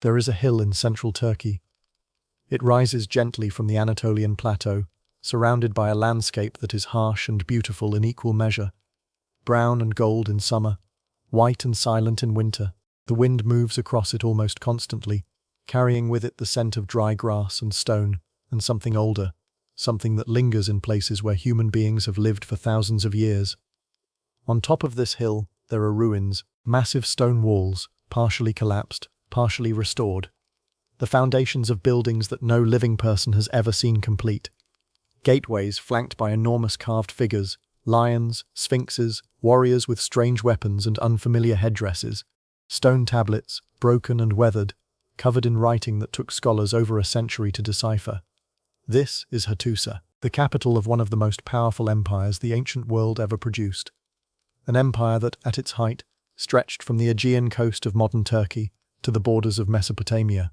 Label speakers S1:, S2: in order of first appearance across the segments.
S1: There is a hill in central Turkey. It rises gently from the Anatolian plateau, surrounded by a landscape that is harsh and beautiful in equal measure. Brown and gold in summer, white and silent in winter. The wind moves across it almost constantly, carrying with it the scent of dry grass and stone, and something older, something that lingers in places where human beings have lived for thousands of years. On top of this hill, there are ruins, massive stone walls, partially collapsed, partially restored. The foundations of buildings that no living person has ever seen complete. Gateways flanked by enormous carved figures, lions, sphinxes, warriors with strange weapons and unfamiliar headdresses. Stone tablets, broken and weathered, covered in writing that took scholars over a century to decipher. This is Hattusa, the capital of one of the most powerful empires the ancient world ever produced. An empire that, at its height, stretched from the Aegean coast of modern Turkey to the borders of Mesopotamia.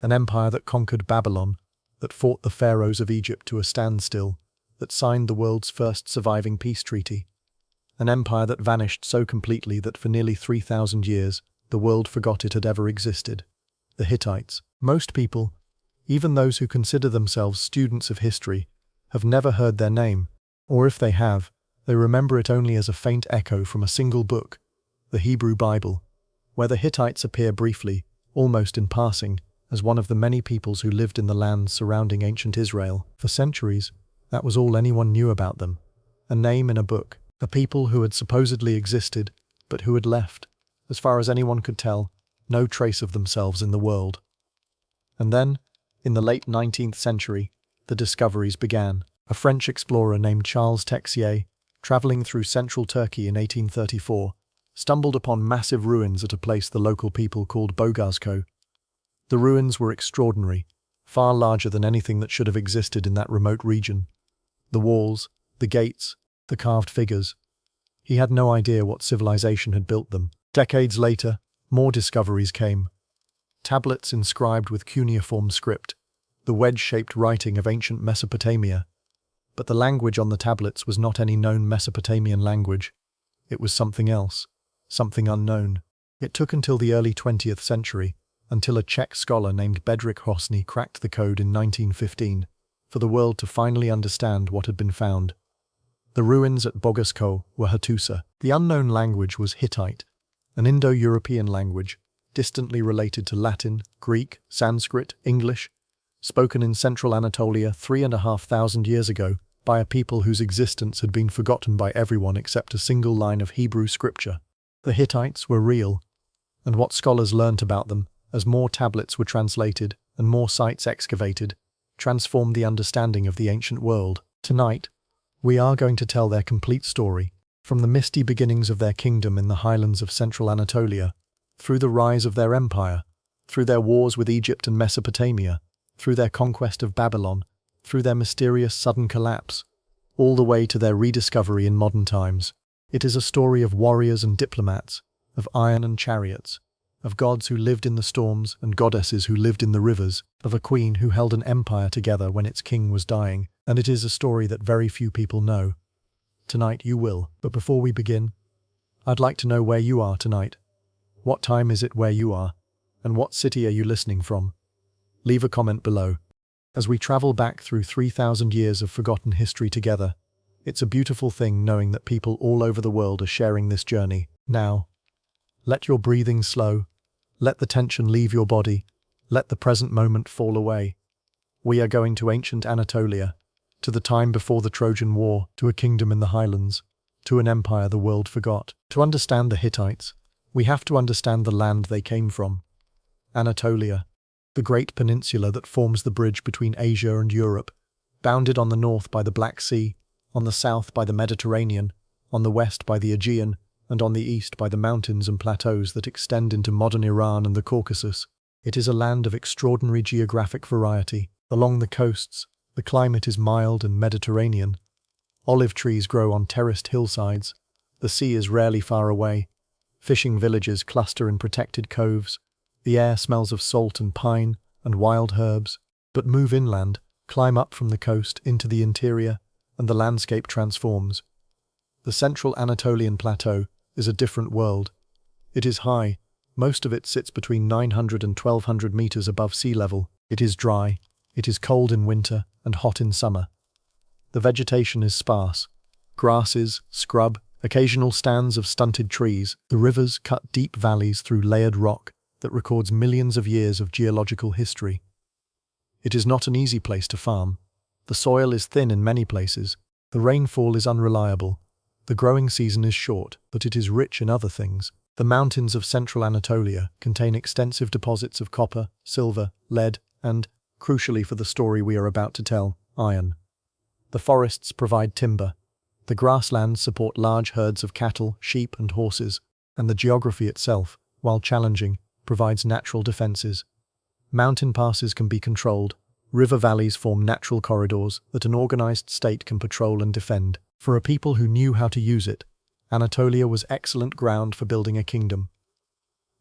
S1: An empire that conquered Babylon, that fought the pharaohs of Egypt to a standstill, that signed the world's first surviving peace treaty. An empire that vanished so completely that for nearly 3,000 years, the world forgot it had ever existed. The Hittites. Most people, even those who consider themselves students of history, have never heard their name, or if they have, they remember it only as a faint echo from a single book, the Hebrew Bible, where the Hittites appear briefly, almost in passing, as one of the many peoples who lived in the lands surrounding ancient Israel. For centuries, that was all anyone knew about them. A name in a book, a people who had supposedly existed, but who had left, as far as anyone could tell, no trace of themselves in the world. And then, in the late 19th century, the discoveries began. A French explorer named Charles Texier, traveling through central Turkey in 1834, stumbled upon massive ruins at a place the local people called Bogazko. The ruins were extraordinary, far larger than anything that should have existed in that remote region. The walls, the gates, the carved figures. He had no idea what civilization had built them. Decades later, more discoveries came. Tablets inscribed with cuneiform script, the wedge-shaped writing of ancient Mesopotamia. But the language on the tablets was not any known Mesopotamian language. It was something else, something unknown. It took until the early 20th century, until a Czech scholar named Bedřich Hosny cracked the code in 1915, for the world to finally understand what had been found. The ruins at Bogazko were Hattusa. The unknown language was Hittite, an Indo-European language, distantly related to Latin, Greek, Sanskrit, English, spoken in central Anatolia 3,500 years ago by a people whose existence had been forgotten by everyone except a single line of Hebrew scripture. The Hittites were real, and what scholars learnt about them, as more tablets were translated and more sites excavated, transformed the understanding of the ancient world. Tonight, we are going to tell their complete story, from the misty beginnings of their kingdom in the highlands of central Anatolia, through the rise of their empire, through their wars with Egypt and Mesopotamia, through their conquest of Babylon, through their mysterious sudden collapse, all the way to their rediscovery in modern times. It is a story of warriors and diplomats, of iron and chariots, of gods who lived in the storms and goddesses who lived in the rivers, of a queen who held an empire together when its king was dying, and it is a story that very few people know. Tonight you will, but before we begin, I'd like to know where you are tonight. What time is it where you are, and what city are you listening from? Leave a comment below. As we travel back through 3,000 years of forgotten history together, it's a beautiful thing knowing that people all over the world are sharing this journey. Now, let your breathing slow. Let the tension leave your body. Let the present moment fall away. We are going to ancient Anatolia, to the time before the Trojan War, to a kingdom in the highlands, to an empire the world forgot. To understand the Hittites, we have to understand the land they came from. Anatolia, the great peninsula that forms the bridge between Asia and Europe, bounded on the north by the Black Sea, on the south by the Mediterranean, on the west by the Aegean, and on the east by the mountains and plateaus that extend into modern Iran and the Caucasus. It is a land of extraordinary geographic variety. Along the coasts, the climate is mild and Mediterranean. Olive trees grow on terraced hillsides. The sea is rarely far away. Fishing villages cluster in protected coves. The air smells of salt and pine and wild herbs. But move inland, climb up from the coast into the interior, and the landscape transforms. The central Anatolian plateau is a different world. It is high, Most of it sits between 900 and 1200 meters above sea level. It is dry, it is cold in winter and hot in summer. The vegetation is sparse. Grasses, scrub, occasional stands of stunted trees. The rivers cut deep valleys through layered rock that records millions of years of geological history. It is not an easy place to farm. The soil is thin in many places. The rainfall is unreliable. The growing season is short, but it is rich in other things. The mountains of central Anatolia contain extensive deposits of copper, silver, lead, and, crucially for the story we are about to tell, iron. The forests provide timber. The grasslands support large herds of cattle, sheep, and horses, and the geography itself, while challenging, provides natural defenses. Mountain passes can be controlled. River valleys form natural corridors that an organized state can patrol and defend. For a people who knew how to use it, Anatolia was excellent ground for building a kingdom.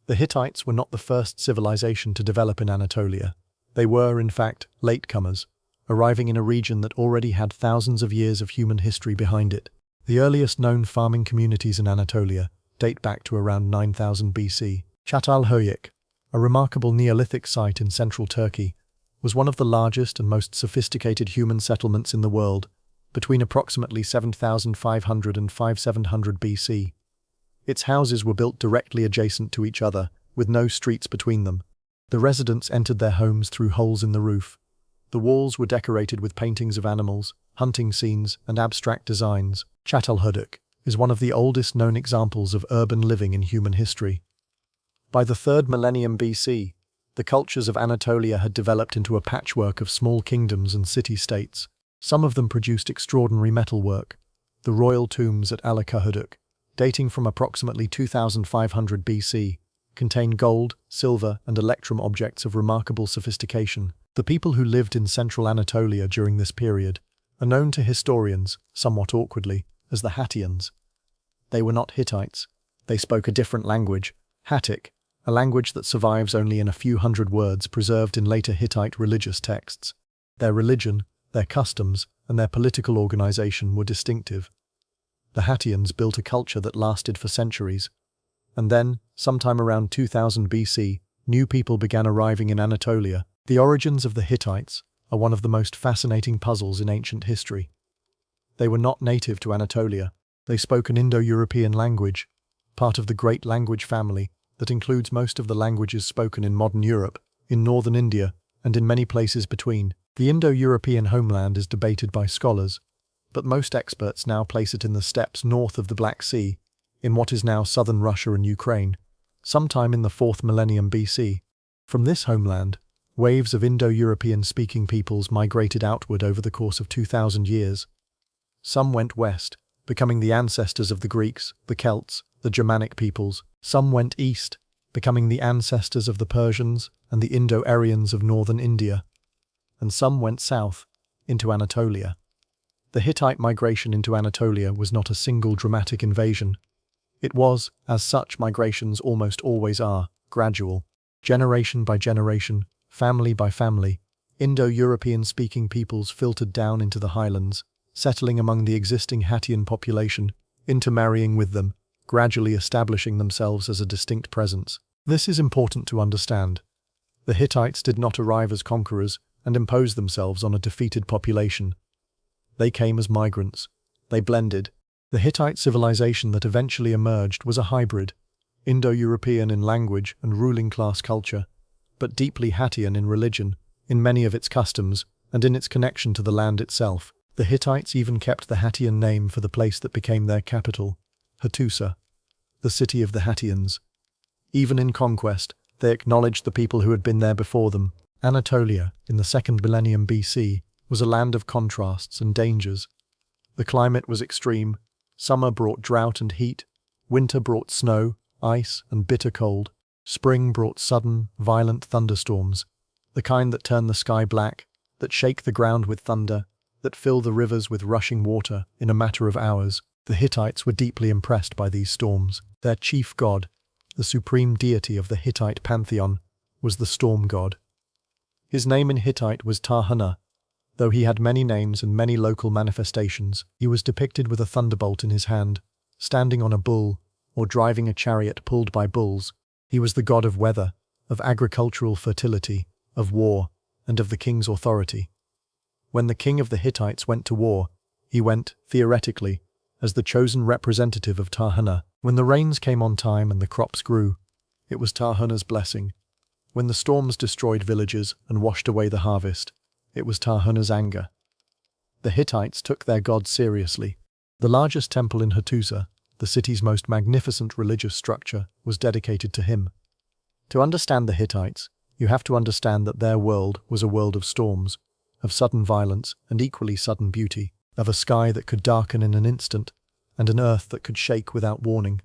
S1: The Hittites were not the first civilization to develop in Anatolia. They were, in fact, latecomers, arriving in a region that already had thousands of years of human history behind it. The earliest known farming communities in Anatolia date back to around 9000 BC. Çatalhöyük, a remarkable Neolithic site in central Turkey, was one of the largest and most sophisticated human settlements in the world, between approximately 7500 and 5700 BC. Its houses were built directly adjacent to each other, with no streets between them. The residents entered their homes through holes in the roof. The walls were decorated with paintings of animals, hunting scenes, and abstract designs. Çatalhöyük is one of the oldest known examples of urban living in human history. By the 3rd millennium BC, the cultures of Anatolia had developed into a patchwork of small kingdoms and city-states. Some of them produced extraordinary metalwork. The royal tombs at Alakahuduk, dating from approximately 2500 BC, contain gold, silver, and electrum objects of remarkable sophistication. The people who lived in central Anatolia during this period are known to historians, somewhat awkwardly, as the Hattians. They were not Hittites. They spoke a different language, Hattic, a language that survives only in a few hundred words preserved in later Hittite religious texts. Their religion, their customs, and their political organization were distinctive. The Hattians built a culture that lasted for centuries. And then, sometime around 2000 BC, new people began arriving in Anatolia. The origins of the Hittites are one of the most fascinating puzzles in ancient history. They were not native to Anatolia. They spoke an Indo-European language, part of the Great Language family that includes most of the languages spoken in modern Europe, in northern India, and in many places between. The Indo-European homeland is debated by scholars, but most experts now place it in the steppes north of the Black Sea, in what is now southern Russia and Ukraine, sometime in the 4th millennium BC. From this homeland, waves of Indo-European speaking peoples migrated outward over the course of 2000 years. Some went west, becoming the ancestors of the Greeks, the Celts, the Germanic peoples. Some went east, becoming the ancestors of the Persians and the Indo-Aryans of northern India. And some went south, into Anatolia. The Hittite migration into Anatolia was not a single dramatic invasion. It was, as such migrations almost always are, gradual. Generation by generation, family by family, Indo-European speaking peoples filtered down into the highlands, settling among the existing Hattian population, intermarrying with them, gradually establishing themselves as a distinct presence. This is important to understand. The Hittites did not arrive as conquerors and impose themselves on a defeated population. They came as migrants. They blended. The Hittite civilization that eventually emerged was a hybrid, Indo-European in language and ruling class culture, but deeply Hattian in religion, in many of its customs, and in its connection to the land itself. The Hittites even kept the Hattian name for the place that became their capital, Hattusa, the city of the Hattians. Even in conquest, they acknowledged the people who had been there before them. Anatolia, in the 2nd millennium BC, was a land of contrasts and dangers. The climate was extreme. Summer brought drought and heat. Winter brought snow, ice, and bitter cold. Spring brought sudden, violent thunderstorms, the kind that turn the sky black, that shake the ground with thunder, that fill the rivers with rushing water in a matter of hours. The Hittites were deeply impressed by these storms. Their chief god, the supreme deity of the Hittite pantheon, was the storm god. His name in Hittite was Tahana. Though he had many names and many local manifestations, he was depicted with a thunderbolt in his hand, standing on a bull, or driving a chariot pulled by bulls. He was the god of weather, of agricultural fertility, of war, and of the king's authority. When the king of the Hittites went to war, he went, theoretically, as the chosen representative of Tahunna. When the rains came on time and the crops grew, it was Tahunna's blessing. When the storms destroyed villages and washed away the harvest, it was Tahunna's anger. The Hittites took their god seriously. The largest temple in Hattusa, the city's most magnificent religious structure, was dedicated to him. To understand the Hittites, you have to understand that their world was a world of storms, of sudden violence and equally sudden beauty, of a sky that could darken in an instant, and an earth that could shake without warning.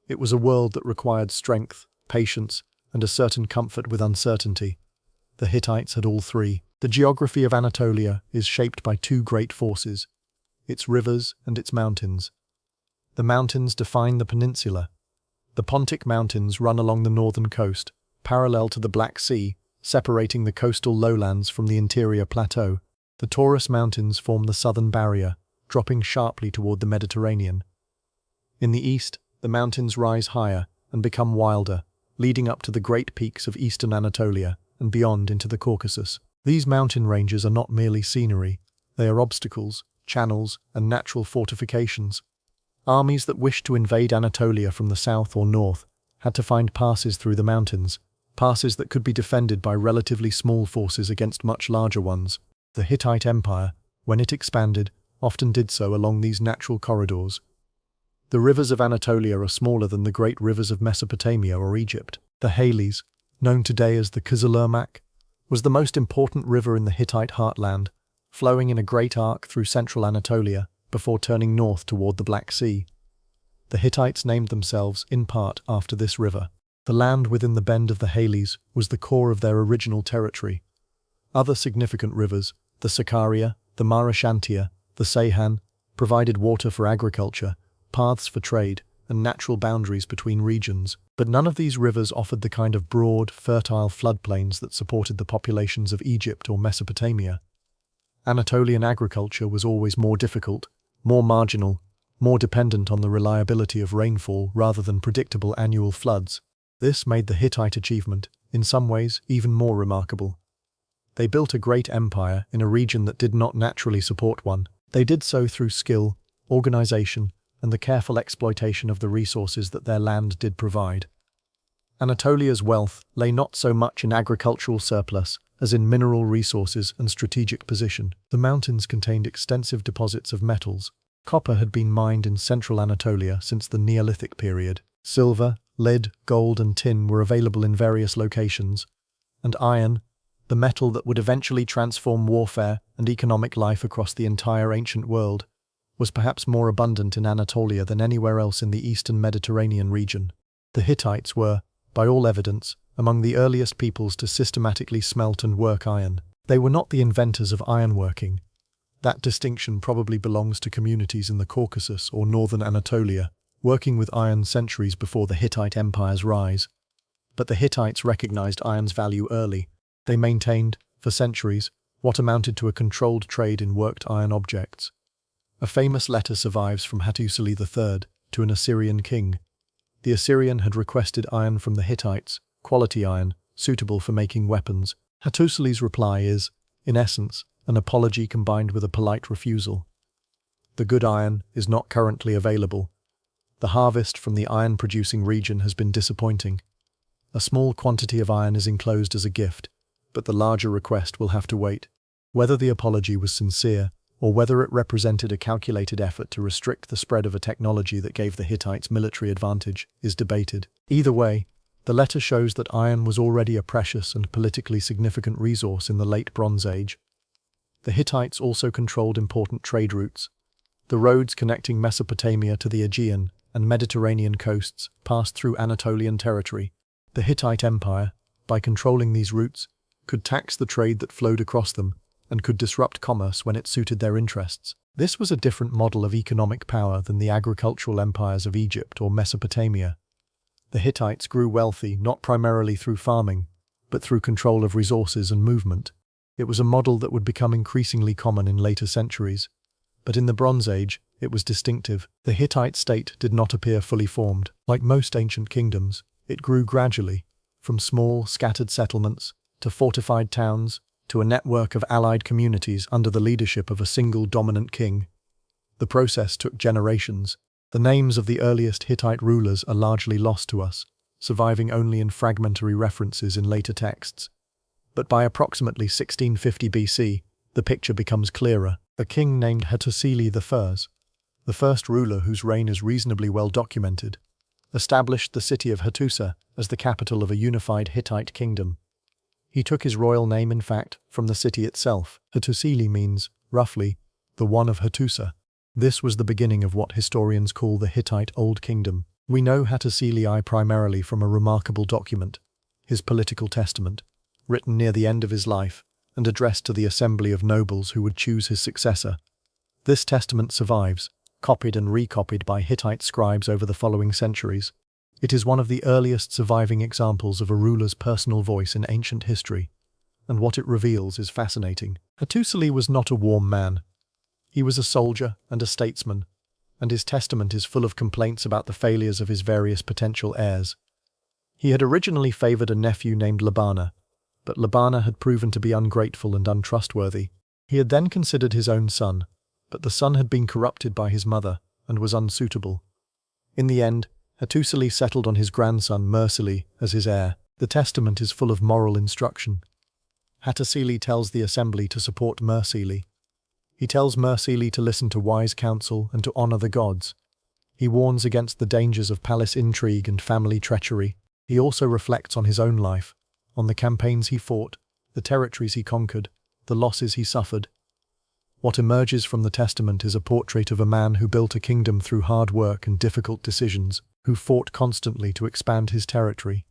S1: It was a world that required strength, patience, and a certain comfort with uncertainty. The Hittites had all three. The geography of Anatolia is shaped by two great forces, its rivers and its mountains. The mountains define the peninsula. The Pontic Mountains run along the northern coast, parallel to the Black Sea, separating the coastal lowlands from the interior plateau. The Taurus Mountains form the southern barrier, dropping sharply toward the Mediterranean. In the east, the mountains rise higher and become wilder, leading up to the great peaks of eastern Anatolia and beyond into the Caucasus. These mountain ranges are not merely scenery, they are obstacles, channels, and natural fortifications. Armies that wished to invade Anatolia from the south or north had to find passes through the mountains, passes that could be defended by relatively small forces against much larger ones. The Hittite Empire, when it expanded, often did so along these natural corridors. The rivers of Anatolia are smaller than the great rivers of Mesopotamia or Egypt. The Halys, known today as the Kızılırmak, was the most important river in the Hittite heartland, flowing in a great arc through central Anatolia before turning north toward the Black Sea. The Hittites named themselves, in part, after this river. The land within the bend of the Halys was the core of their original territory. Other significant rivers, the Sakarya, the Marashantia, the Seyhan, provided water for agriculture, paths for trade, and natural boundaries between regions. But none of these rivers offered the kind of broad, fertile floodplains that supported the populations of Egypt or Mesopotamia. Anatolian agriculture was always more difficult, more marginal, more dependent on the reliability of rainfall rather than predictable annual floods. This made the Hittite achievement, in some ways, even more remarkable. They built a great empire in a region that did not naturally support one. They did so through skill, organization, and the careful exploitation of the resources that their land did provide. Anatolia's wealth lay not so much in agricultural surplus as in mineral resources and strategic position. The mountains contained extensive deposits of metals. Copper had been mined in central Anatolia since the Neolithic period. Silver, lead, gold, and tin were available in various locations, and iron, the metal that would eventually transform warfare and economic life across the entire ancient world, was perhaps more abundant in Anatolia than anywhere else in the eastern Mediterranean region. The Hittites were, by all evidence, among the earliest peoples to systematically smelt and work iron. They were not the inventors of ironworking. That distinction probably belongs to communities in the Caucasus or northern Anatolia, working with iron centuries before the Hittite Empire's rise. But the Hittites recognized iron's value early. They maintained, for centuries, what amounted to a controlled trade in worked iron objects. A famous letter survives from Hattusili III to an Assyrian king. The Assyrian had requested iron from the Hittites, quality iron, suitable for making weapons. Hattusili's reply is, in essence, an apology combined with a polite refusal. The good iron is not currently available. The harvest from the iron-producing region has been disappointing. A small quantity of iron is enclosed as a gift, but the larger request will have to wait. Whether the apology was sincere, or whether it represented a calculated effort to restrict the spread of a technology that gave the Hittites military advantage, is debated. Either way, the letter shows that iron was already a precious and politically significant resource in the late Bronze Age. The Hittites also controlled important trade routes. The roads connecting Mesopotamia to the Aegean and Mediterranean coasts passed through Anatolian territory. The Hittite Empire, by controlling these routes, could tax the trade that flowed across them and could disrupt commerce when it suited their interests. This was a different model of economic power than the agricultural empires of Egypt or Mesopotamia. The Hittites grew wealthy not primarily through farming, but through control of resources and movement. It was a model that would become increasingly common in later centuries. But in the Bronze Age, it was distinctive. The Hittite state did not appear fully formed. Like most ancient kingdoms, It grew gradually, from small, scattered settlements, to fortified towns, to a network of allied communities under the leadership of a single dominant king. The process took generations. The names of the earliest Hittite rulers are largely lost to us, surviving only in fragmentary references in later texts. But by approximately 1650 BC, the picture becomes clearer. A king named Hattusili I, the first ruler whose reign is reasonably well documented, established the city of Hattusa as the capital of a unified Hittite kingdom. He took his royal name, in fact, from the city itself. Hattusili means, roughly, the one of Hattusa. This was the beginning of what historians call the Hittite Old Kingdom. We know Hattusili I primarily from a remarkable document, his political testament, written near the end of his life and addressed to the assembly of nobles who would choose his successor. This testament survives, copied and recopied by Hittite scribes over the following centuries. It is one of the earliest surviving examples of a ruler's personal voice in ancient history, and what it reveals is fascinating. Hattusili was not a warm man. He was a soldier and a statesman, and his testament is full of complaints about the failures of his various potential heirs. He had originally favored a nephew named Labana, but Labana had proven to be ungrateful and untrustworthy. He had then considered his own son, but the son had been corrupted by his mother and was unsuitable. In the end, Hattusili settled on his grandson Mursili as his heir. The testament is full of moral instruction. Hattusili tells the assembly to support Mursili. He tells Mursili to listen to wise counsel and to honor the gods. He warns against the dangers of palace intrigue and family treachery. He also reflects on his own life, on the campaigns he fought, the territories he conquered, the losses he suffered. What emerges from the testament is a portrait of a man who built a kingdom through hard work and difficult decisions, who fought constantly to expand his territory,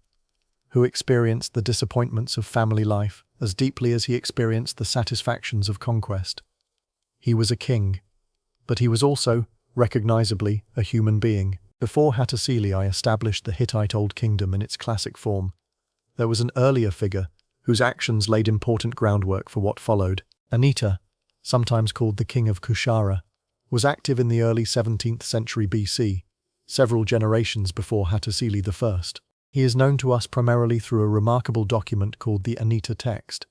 S1: who experienced the disappointments of family life as deeply as he experienced the satisfactions of conquest. He was a king, but he was also, recognizably, a human being. Before Hattusili I established the Hittite Old Kingdom in its classic form, there was an earlier figure whose actions laid important groundwork for what followed. Anita, sometimes called the King of Kushara, was active in the early 17th century BC, several generations before Hattusili I. He is known to us primarily through a remarkable document called the Anita text,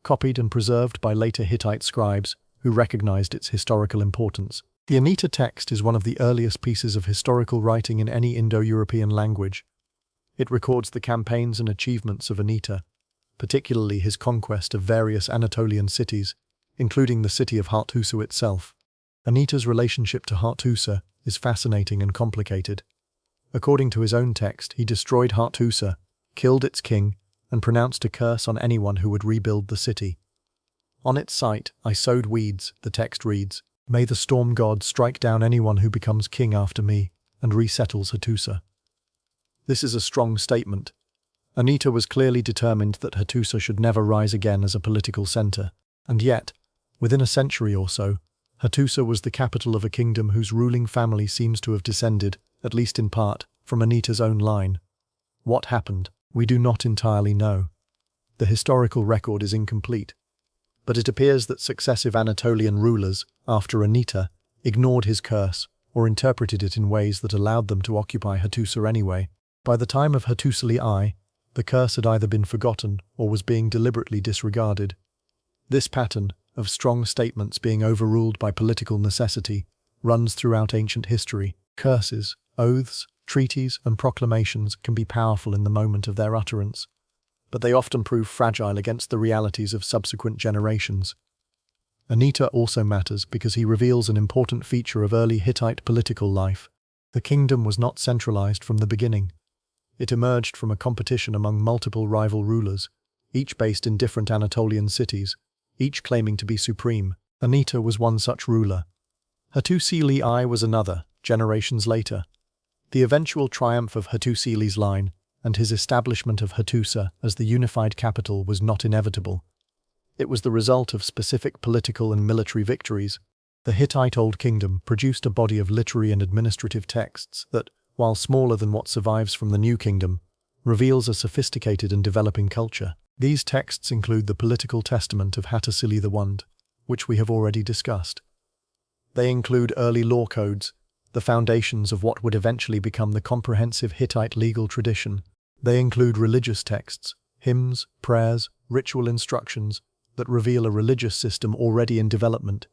S1: copied and preserved by later Hittite scribes who recognized its historical importance. The Anita text is one of the earliest pieces of historical writing in any Indo-European language. It records the campaigns and achievements of Anita, particularly his conquest of various Anatolian cities, including the city of Hattusa itself. Anita's relationship to Hattusa is fascinating and complicated. According to his own text, he destroyed Hattusa, killed its king, and pronounced a curse on anyone who would rebuild the city. On its site, I sowed weeds, the text reads, "May the storm god strike down anyone who becomes king after me and resettles Hattusa." This is a strong statement. Anita was clearly determined that Hattusa should never rise again as a political center, and yet, within a century or so, Hattusa was the capital of a kingdom whose ruling family seems to have descended, at least in part, from Anita's own line. What happened? We do not entirely know. The historical record is incomplete, but it appears that successive Anatolian rulers, after Anita, ignored his curse or interpreted it in ways that allowed them to occupy Hattusa anyway. By the time of Hattusili I, the curse had either been forgotten or was being deliberately disregarded. This pattern, of strong statements being overruled by political necessity, runs throughout ancient history. Curses, oaths, treaties, and proclamations can be powerful in the moment of their utterance, but they often prove fragile against the realities of subsequent generations. Anita also matters because he reveals an important feature of early Hittite political life. The kingdom was not centralized from the beginning. It emerged from a competition among multiple rival rulers, each based in different Anatolian cities, each claiming to be supreme. Anita was one such ruler. Hattusili I was another, generations later. The eventual triumph of Hattusili's line and his establishment of Hattusa as the unified capital was not inevitable. It was the result of specific political and military victories. The Hittite Old Kingdom produced a body of literary and administrative texts that, while smaller than what survives from the New Kingdom, reveals a sophisticated and developing culture. These texts include the political testament of Hattusili I, which we have already discussed. They include early law codes, the foundations of what would eventually become the comprehensive Hittite legal tradition. They include religious texts, hymns, prayers, ritual instructions that reveal a religious system already in development.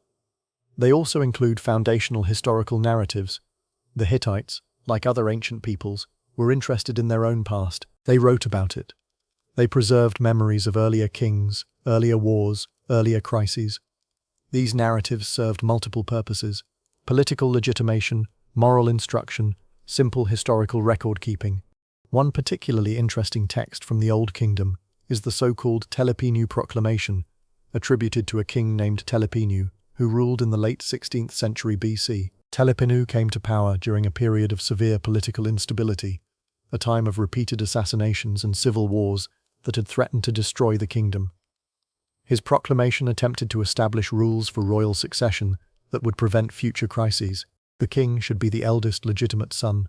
S1: They also include foundational historical narratives. The Hittites, like other ancient peoples, were interested in their own past. They wrote about it. They preserved memories of earlier kings, earlier wars, earlier crises. These narratives served multiple purposes: political legitimation, moral instruction, simple historical record-keeping. One particularly interesting text from the Old Kingdom is the so-called Telepinu Proclamation, attributed to a king named Telepinu, who ruled in the late 16th century BC. Telepinu came to power during a period of severe political instability, a time of repeated assassinations and civil wars that had threatened to destroy the kingdom. His proclamation attempted to establish rules for royal succession that would prevent future crises. The king should be the eldest legitimate son.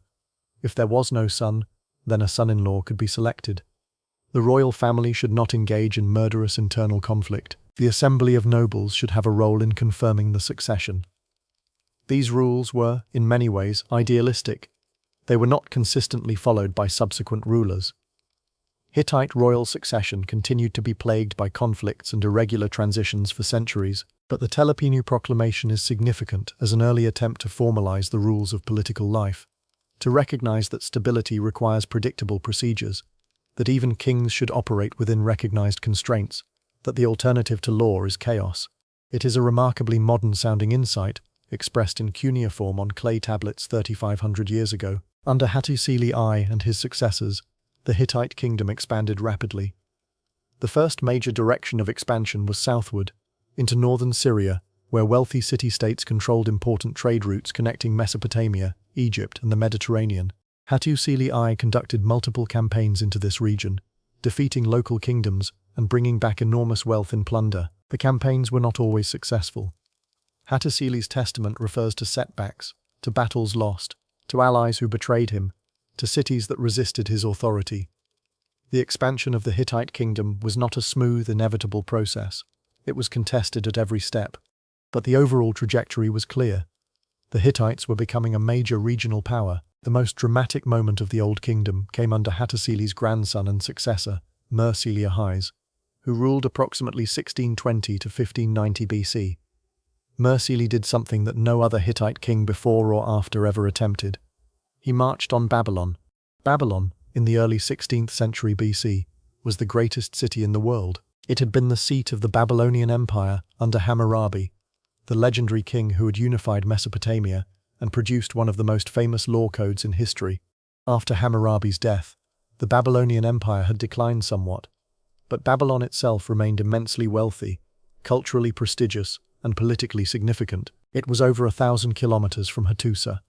S1: If there was no son, then a son-in-law could be selected. The royal family should not engage in murderous internal conflict. The assembly of nobles should have a role in confirming the succession. These rules were, in many ways, idealistic. They were not consistently followed by subsequent rulers. Hittite royal succession continued to be plagued by conflicts and irregular transitions for centuries, but the Telepinu Proclamation is significant as an early attempt to formalize the rules of political life, to recognize that stability requires predictable procedures, that even kings should operate within recognized constraints, that the alternative to law is chaos. It is a remarkably modern-sounding insight, expressed in cuneiform on clay tablets 3,500 years ago. Under Hattusili I and his successors, the Hittite kingdom expanded rapidly. The first major direction of expansion was southward, into northern Syria, where wealthy city-states controlled important trade routes connecting Mesopotamia, Egypt, and the Mediterranean. Hattusili I conducted multiple campaigns into this region, defeating local kingdoms and bringing back enormous wealth in plunder. The campaigns were not always successful. Hattusili's testament refers to setbacks, to battles lost, to allies who betrayed him, to cities that resisted his authority. The expansion of the Hittite kingdom was not a smooth, inevitable process. It was contested at every step. But the overall trajectory was clear. The Hittites were becoming a major regional power. The most dramatic moment of the Old Kingdom came under Hattusili's grandson and successor, Mur-Sili-Ahais, who ruled approximately 1620 to 1590 BC. Mur-Sili did something that no other Hittite king before or after ever attempted. He marched on Babylon. Babylon, in the early 16th century BC, was the greatest city in the world. It had been the seat of the Babylonian Empire under Hammurabi, the legendary king who had unified Mesopotamia and produced one of the most famous law codes in history. After Hammurabi's death, the Babylonian Empire had declined somewhat, but Babylon itself remained immensely wealthy, culturally prestigious, and politically significant. It was over 1,000 kilometers from Hattusa.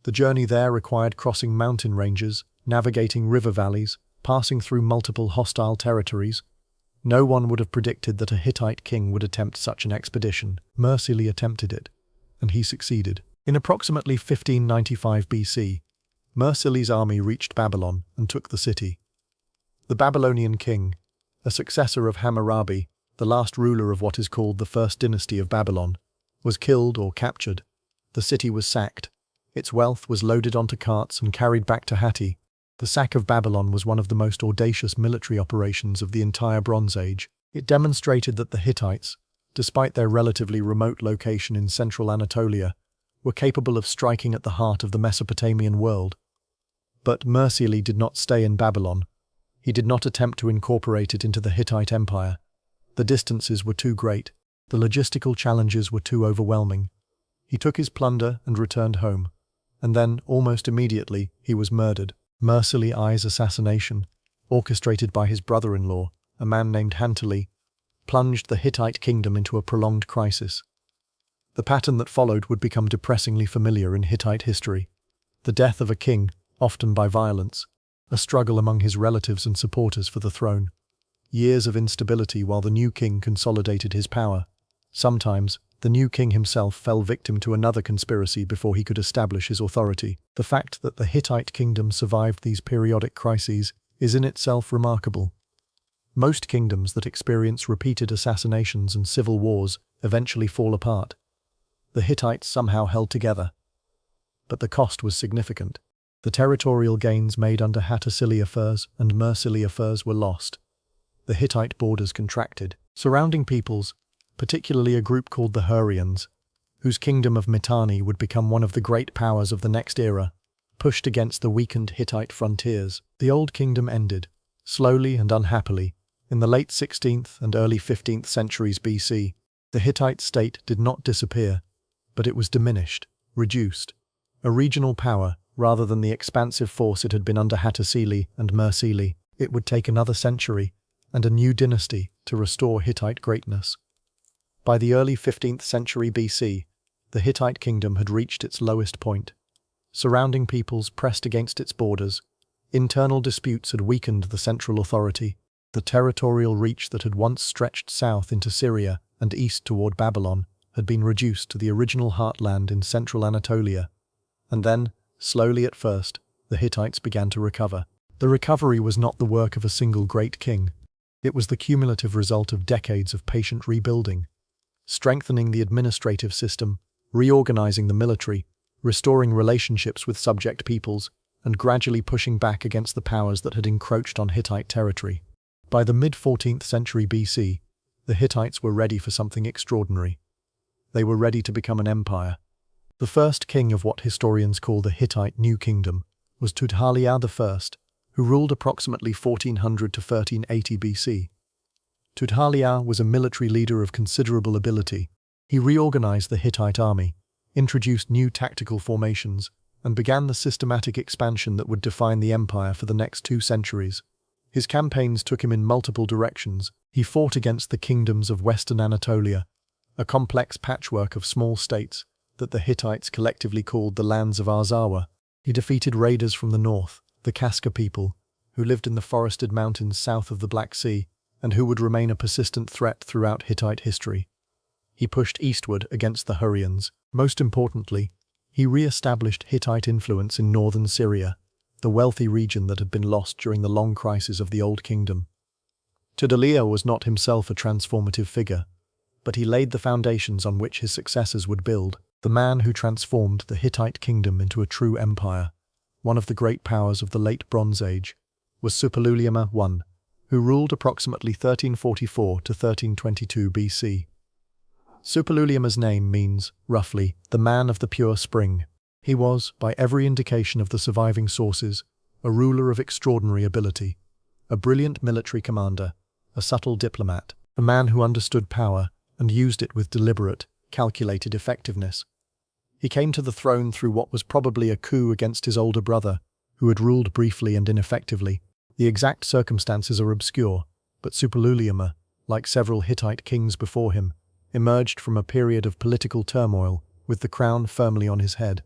S1: The journey there required crossing mountain ranges, navigating river valleys, passing through multiple hostile territories. No one would have predicted that a Hittite king would attempt such an expedition. Mur-Sili attempted it, and he succeeded. In approximately 1595 BC, Mur-Sili's army reached Babylon and took the city. The Babylonian king, a successor of Hammurabi, the last ruler of what is called the First Dynasty of Babylon, was killed or captured. The city was sacked. Its wealth was loaded onto carts and carried back to Hatti. The sack of Babylon was one of the most audacious military operations of the entire Bronze Age. It demonstrated that the Hittites, despite their relatively remote location in central Anatolia, were capable of striking at the heart of the Mesopotamian world. But Mur-Sili did not stay in Babylon. He did not attempt to incorporate it into the Hittite Empire. The distances were too great. The logistical challenges were too overwhelming. He took his plunder and returned home. And then, almost immediately, he was murdered. Mur-Sili-I's assassination, orchestrated by his brother-in-law, a man named Hantali, plunged the Hittite kingdom into a prolonged crisis. The pattern that followed would become depressingly familiar in Hittite history. The death of a king, often by violence, a struggle among his relatives and supporters for the throne, years of instability while the new king consolidated his power. Sometimes, the new king himself fell victim to another conspiracy before he could establish his authority. The fact that the Hittite kingdom survived these periodic crises is in itself remarkable. Most kingdoms that experience repeated assassinations and civil wars eventually fall apart. The Hittites somehow held together. But the cost was significant. The territorial gains made under Hattusili Furs and Mursili Furs were lost. The Hittite borders contracted. Surrounding peoples, particularly a group called the Hurrians, whose kingdom of Mitanni would become one of the great powers of the next era, pushed against the weakened Hittite frontiers. The Old Kingdom ended, slowly and unhappily, in the late 16th and early 15th centuries BC. The Hittite state did not disappear, but it was diminished, reduced, a regional power rather than the expansive force it had been under Hattusili and Mursili. It would take another century and a new dynasty to restore Hittite greatness. By the early 15th century BC, the Hittite kingdom had reached its lowest point. Surrounding peoples pressed against its borders. Internal disputes had weakened the central authority. The territorial reach that had once stretched south into Syria and east toward Babylon had been reduced to the original heartland in central Anatolia. And then, slowly at first, the Hittites began to recover. The recovery was not the work of a single great king. It was the cumulative result of decades of patient rebuilding, strengthening the administrative system, reorganizing the military, restoring relationships with subject peoples, and gradually pushing back against the powers that had encroached on Hittite territory. By the mid-14th century BC, the Hittites were ready for something extraordinary. They were ready to become an empire. The first king of what historians call the Hittite New Kingdom was Tudhaliya I, who ruled approximately 1400 to 1380 BC. Tudhaliya was a military leader of considerable ability. He reorganized the Hittite army, introduced new tactical formations, and began the systematic expansion that would define the empire for the next 2 centuries. His campaigns took him in multiple directions. He fought against the kingdoms of western Anatolia, a complex patchwork of small states that the Hittites collectively called the lands of Arzawa. He defeated raiders from the north, the Kaska people, who lived in the forested mountains south of the Black Sea, and who would remain a persistent threat throughout Hittite history. He pushed eastward against the Hurrians. Most importantly, he re-established Hittite influence in northern Syria, the wealthy region that had been lost during the long crisis of the Old Kingdom. Tudhaliya was not himself a transformative figure, but he laid the foundations on which his successors would build. The man who transformed the Hittite kingdom into a true empire, one of the great powers of the Late Bronze Age, was Suppiluliuma I, who ruled approximately 1344 to 1322 BC. Suppiluliuma's name means, roughly, the man of the pure spring. He was, by every indication of the surviving sources, a ruler of extraordinary ability, a brilliant military commander, a subtle diplomat, a man who understood power and used it with deliberate, calculated effectiveness. He came to the throne through what was probably a coup against his older brother, who had ruled briefly and ineffectively. The exact circumstances are obscure, but Suppiluliuma, like several Hittite kings before him, emerged from a period of political turmoil with the crown firmly on his head.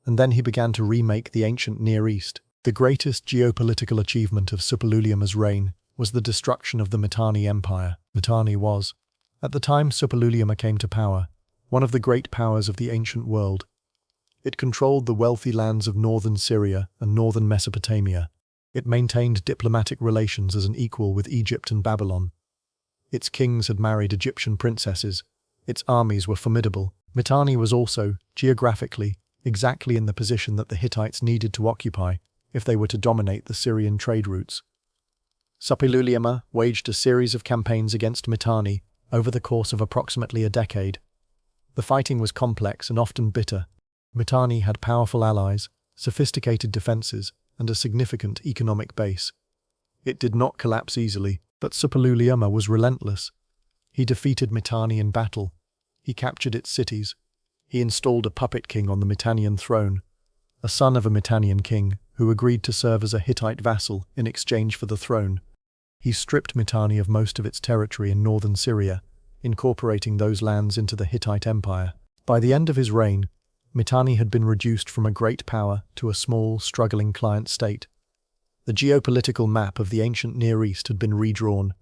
S1: And then he began to remake the ancient Near East. The greatest geopolitical achievement of Suppiluliuma's reign was the destruction of the Mitanni Empire. Mitanni was, at the time Suppiluliuma came to power, one of the great powers of the ancient world. It controlled the wealthy lands of northern Syria and northern Mesopotamia. It maintained diplomatic relations as an equal with Egypt and Babylon. Its kings had married Egyptian princesses. Its armies were formidable. Mitanni was also, geographically, exactly in the position that the Hittites needed to occupy if they were to dominate the Syrian trade routes. Suppiluliuma waged a series of campaigns against Mitanni over the course of approximately a decade. The fighting was complex and often bitter. Mitanni had powerful allies, sophisticated defenses, and a significant economic base. It did not collapse easily, but Suppiluliuma was relentless. He defeated Mitanni in battle. He captured its cities. He installed a puppet king on the Mitannian throne, a son of a Mitannian king who agreed to serve as a Hittite vassal in exchange for the throne. He stripped Mitanni of most of its territory in northern Syria, incorporating those lands into the Hittite Empire. By the end of his reign, Mitanni had been reduced from a great power to a small, struggling client state. The geopolitical map of the ancient Near East had been redrawn.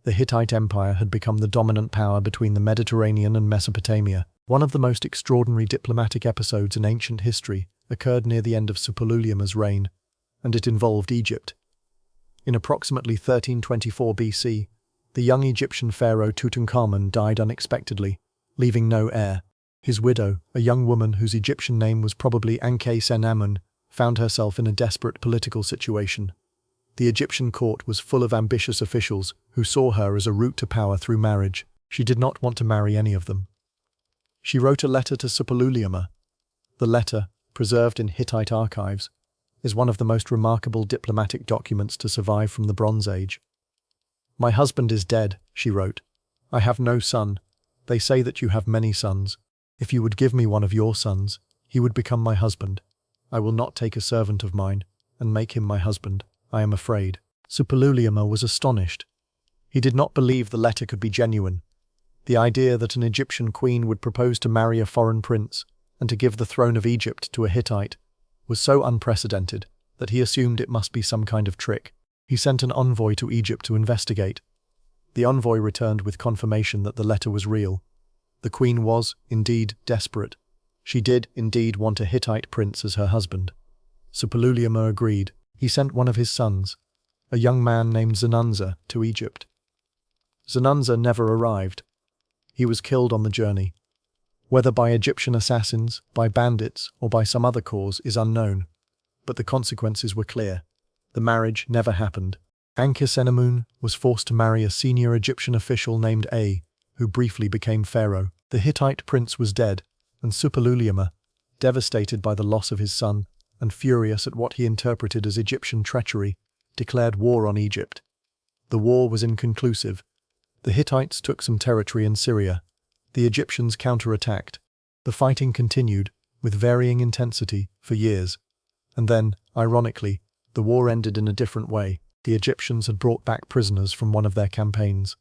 S1: The Hittite Empire had become the dominant power between the Mediterranean and Mesopotamia. One of the most extraordinary diplomatic episodes in ancient history occurred near the end of Suppiluliuma's reign, and it involved Egypt. In approximately 1324 BC, the young Egyptian pharaoh Tutankhamun died unexpectedly, leaving no heir. His widow, a young woman whose Egyptian name was probably Ankhesenamun, found herself in a desperate political situation. The Egyptian court was full of ambitious officials who saw her as a route to power through marriage. She did not want to marry any of them. She wrote a letter to Suppiluliuma. The letter, preserved in Hittite archives, is one of the most remarkable diplomatic documents to survive from the Bronze Age. "My husband is dead," she wrote. "I have no son. They say that you have many sons. If you would give me one of your sons, he would become my husband. I will not take a servant of mine and make him my husband. I am afraid." Suppiluliuma was astonished. He did not believe the letter could be genuine. The idea that an Egyptian queen would propose to marry a foreign prince and to give the throne of Egypt to a Hittite was so unprecedented that he assumed it must be some kind of trick. He sent an envoy to Egypt to investigate. The envoy returned with confirmation that the letter was real. The queen was, indeed, desperate. She did, indeed, want a Hittite prince as her husband. Suppiluliuma agreed. He sent one of his sons, a young man named Zanunza, to Egypt. Zanunza never arrived. He was killed on the journey. Whether by Egyptian assassins, by bandits, or by some other cause is unknown, but the consequences were clear. The marriage never happened. Ankhesenamun was forced to marry a senior Egyptian official named A, who briefly became pharaoh. The Hittite prince was dead, and Suppiluliuma, devastated by the loss of his son and furious at what he interpreted as Egyptian treachery, declared war on Egypt. The war was inconclusive. The Hittites took some territory in Syria. The Egyptians counterattacked. The fighting continued, with varying intensity, for years. And then, ironically, the war ended in a different way. The Egyptians had brought back prisoners from one of their campaigns.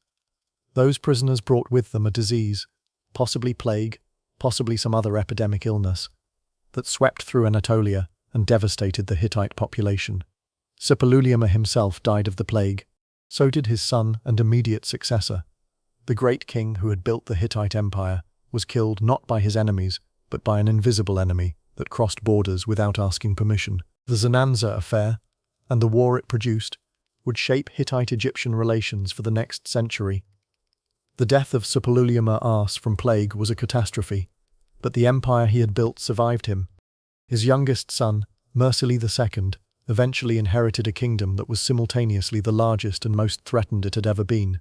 S1: Those prisoners brought with them a disease, possibly plague, possibly some other epidemic illness, that swept through Anatolia and devastated the Hittite population. Suppiluliuma himself died of the plague. So did his son and immediate successor. The great king who had built the Hittite Empire was killed not by his enemies, but by an invisible enemy that crossed borders without asking permission. The Zanunza affair, and the war it produced, would shape Hittite-Egyptian relations for the next century. The death of Suppiluliuma from plague was a catastrophe, but the empire he had built survived him. His youngest son, Mursili II, eventually inherited a kingdom that was simultaneously the largest and most threatened it had ever been.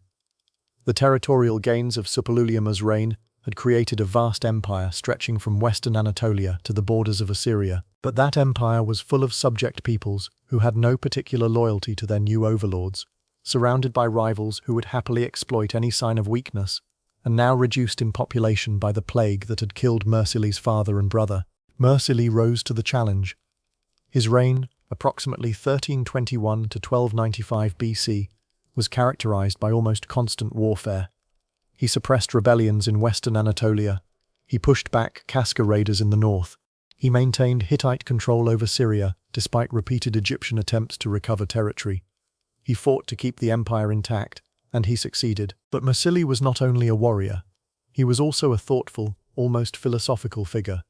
S1: The territorial gains of Suppiluliuma's reign had created a vast empire stretching from western Anatolia to the borders of Assyria, but that empire was full of subject peoples who had no particular loyalty to their new overlords, surrounded by rivals who would happily exploit any sign of weakness, and now reduced in population by the plague that had killed Mursili's father and brother. Mursili rose to the challenge. His reign, approximately 1321 to 1295 BC, was characterized by almost constant warfare. He suppressed rebellions in western Anatolia. He pushed back Kaska raiders in the north. He maintained Hittite control over Syria, despite repeated Egyptian attempts to recover territory. He fought to keep the empire intact, and he succeeded. But Mursili was not only a warrior. He was also a thoughtful, almost philosophical figure.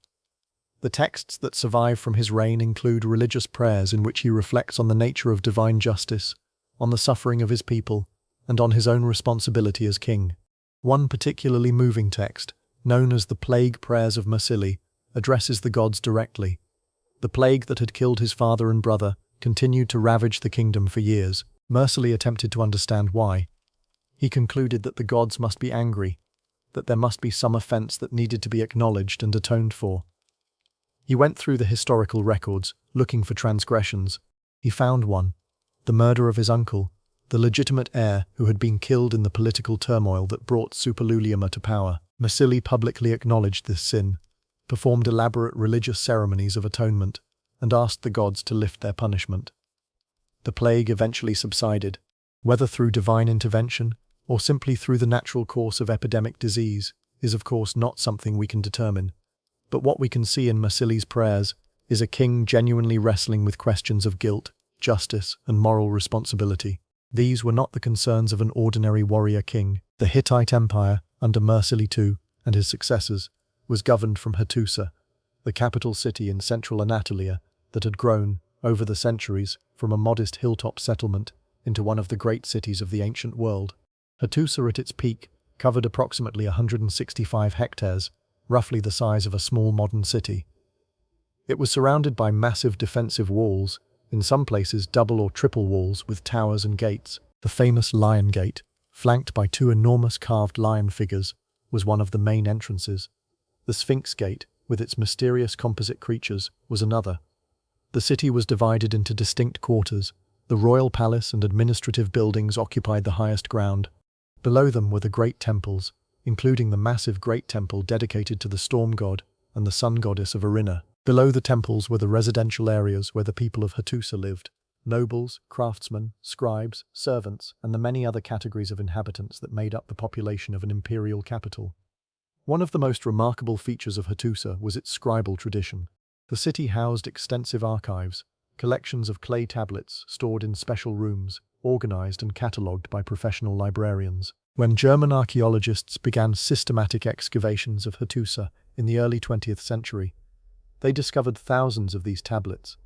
S1: The texts that survive from his reign include religious prayers in which he reflects on the nature of divine justice, on the suffering of his people, and on his own responsibility as king. One particularly moving text, known as the Plague Prayers of Mursili, addresses the gods directly. The plague that had killed his father and brother continued to ravage the kingdom for years. Mursili attempted to understand why. He concluded that the gods must be angry, that there must be some offense that needed to be acknowledged and atoned for. He went through the historical records, looking for transgressions. He found one: the murder of his uncle, the legitimate heir who had been killed in the political turmoil that brought Suppiluliuma to power. Mursili publicly acknowledged this sin, performed elaborate religious ceremonies of atonement, and asked the gods to lift their punishment. The plague eventually subsided, whether through divine intervention or simply through the natural course of epidemic disease is of course not something we can determine. But what we can see in Mursili's prayers is a king genuinely wrestling with questions of guilt, justice, and moral responsibility. These were not the concerns of an ordinary warrior king. The Hittite Empire, under Mursili II and his successors, was governed from Hattusa, the capital city in central Anatolia that had grown, over the centuries, from a modest hilltop settlement into one of the great cities of the ancient world. Hattusa at its peak covered approximately 165 hectares, roughly the size of a small modern city. It was surrounded by massive defensive walls, in some places double or triple walls with towers and gates. The famous Lion Gate, flanked by two enormous carved lion figures, was one of the main entrances. The Sphinx Gate, with its mysterious composite creatures, was another. The city was divided into distinct quarters. The royal palace and administrative buildings occupied the highest ground. Below them were the great temples, including the massive Great Temple dedicated to the storm god and the sun goddess of Arina. Below the temples were the residential areas where the people of Hattusa lived: nobles, craftsmen, scribes, servants, and the many other categories of inhabitants that made up the population of an imperial capital. One of the most remarkable features of Hattusa was its scribal tradition. The city housed extensive archives, collections of clay tablets stored in special rooms, organized and catalogued by professional librarians. When German archaeologists began systematic excavations of Hattusa in the early 20th century, they discovered thousands of these tablets.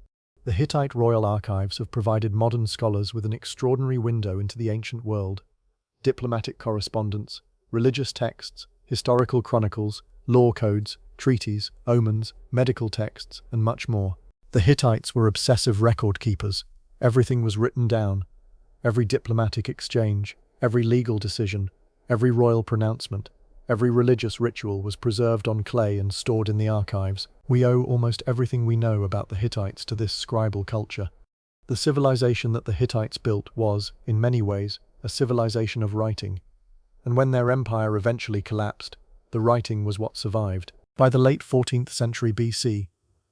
S1: The Hittite royal archives have provided modern scholars with an extraordinary window into the ancient world. Diplomatic correspondence, religious texts, historical chronicles, law codes, treaties, omens, medical texts, and much more. The Hittites were obsessive record keepers. Everything was written down. Every diplomatic exchange, every legal decision, every royal pronouncement, every religious ritual was preserved on clay and stored in the archives. We owe almost everything we know about the Hittites to this scribal culture. The civilization that the Hittites built was, in many ways, a civilization of writing. And when their empire eventually collapsed, the writing was what survived. By the late 14th century BC,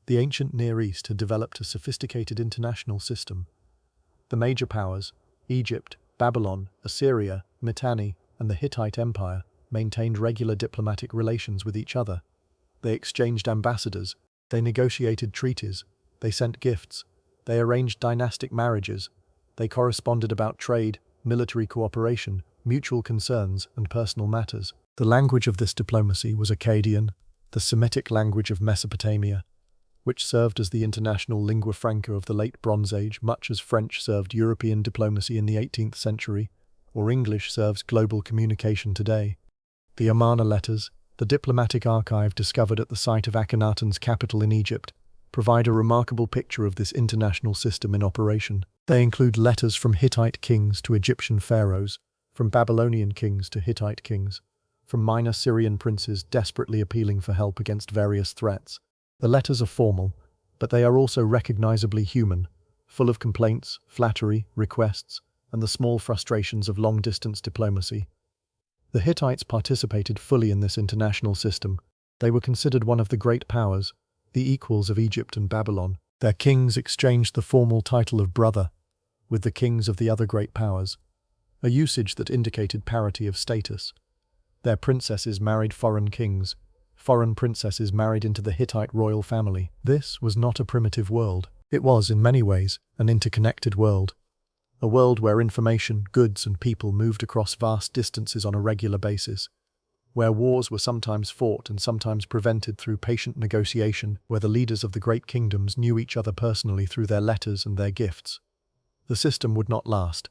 S1: the ancient Near East had developed a sophisticated international system. The major powers, Egypt, Babylon, Assyria, Mitanni, and the Hittite Empire, maintained regular diplomatic relations with each other. They exchanged ambassadors, they negotiated treaties, they sent gifts, they arranged dynastic marriages, they corresponded about trade, military cooperation, mutual concerns, and personal matters. The language of this diplomacy was Akkadian, the Semitic language of Mesopotamia, which served as the international lingua franca of the late Bronze Age, much as French served European diplomacy in the 18th century, or English serves global communication today. The Amarna letters, the diplomatic archive discovered at the site of Akhenaten's capital in Egypt, provide a remarkable picture of this international system in operation. They include letters from Hittite kings to Egyptian pharaohs, from Babylonian kings to Hittite kings, from minor Syrian princes desperately appealing for help against various threats. The letters are formal, but they are also recognizably human, full of complaints, flattery, requests, and the small frustrations of long-distance diplomacy. The Hittites participated fully in this international system. They were considered one of the great powers, the equals of Egypt and Babylon. Their kings exchanged the formal title of brother with the kings of the other great powers, a usage that indicated parity of status. Their princesses married foreign kings. Foreign princesses married into the Hittite royal family. This was not a primitive world. It was, in many ways, an interconnected world. A world where information, goods, and people moved across vast distances on a regular basis, where wars were sometimes fought and sometimes prevented through patient negotiation, where the leaders of the great kingdoms knew each other personally through their letters and their gifts. The system would not last,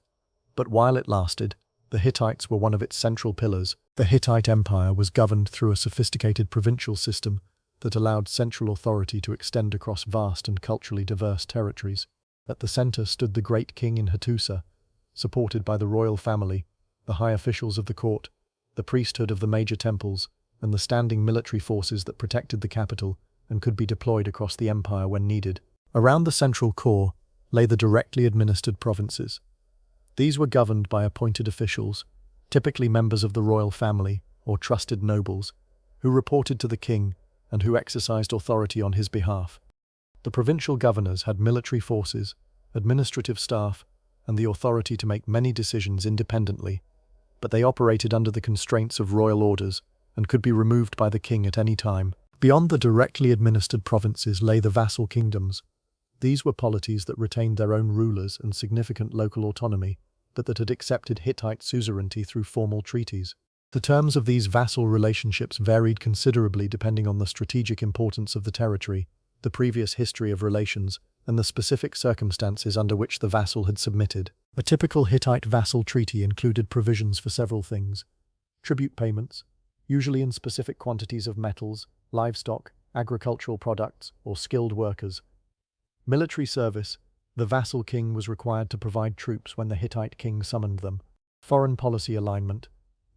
S1: but while it lasted, the Hittites were one of its central pillars. The Hittite Empire was governed through a sophisticated provincial system that allowed central authority to extend across vast and culturally diverse territories. At the center stood the great king in Hattusa, supported by the royal family, the high officials of the court, the priesthood of the major temples, and the standing military forces that protected the capital and could be deployed across the empire when needed. Around the central core lay the directly administered provinces. These were governed by appointed officials, typically members of the royal family or trusted nobles, who reported to the king and who exercised authority on his behalf. The provincial governors had military forces, administrative staff, and the authority to make many decisions independently, but they operated under the constraints of royal orders and could be removed by the king at any time. Beyond the directly administered provinces lay the vassal kingdoms. These were polities that retained their own rulers and significant local autonomy, but that had accepted Hittite suzerainty through formal treaties. The terms of these vassal relationships varied considerably depending on the strategic importance of the territory, the previous history of relations, and the specific circumstances under which the vassal had submitted. A typical Hittite vassal treaty included provisions for several things: tribute payments, usually in specific quantities of metals, livestock, agricultural products, or skilled workers. Military service. The vassal king was required to provide troops when the Hittite king summoned them. Foreign policy alignment.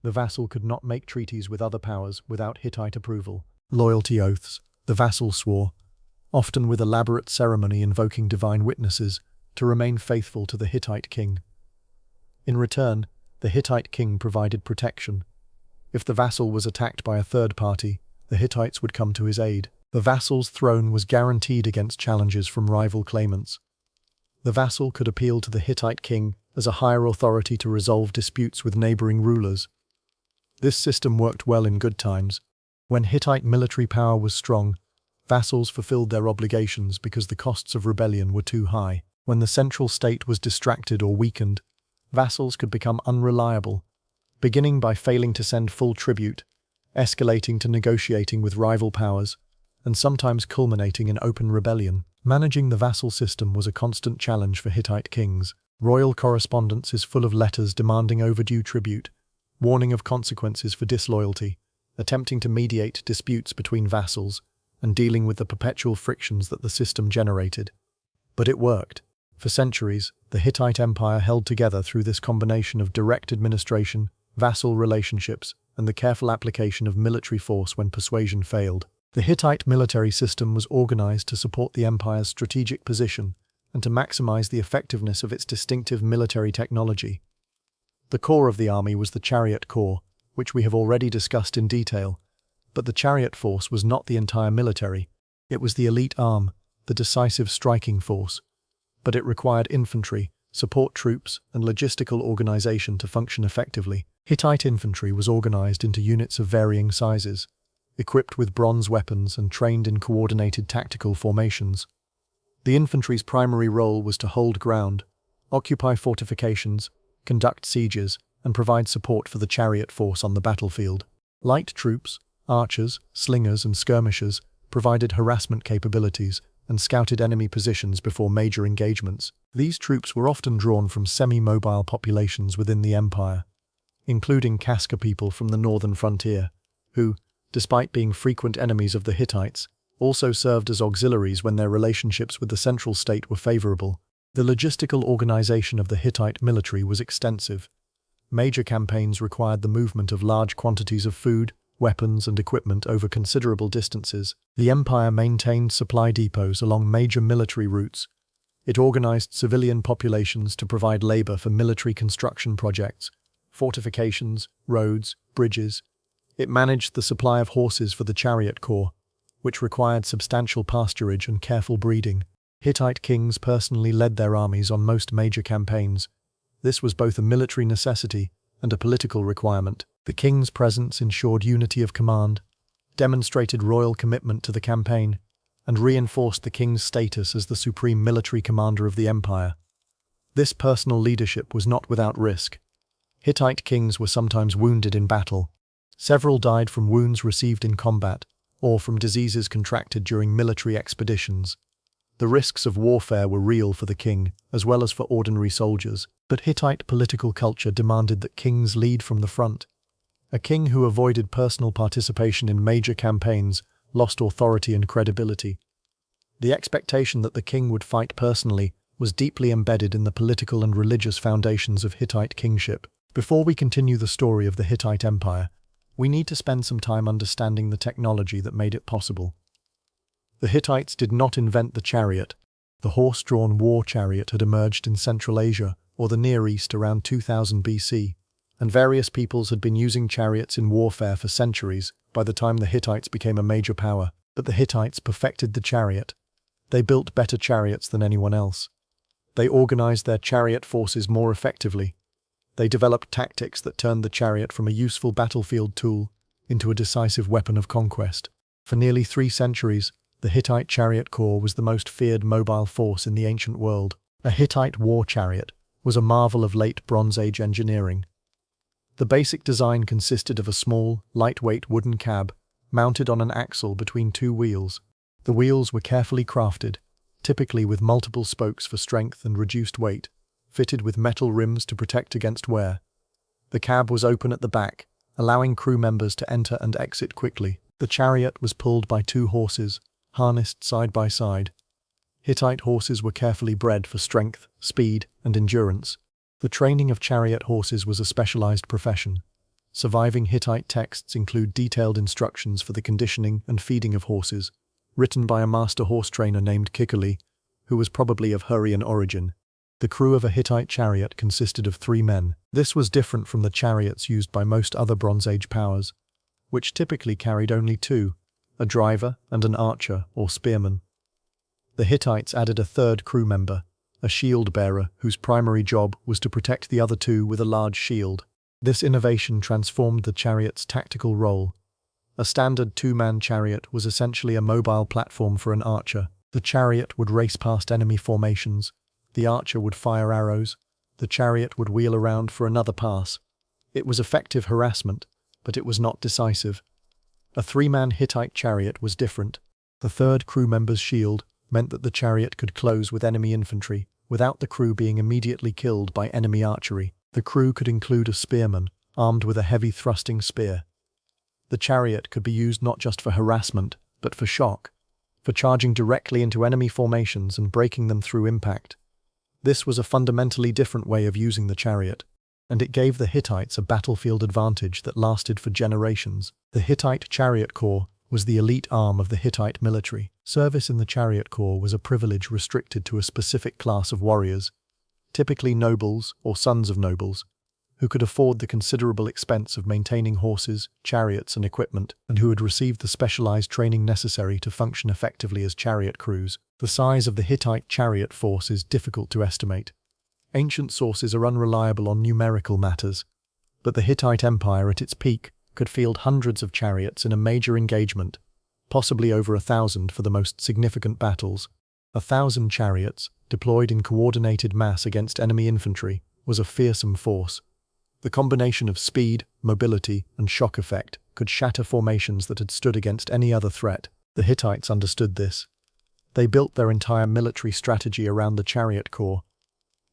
S1: The vassal could not make treaties with other powers without Hittite approval. Loyalty oaths. The vassal swore, often with elaborate ceremony invoking divine witnesses, to remain faithful to the Hittite king. In return, the Hittite king provided protection. If the vassal was attacked by a third party, the Hittites would come to his aid. The vassal's throne was guaranteed against challenges from rival claimants. The vassal could appeal to the Hittite king as a higher authority to resolve disputes with neighboring rulers. This system worked well in good times. When Hittite military power was strong, vassals fulfilled their obligations because the costs of rebellion were too high. When the central state was distracted or weakened, vassals could become unreliable, beginning by failing to send full tribute, escalating to negotiating with rival powers, and sometimes culminating in open rebellion. Managing the vassal system was a constant challenge for Hittite kings. Royal correspondence is full of letters demanding overdue tribute, warning of consequences for disloyalty, attempting to mediate disputes between vassals, and dealing with the perpetual frictions that the system generated. But it worked. For centuries, the Hittite Empire held together through this combination of direct administration, vassal relationships, and the careful application of military force when persuasion failed. The Hittite military system was organized to support the empire's strategic position and to maximize the effectiveness of its distinctive military technology. The core of the army was the chariot corps, which we have already discussed in detail, but the chariot force was not the entire military. It was the elite arm, the decisive striking force, but it required infantry, support troops, and logistical organization to function effectively. Hittite infantry was organized into units of varying sizes, equipped with bronze weapons and trained in coordinated tactical formations. The infantry's primary role was to hold ground, occupy fortifications, conduct sieges, and provide support for the chariot force on the battlefield. Light troops, archers, slingers, and skirmishers provided harassment capabilities and scouted enemy positions before major engagements. These troops were often drawn from semi-mobile populations within the empire, including Kaska people from the northern frontier, who, despite being frequent enemies of the Hittites, also served as auxiliaries when their relationships with the central state were favorable. The logistical organization of the Hittite military was extensive. Major campaigns required the movement of large quantities of food, weapons, and equipment over considerable distances. The empire maintained supply depots along major military routes. It organized civilian populations to provide labor for military construction projects, fortifications, roads, bridges. It managed the supply of horses for the chariot corps, which required substantial pasturage and careful breeding. Hittite kings personally led their armies on most major campaigns. This was both a military necessity and a political requirement. The king's presence ensured unity of command, demonstrated royal commitment to the campaign, and reinforced the king's status as the supreme military commander of the empire. This personal leadership was not without risk. Hittite kings were sometimes wounded in battle. Several died from wounds received in combat, or from diseases contracted during military expeditions. The risks of warfare were real for the king, as well as for ordinary soldiers, but Hittite political culture demanded that kings lead from the front. A king who avoided personal participation in major campaigns lost authority and credibility. The expectation that the king would fight personally was deeply embedded in the political and religious foundations of Hittite kingship. Before we continue the story of the Hittite Empire, we need to spend some time understanding the technology that made it possible. The Hittites did not invent the chariot. The horse-drawn war chariot had emerged in Central Asia or the Near East around 2000 BC, and various peoples had been using chariots in warfare for centuries by the time the Hittites became a major power. But the Hittites perfected the chariot. They built better chariots than anyone else. They organized their chariot forces more effectively. They developed tactics that turned the chariot from a useful battlefield tool into a decisive weapon of conquest. For nearly 3 centuries, the Hittite chariot corps was the most feared mobile force in the ancient world. A Hittite war chariot was a marvel of late Bronze Age engineering. The basic design consisted of a small, lightweight wooden cab mounted on an axle between 2 wheels. The wheels were carefully crafted, typically with multiple spokes for strength and reduced weight, fitted with metal rims to protect against wear. The cab was open at the back, allowing crew members to enter and exit quickly. The chariot was pulled by two horses, harnessed side by side. Hittite horses were carefully bred for strength, speed, and endurance. The training of chariot horses was a specialized profession. Surviving Hittite texts include detailed instructions for the conditioning and feeding of horses, written by a master horse trainer named Kikuli, who was probably of Hurrian origin. The crew of a Hittite chariot consisted of 3 men. This was different from the chariots used by most other Bronze Age powers, which typically carried only 2, a driver and an archer or spearman. The Hittites added a 3rd crew member, a shield bearer whose primary job was to protect the other 2 with a large shield. This innovation transformed the chariot's tactical role. A standard 2-man chariot was essentially a mobile platform for an archer. The chariot would race past enemy formations, the archer would fire arrows, the chariot would wheel around for another pass. It was effective harassment, but it was not decisive. A 3-man Hittite chariot was different. The 3rd crew member's shield meant that the chariot could close with enemy infantry, without the crew being immediately killed by enemy archery. The crew could include a spearman, armed with a heavy thrusting spear. The chariot could be used not just for harassment, but for shock, for charging directly into enemy formations and breaking them through impact. This was a fundamentally different way of using the chariot, and it gave the Hittites a battlefield advantage that lasted for generations. The Hittite chariot corps was the elite arm of the Hittite military. Service in the chariot corps was a privilege restricted to a specific class of warriors, typically nobles or sons of nobles, who could afford the considerable expense of maintaining horses, chariots, and equipment, and who had received the specialized training necessary to function effectively as chariot crews. The size of the Hittite chariot force is difficult to estimate. Ancient sources are unreliable on numerical matters, but the Hittite Empire at its peak could field hundreds of chariots in a major engagement, possibly over 1,000 for the most significant battles. 1,000 chariots, deployed in coordinated mass against enemy infantry, was a fearsome force. The combination of speed, mobility, and shock effect could shatter formations that had stood against any other threat. The Hittites understood this. They built their entire military strategy around the chariot corps.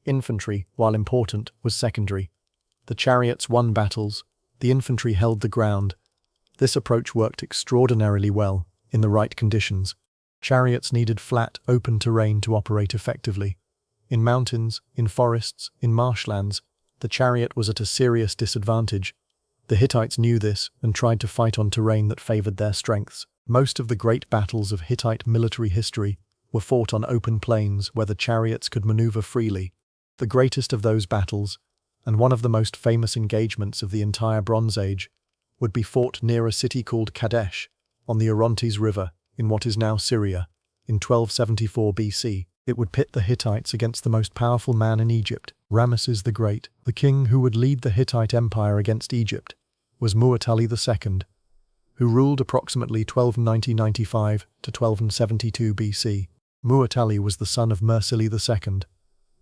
S1: Infantry, while important, was secondary. The chariots won battles, the infantry held the ground. This approach worked extraordinarily well, in the right conditions. Chariots needed flat, open terrain to operate effectively. In mountains, in forests, in marshlands, the chariot was at a serious disadvantage. The Hittites knew this and tried to fight on terrain that favored their strengths. Most of the great battles of Hittite military history were fought on open plains where the chariots could maneuver freely. The greatest of those battles, and one of the most famous engagements of the entire Bronze Age, would be fought near a city called Kadesh, on the Orontes River, in what is now Syria, in 1274 BC. It would pit the Hittites against the most powerful man in Egypt, Ramesses the Great. The king who would lead the Hittite Empire against Egypt was Mu'tali II, who ruled approximately 1290–95 to 1272 BC. Mu'tali was the son of Mursili II,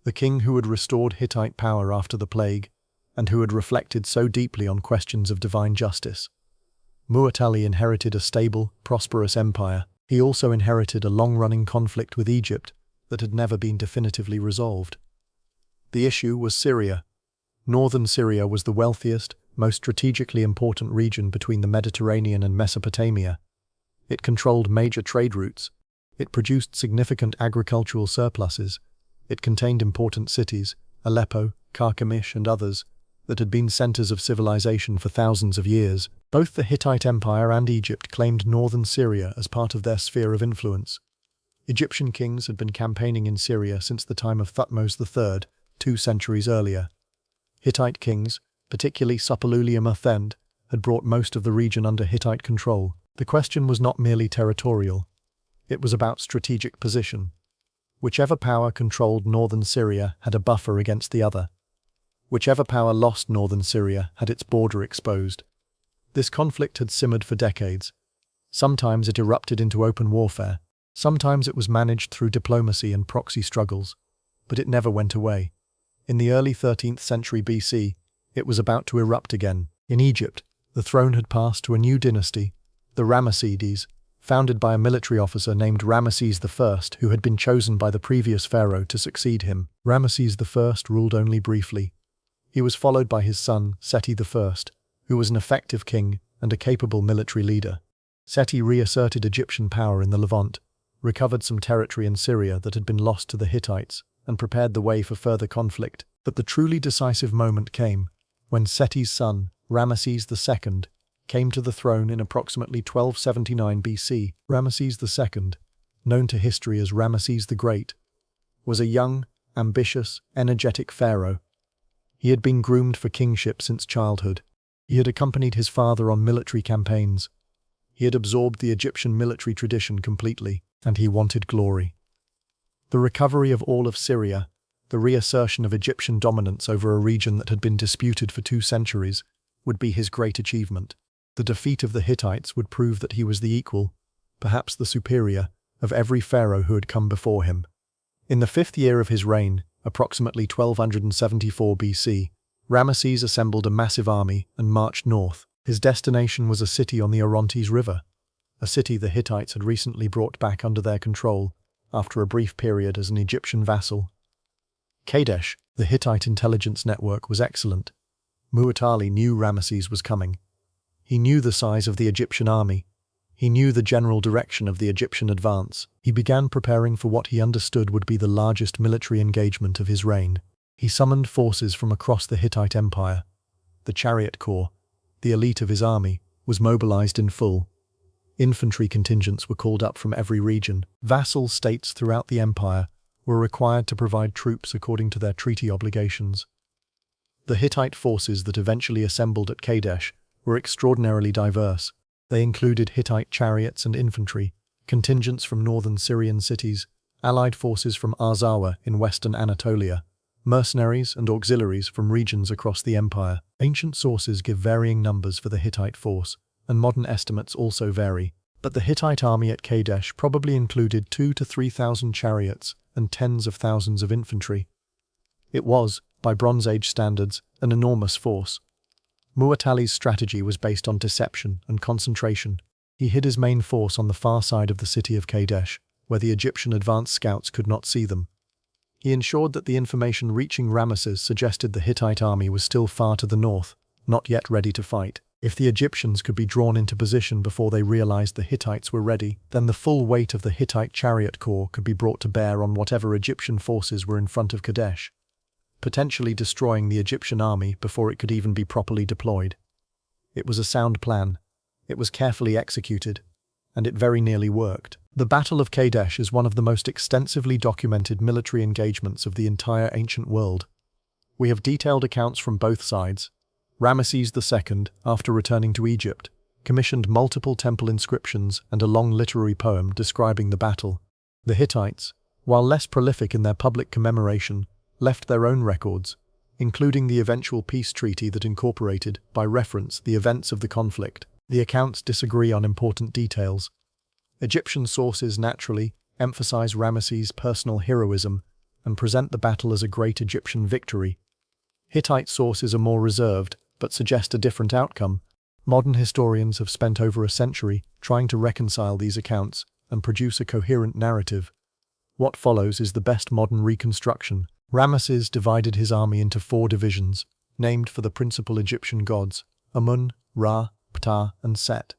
S1: the king who had restored Hittite power after the plague, and who had reflected so deeply on questions of divine justice. Mu'tali inherited a stable, prosperous empire. He also inherited a long-running conflict with Egypt that had never been definitively resolved. The issue was Syria. Northern Syria was the wealthiest, most strategically important region between the Mediterranean and Mesopotamia. It controlled major trade routes. It produced significant agricultural surpluses. It contained important cities, Aleppo, Carchemish, and others, that had been centers of civilization for thousands of years. Both the Hittite Empire and Egypt claimed northern Syria as part of their sphere of influence. Egyptian kings had been campaigning in Syria since the time of Thutmose III, 2 centuries earlier. Hittite kings, particularly Suppiluliuma-Thend, had brought most of the region under Hittite control. The question was not merely territorial. It was about strategic position. Whichever power controlled northern Syria had a buffer against the other. Whichever power lost northern Syria had its border exposed. This conflict had simmered for decades. Sometimes it erupted into open warfare. Sometimes it was managed through diplomacy and proxy struggles. But it never went away. In the early 13th century BC, it was about to erupt again. In Egypt, the throne had passed to a new dynasty, the Ramessides, founded by a military officer named Ramesses I, who had been chosen by the previous pharaoh to succeed him. Ramesses I ruled only briefly. He was followed by his son, Seti I, who was an effective king and a capable military leader. Seti reasserted Egyptian power in the Levant, recovered some territory in Syria that had been lost to the Hittites, and prepared the way for further conflict. But the truly decisive moment came when Seti's son, Ramesses II, came to the throne in approximately 1279 BC. Ramesses II, known to history as Ramesses the Great, was a young, ambitious, energetic pharaoh. He had been groomed for kingship since childhood. He had accompanied his father on military campaigns. He had absorbed the Egyptian military tradition completely, and he wanted glory. The recovery of all of Syria, the reassertion of Egyptian dominance over a region that had been disputed for 2 centuries, would be his great achievement. The defeat of the Hittites would prove that he was the equal, perhaps the superior, of every pharaoh who had come before him. In the 5th year of his reign, approximately 1274 BC, Ramesses assembled a massive army and marched north. His destination was a city on the Orontes River, a city the Hittites had recently brought back under their control after a brief period as an Egyptian vassal. Kadesh, the Hittite intelligence network, was excellent. Mu'atali knew Ramesses was coming. He knew the size of the Egyptian army. He knew the general direction of the Egyptian advance. He began preparing for what he understood would be the largest military engagement of his reign. He summoned forces from across the Hittite Empire. The chariot corps, the elite of his army, was mobilized in full. Infantry contingents were called up from every region. Vassal states throughout the empire were required to provide troops according to their treaty obligations. The Hittite forces that eventually assembled at Kadesh were extraordinarily diverse. They included Hittite chariots and infantry, contingents from northern Syrian cities, allied forces from Arzawa in western Anatolia, mercenaries and auxiliaries from regions across the empire. Ancient sources give varying numbers for the Hittite force, and modern estimates also vary, but the Hittite army at Kadesh probably included 2,000 to 3,000 chariots and tens of thousands of infantry. It was, by Bronze Age standards, an enormous force. Mu'atali's strategy was based on deception and concentration. He hid his main force on the far side of the city of Kadesh, where the Egyptian advance scouts could not see them. He ensured that the information reaching Ramesses suggested the Hittite army was still far to the north, not yet ready to fight. If the Egyptians could be drawn into position before they realized the Hittites were ready, then the full weight of the Hittite chariot corps could be brought to bear on whatever Egyptian forces were in front of Kadesh, potentially destroying the Egyptian army before it could even be properly deployed. It was a sound plan. It was carefully executed, and it very nearly worked. The Battle of Kadesh is one of the most extensively documented military engagements of the entire ancient world. We have detailed accounts from both sides. Ramesses II, after returning to Egypt, commissioned multiple temple inscriptions and a long literary poem describing the battle. The Hittites, while less prolific in their public commemoration, left their own records, including the eventual peace treaty that incorporated, by reference, the events of the conflict. The accounts disagree on important details. Egyptian sources naturally emphasize Ramesses' personal heroism and present the battle as a great Egyptian victory. Hittite sources are more reserved, but suggest a different outcome. Modern historians have spent over a century trying to reconcile these accounts and produce a coherent narrative. What follows is the best modern reconstruction. Ramesses divided his army into 4 divisions, named for the principal Egyptian gods, Amun, Ra, Ptah, and Set.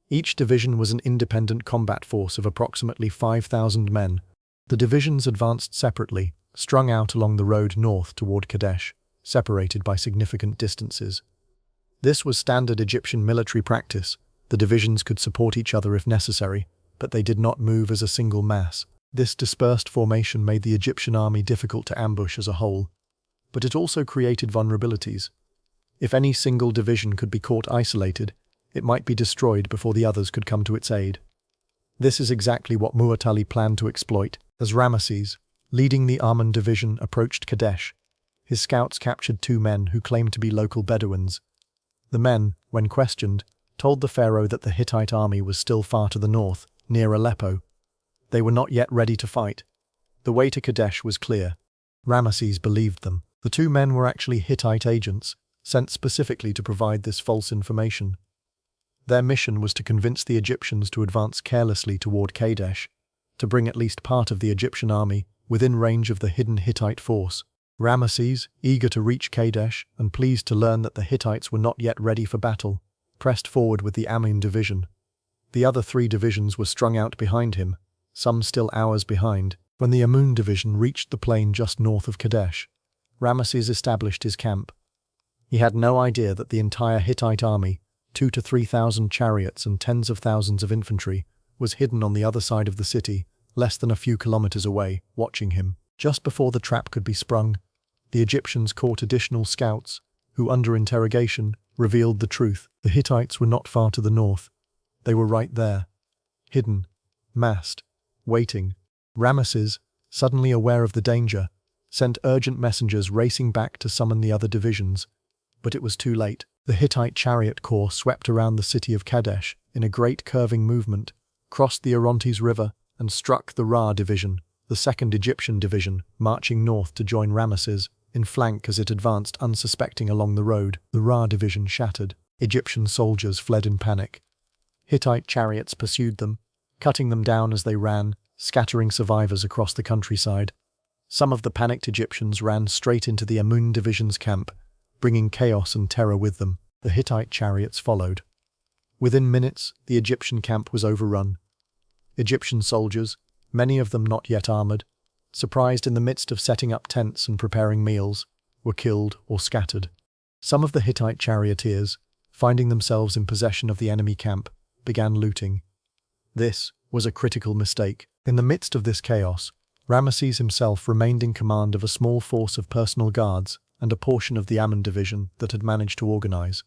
S1: Each division was an independent combat force of approximately 5,000 men. The divisions advanced separately, strung out along the road north toward Kadesh, separated by significant distances. This was standard Egyptian military practice. The divisions could support each other if necessary, but they did not move as a single mass. This dispersed formation made the Egyptian army difficult to ambush as a whole, but it also created vulnerabilities. If any single division could be caught isolated, it might be destroyed before the others could come to its aid. This is exactly what Mu'atali planned to exploit. As Ramesses, leading the Amun division, approached Kadesh, his scouts captured 2 men who claimed to be local Bedouins. The men, when questioned, told the pharaoh that the Hittite army was still far to the north, near Aleppo. They were not yet ready to fight. The way to Kadesh was clear. Ramesses believed them. The 2 men were actually Hittite agents, sent specifically to provide this false information. Their mission was to convince the Egyptians to advance carelessly toward Kadesh, to bring at least part of the Egyptian army within range of the hidden Hittite force. Ramesses, eager to reach Kadesh and pleased to learn that the Hittites were not yet ready for battle, pressed forward with the Amun division. The other 3 divisions were strung out behind him, some still hours behind. When the Amun division reached the plain just north of Kadesh, Ramesses established his camp. He had no idea that the entire Hittite army, 2,000 to 3,000 chariots and tens of thousands of infantry, was hidden on the other side of the city, less than a few kilometers away, watching him. Just before the trap could be sprung, the Egyptians caught additional scouts, who, under interrogation, revealed the truth. The Hittites were not far to the north. They were right there, hidden, massed, waiting. Ramesses, suddenly aware of the danger, sent urgent messengers racing back to summon the other divisions. But it was too late. The Hittite chariot corps swept around the city of Kadesh in a great curving movement, crossed the Orontes River, and struck the Ra division, the 2nd Egyptian division, marching north to join Ramesses, in flank as it advanced unsuspecting along the road. The Ra division shattered. Egyptian soldiers fled in panic. Hittite chariots pursued them, cutting them down as they ran, scattering survivors across the countryside. Some of the panicked Egyptians ran straight into the Amun division's camp, bringing chaos and terror with them. The Hittite chariots followed. Within minutes, the Egyptian camp was overrun. Egyptian soldiers, many of them not yet armored, surprised in the midst of setting up tents and preparing meals, were killed or scattered. Some of the Hittite charioteers, finding themselves in possession of the enemy camp, began looting. This was a critical mistake. In the midst of this chaos, Ramesses himself remained in command of a small force of personal guards and a portion of the Ammon division that had managed to organize.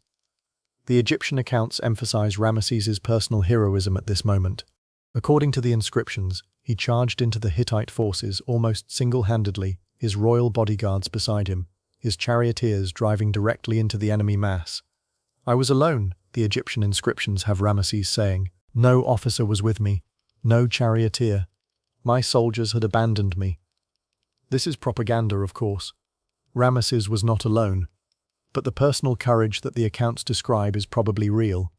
S1: The Egyptian accounts emphasize Ramesses's personal heroism at this moment. According to the inscriptions, he charged into the Hittite forces almost single-handedly, his royal bodyguards beside him, his charioteers driving directly into the enemy mass. "I was alone," the Egyptian inscriptions have Ramesses saying. "No officer was with me, no charioteer. My soldiers had abandoned me." This is propaganda, of course. Ramesses was not alone, but the personal courage that the accounts describe is probably real.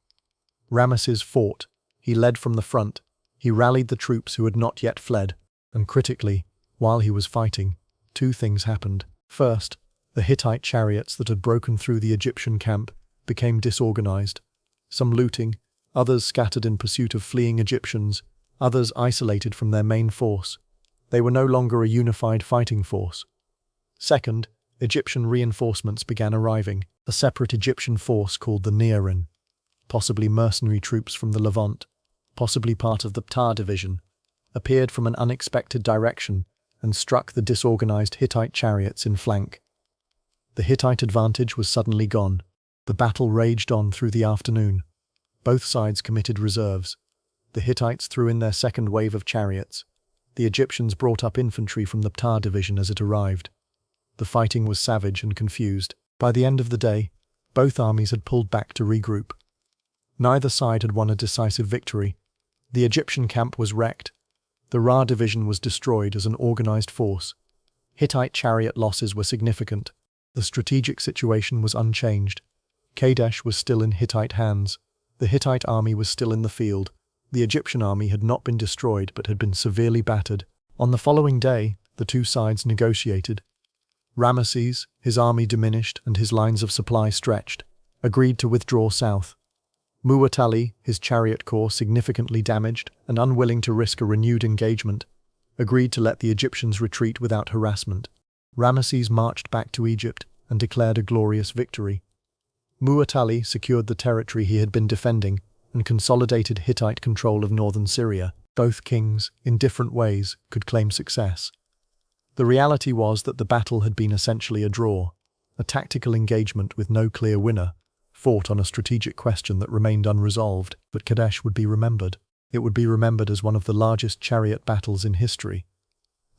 S1: Ramesses fought, he led from the front, he rallied the troops who had not yet fled, and critically, while he was fighting, 2 things happened. First, the Hittite chariots that had broken through the Egyptian camp became disorganized, some looting, others scattered in pursuit of fleeing Egyptians, others isolated from their main force. They were no longer a unified fighting force. Second, Egyptian reinforcements began arriving, a separate Egyptian force called the Nearin, possibly mercenary troops from the Levant, possibly part of the Ptah division, appeared from an unexpected direction and struck the disorganized Hittite chariots in flank. The Hittite advantage was suddenly gone. The battle raged on through the afternoon. Both sides committed reserves. The Hittites threw in their second wave of chariots. The Egyptians brought up infantry from the Ptah division as it arrived. The fighting was savage and confused. By the end of the day, both armies had pulled back to regroup. Neither side had won a decisive victory. The Egyptian camp was wrecked. The Ra division was destroyed as an organized force. Hittite chariot losses were significant. The strategic situation was unchanged. Kadesh was still in Hittite hands. The Hittite army was still in the field. The Egyptian army had not been destroyed but had been severely battered. On the following day, the 2 sides negotiated. Ramesses, his army diminished and his lines of supply stretched, agreed to withdraw south. Muwatalli, his chariot corps significantly damaged and unwilling to risk a renewed engagement, agreed to let the Egyptians retreat without harassment. Ramesses marched back to Egypt and declared a glorious victory. Muwatalli secured the territory he had been defending and consolidated Hittite control of northern Syria. Both kings, in different ways, could claim success. The reality was that the battle had been essentially a draw, a tactical engagement with no clear winner, fought on a strategic question that remained unresolved. But Kadesh would be remembered. It would be remembered as one of the largest chariot battles in history,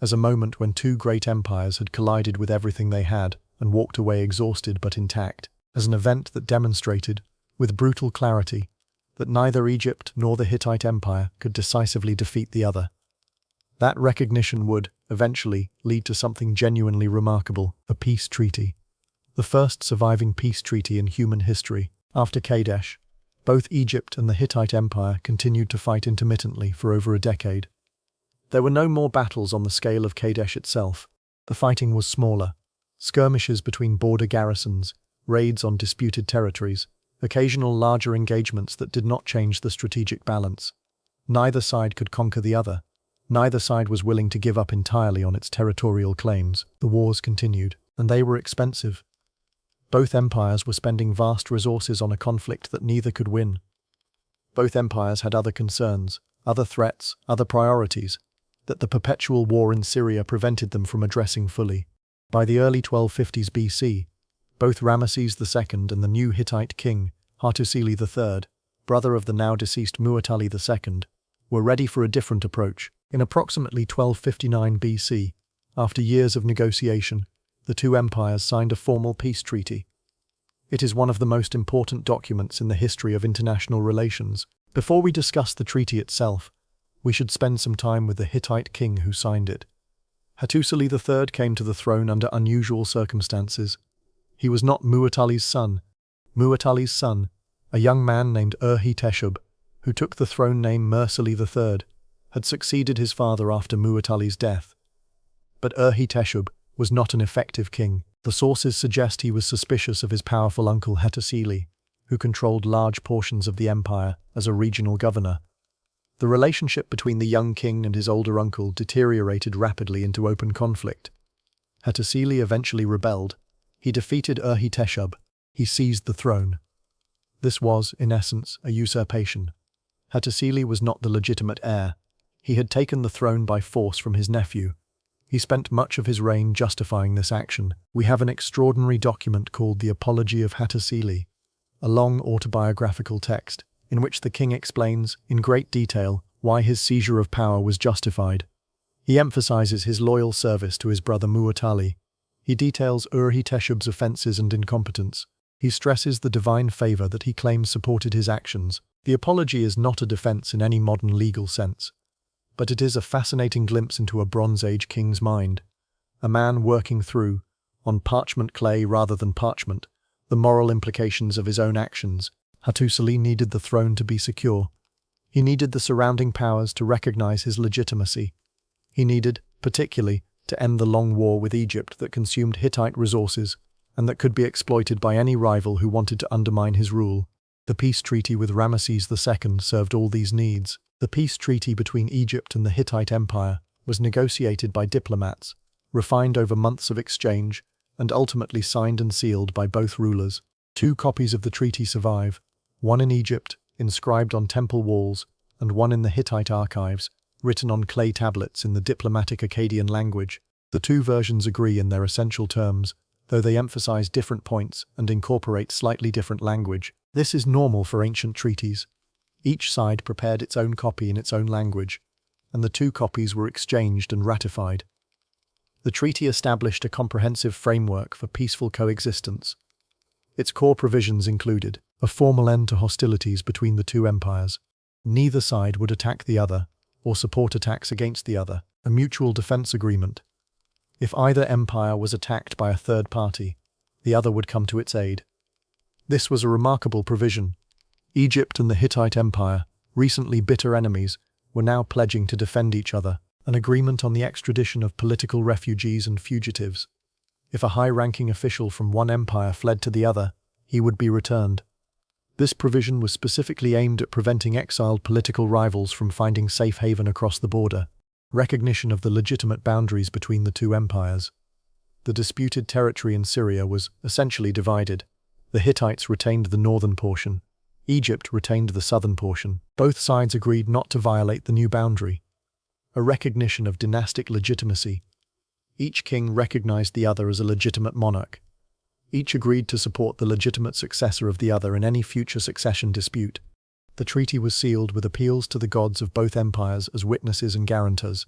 S1: as a moment when 2 great empires had collided with everything they had and walked away exhausted but intact, as an event that demonstrated, with brutal clarity, that neither Egypt nor the Hittite Empire could decisively defeat the other. That recognition would, eventually, lead to something genuinely remarkable, a peace treaty. The first surviving peace treaty in human history. After Kadesh, both Egypt and the Hittite Empire continued to fight intermittently for over a decade. There were no more battles on the scale of Kadesh itself. The fighting was smaller. Skirmishes between border garrisons, raids on disputed territories, occasional larger engagements that did not change the strategic balance. Neither side could conquer the other. Neither side was willing to give up entirely on its territorial claims. The wars continued, and they were expensive. Both empires were spending vast resources on a conflict that neither could win. Both empires had other concerns, other threats, other priorities, that the perpetual war in Syria prevented them from addressing fully. By the early 1250s BC, both Ramesses II and the new Hittite king, Hattusili III, brother of the now-deceased Muwatalli II, were ready for a different approach. In approximately 1259 BC, after years of negotiation, the two empires signed a formal peace treaty. It is one of the most important documents in the history of international relations. Before we discuss the treaty itself, we should spend some time with the Hittite king who signed it. Hattusili III came to the throne under unusual circumstances. He was not Muwatalli's son. Muwatalli's son, a young man named Hittites, who took the throne name Mursili III, had succeeded his father after Muwatalli's death. But Hittites was not an effective king. The sources suggest he was suspicious of his powerful uncle Hattusili, who controlled large portions of the empire as a regional governor. The relationship between the young king and his older uncle deteriorated rapidly into open conflict. Hattusili eventually rebelled. He defeated Hittites. He seized the throne. This was, in essence, a usurpation. Hattusili was not the legitimate heir. He had taken the throne by force from his nephew. He spent much of his reign justifying this action. We have an extraordinary document called the Apology of Hattusili, a long autobiographical text in which the king explains, in great detail, why his seizure of power was justified. He emphasizes his loyal service to his brother Muwatalli. He details Hittites' offenses and incompetence. He stresses the divine favor that he claims supported his actions. The apology is not a defense in any modern legal sense, but it is a fascinating glimpse into a Bronze Age king's mind, a man working through, on parchment clay rather than parchment, the moral implications of his own actions. Hattusili needed the throne to be secure. He needed the surrounding powers to recognize his legitimacy. He needed, particularly, to end the long war with Egypt that consumed Hittite resources and that could be exploited by any rival who wanted to undermine his rule. The peace treaty with Ramesses II served all these needs. The peace treaty between Egypt and the Hittite Empire was negotiated by diplomats, refined over months of exchange, and ultimately signed and sealed by both rulers. 2 copies of the treaty survive, one in Egypt, inscribed on temple walls, and one in the Hittite archives, written on clay tablets in the diplomatic Akkadian language. The 2 versions agree in their essential terms, though they emphasize different points and incorporate slightly different language. This is normal for ancient treaties. Each side prepared its own copy in its own language, and the 2 copies were exchanged and ratified. The treaty established a comprehensive framework for peaceful coexistence. Its core provisions included a formal end to hostilities between the 2 empires. Neither side would attack the other or support attacks against the other. A mutual defense agreement. If either empire was attacked by a third party, the other would come to its aid. This was a remarkable provision. Egypt and the Hittite Empire, recently bitter enemies, were now pledging to defend each other. An agreement on the extradition of political refugees and fugitives. If a high-ranking official from one empire fled to the other, he would be returned. This provision was specifically aimed at preventing exiled political rivals from finding safe haven across the border. Recognition of the legitimate boundaries between the 2 empires. The disputed territory in Syria was essentially divided. The Hittites retained the northern portion. Egypt retained the southern portion. Both sides agreed not to violate the new boundary. A recognition of dynastic legitimacy. Each king recognized the other as a legitimate monarch. Each agreed to support the legitimate successor of the other in any future succession dispute. The treaty was sealed with appeals to the gods of both empires as witnesses and guarantors.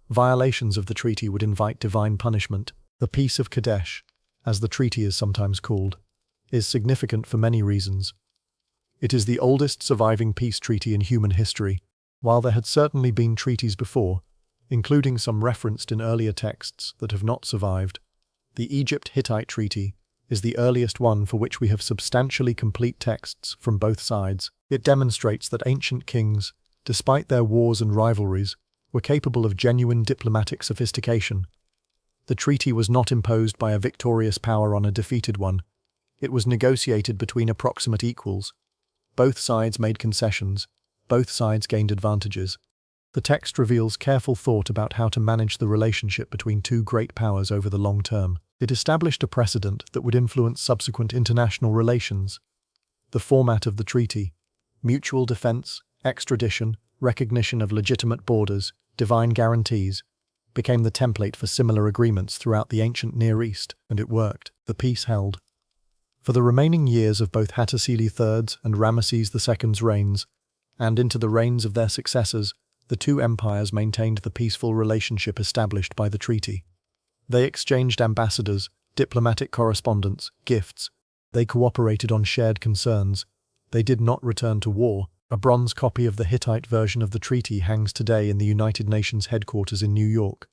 S1: Violations of the treaty would invite divine punishment. The Peace of Kadesh, as the treaty is sometimes called, is significant for many reasons. It is the oldest surviving peace treaty in human history. While there had certainly been treaties before, including some referenced in earlier texts that have not survived, the Egypt-Hittite Treaty is the earliest one for which we have substantially complete texts from both sides. It demonstrates that ancient kings, despite their wars and rivalries, were capable of genuine diplomatic sophistication. The treaty was not imposed by a victorious power on a defeated one. It was negotiated between approximate equals. Both sides made concessions. Both sides gained advantages. The text reveals careful thought about how to manage the relationship between two great powers over the long term. It established a precedent that would influence subsequent international relations. The format of the treaty: mutual defense, extradition, recognition of legitimate borders, divine guarantees, became the template for similar agreements throughout the ancient Near East, and it worked. The peace held. For the remaining years of both Hattusili III's and Ramesses II's reigns, and into the reigns of their successors, the two empires maintained the peaceful relationship established by the treaty. They exchanged ambassadors, diplomatic correspondence, gifts. They cooperated on shared concerns. They did not return to war. A bronze copy of the Hittite version of the treaty hangs today in the United Nations headquarters in New York,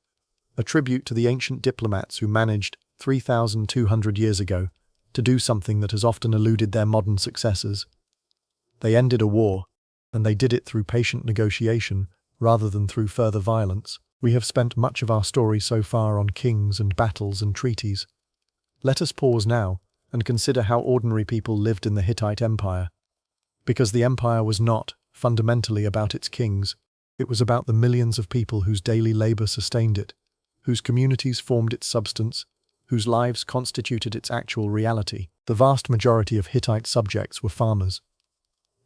S1: a tribute to the ancient diplomats who managed, 3,200 years ago, to do something that has often eluded their modern successors. They ended a war, and they did it through patient negotiation rather than through further violence. We have spent much of our story so far on kings and battles and treaties. Let us pause now and consider how ordinary people lived in the Hittite Empire. Because the empire was not, fundamentally, about its kings. It was about the millions of people whose daily labor sustained it, whose communities formed its substance, whose lives constituted its actual reality. The vast majority of Hittite subjects were farmers.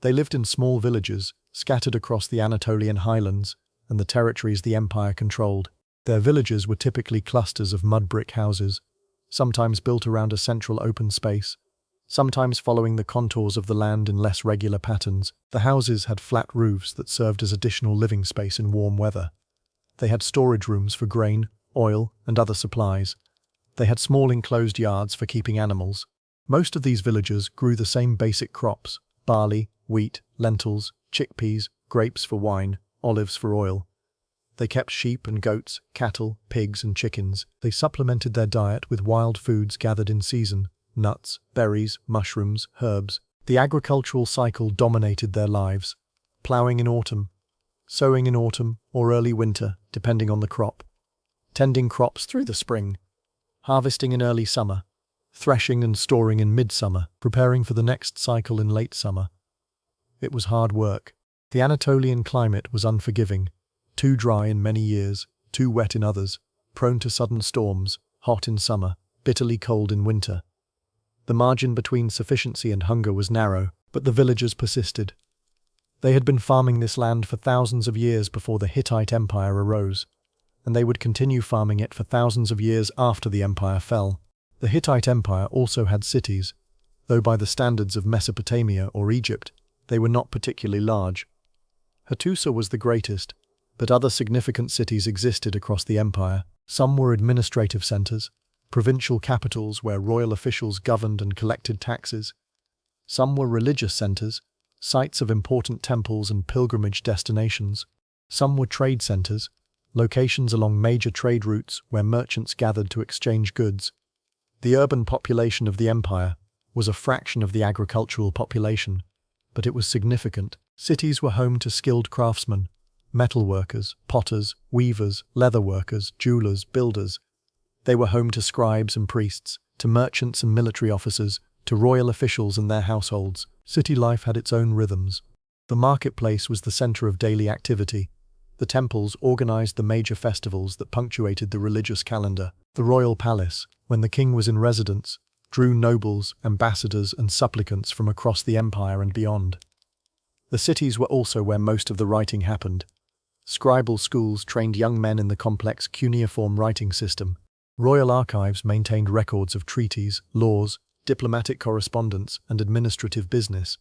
S1: They lived in small villages, scattered across the Anatolian highlands and the territories the empire controlled. Their villages were typically clusters of mud brick houses, sometimes built around a central open space, sometimes following the contours of the land in less regular patterns. The houses had flat roofs that served as additional living space in warm weather. They had storage rooms for grain, oil, and other supplies. They had small enclosed yards for keeping animals. Most of these villages grew the same basic crops: barley, wheat, lentils, chickpeas, grapes for wine, olives for oil. They kept sheep and goats, cattle, pigs, and chickens. They supplemented their diet with wild foods gathered in season: nuts, berries, mushrooms, herbs. The agricultural cycle dominated their lives: ploughing in autumn, sowing in autumn or early winter, depending on the crop, tending crops through the spring, harvesting in early summer, threshing and storing in midsummer, preparing for the next cycle in late summer. It was hard work. The Anatolian climate was unforgiving, too dry in many years, too wet in others, prone to sudden storms, hot in summer, bitterly cold in winter. The margin between sufficiency and hunger was narrow, but the villagers persisted. They had been farming this land for thousands of years before the Hittite Empire arose, and they would continue farming it for thousands of years after the empire fell. The Hittite Empire also had cities, though by the standards of Mesopotamia or Egypt, they were not particularly large. Hattusa was the greatest, but other significant cities existed across the empire. Some were administrative centers, provincial capitals where royal officials governed and collected taxes. Some were religious centers, sites of important temples and pilgrimage destinations. Some were trade centers, locations along major trade routes where merchants gathered to exchange goods. The urban population of the empire was a fraction of the agricultural population, but it was significant. Cities were home to skilled craftsmen, metalworkers, potters, weavers, leatherworkers, jewelers, builders. They were home to scribes and priests, to merchants and military officers, to royal officials and their households. City life had its own rhythms. The marketplace was the center of daily activity. The temples organized the major festivals that punctuated the religious calendar. The royal palace, when the king was in residence, drew nobles, ambassadors, and supplicants from across the empire and beyond. The cities were also where most of the writing happened. Scribal schools trained young men in the complex cuneiform writing system. Royal archives maintained records of treaties, laws, diplomatic correspondence, and administrative business.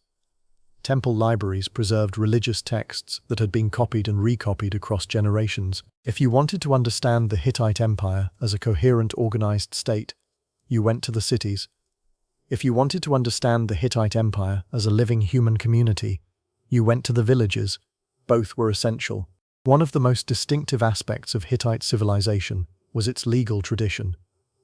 S1: Temple libraries preserved religious texts that had been copied and recopied across generations. If you wanted to understand the Hittite Empire as a coherent, organized state, you went to the cities. If you wanted to understand the Hittite Empire as a living human community, you went to the villages. Both were essential. One of the most distinctive aspects of Hittite civilization was its legal tradition.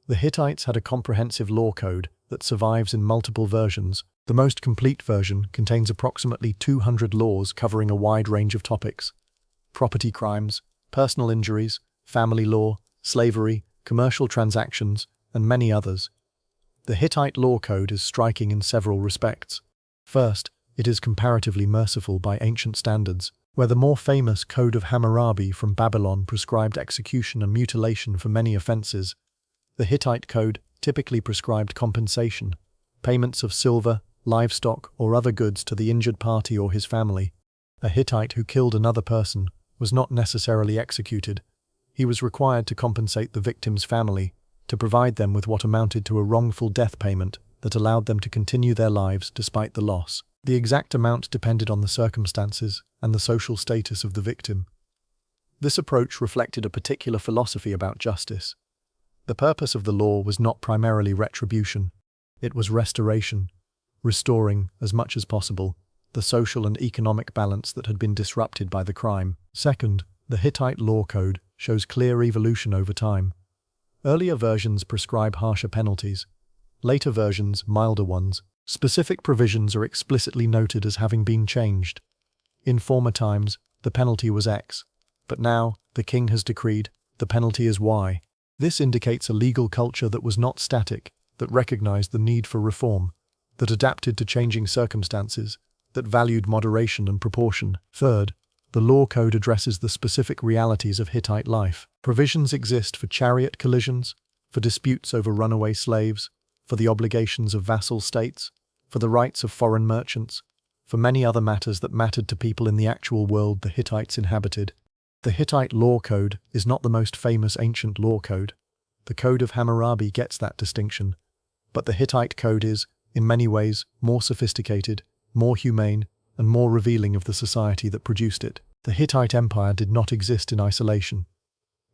S1: The Hittites had a comprehensive law code that survives in multiple versions. The most complete version contains approximately 200 laws covering a wide range of topics: property crimes, personal injuries, family law, slavery, commercial transactions, and many others. The Hittite law code is striking in several respects. First, it is comparatively merciful by ancient standards, where the more famous Code of Hammurabi from Babylon prescribed execution and mutilation for many offences. The Hittite code typically prescribed compensation, payments of silver, livestock, or other goods to the injured party or his family. A Hittite who killed another person was not necessarily executed. He was required to compensate the victim's family, to provide them with what amounted to a wrongful death payment that allowed them to continue their lives despite the loss. The exact amount depended on the circumstances and the social status of the victim. This approach reflected a particular philosophy about justice. The purpose of the law was not primarily retribution. It was restoration, restoring, as much as possible, the social and economic balance that had been disrupted by the crime. Second, the Hittite law code shows clear evolution over time. Earlier versions prescribe harsher penalties. Later versions, milder ones. Specific provisions are explicitly noted as having been changed. In former times, the penalty was X, but now, the king has decreed, the penalty is Y. This indicates a legal culture that was not static, that recognized the need for reform, that adapted to changing circumstances, that valued moderation and proportion. Third, the law code addresses the specific realities of Hittite life. Provisions exist for chariot collisions, for disputes over runaway slaves, for the obligations of vassal states, for the rights of foreign merchants, for many other matters that mattered to people in the actual world the Hittites inhabited. The Hittite law code is not the most famous ancient law code. The Code of Hammurabi gets that distinction. But the Hittite code is, in many ways, more sophisticated, more humane, and more revealing of the society that produced it. The Hittite Empire did not exist in isolation.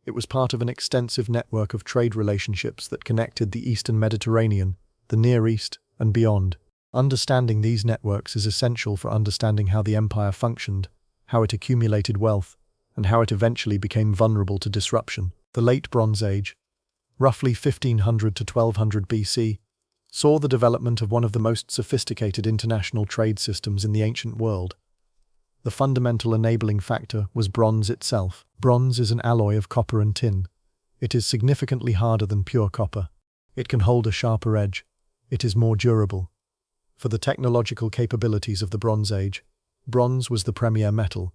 S1: It was part of an extensive network of trade relationships that connected the Eastern Mediterranean, the Near East, and beyond. Understanding these networks is essential for understanding how the empire functioned, how it accumulated wealth, and how it eventually became vulnerable to disruption. The Late Bronze Age, roughly 1500 to 1200 BC, saw the development of one of the most sophisticated international trade systems in the ancient world. The fundamental enabling factor was bronze itself. Bronze is an alloy of copper and tin. It is significantly harder than pure copper. It can hold a sharper edge. It is more durable. For the technological capabilities of the Bronze Age, bronze was the premier metal,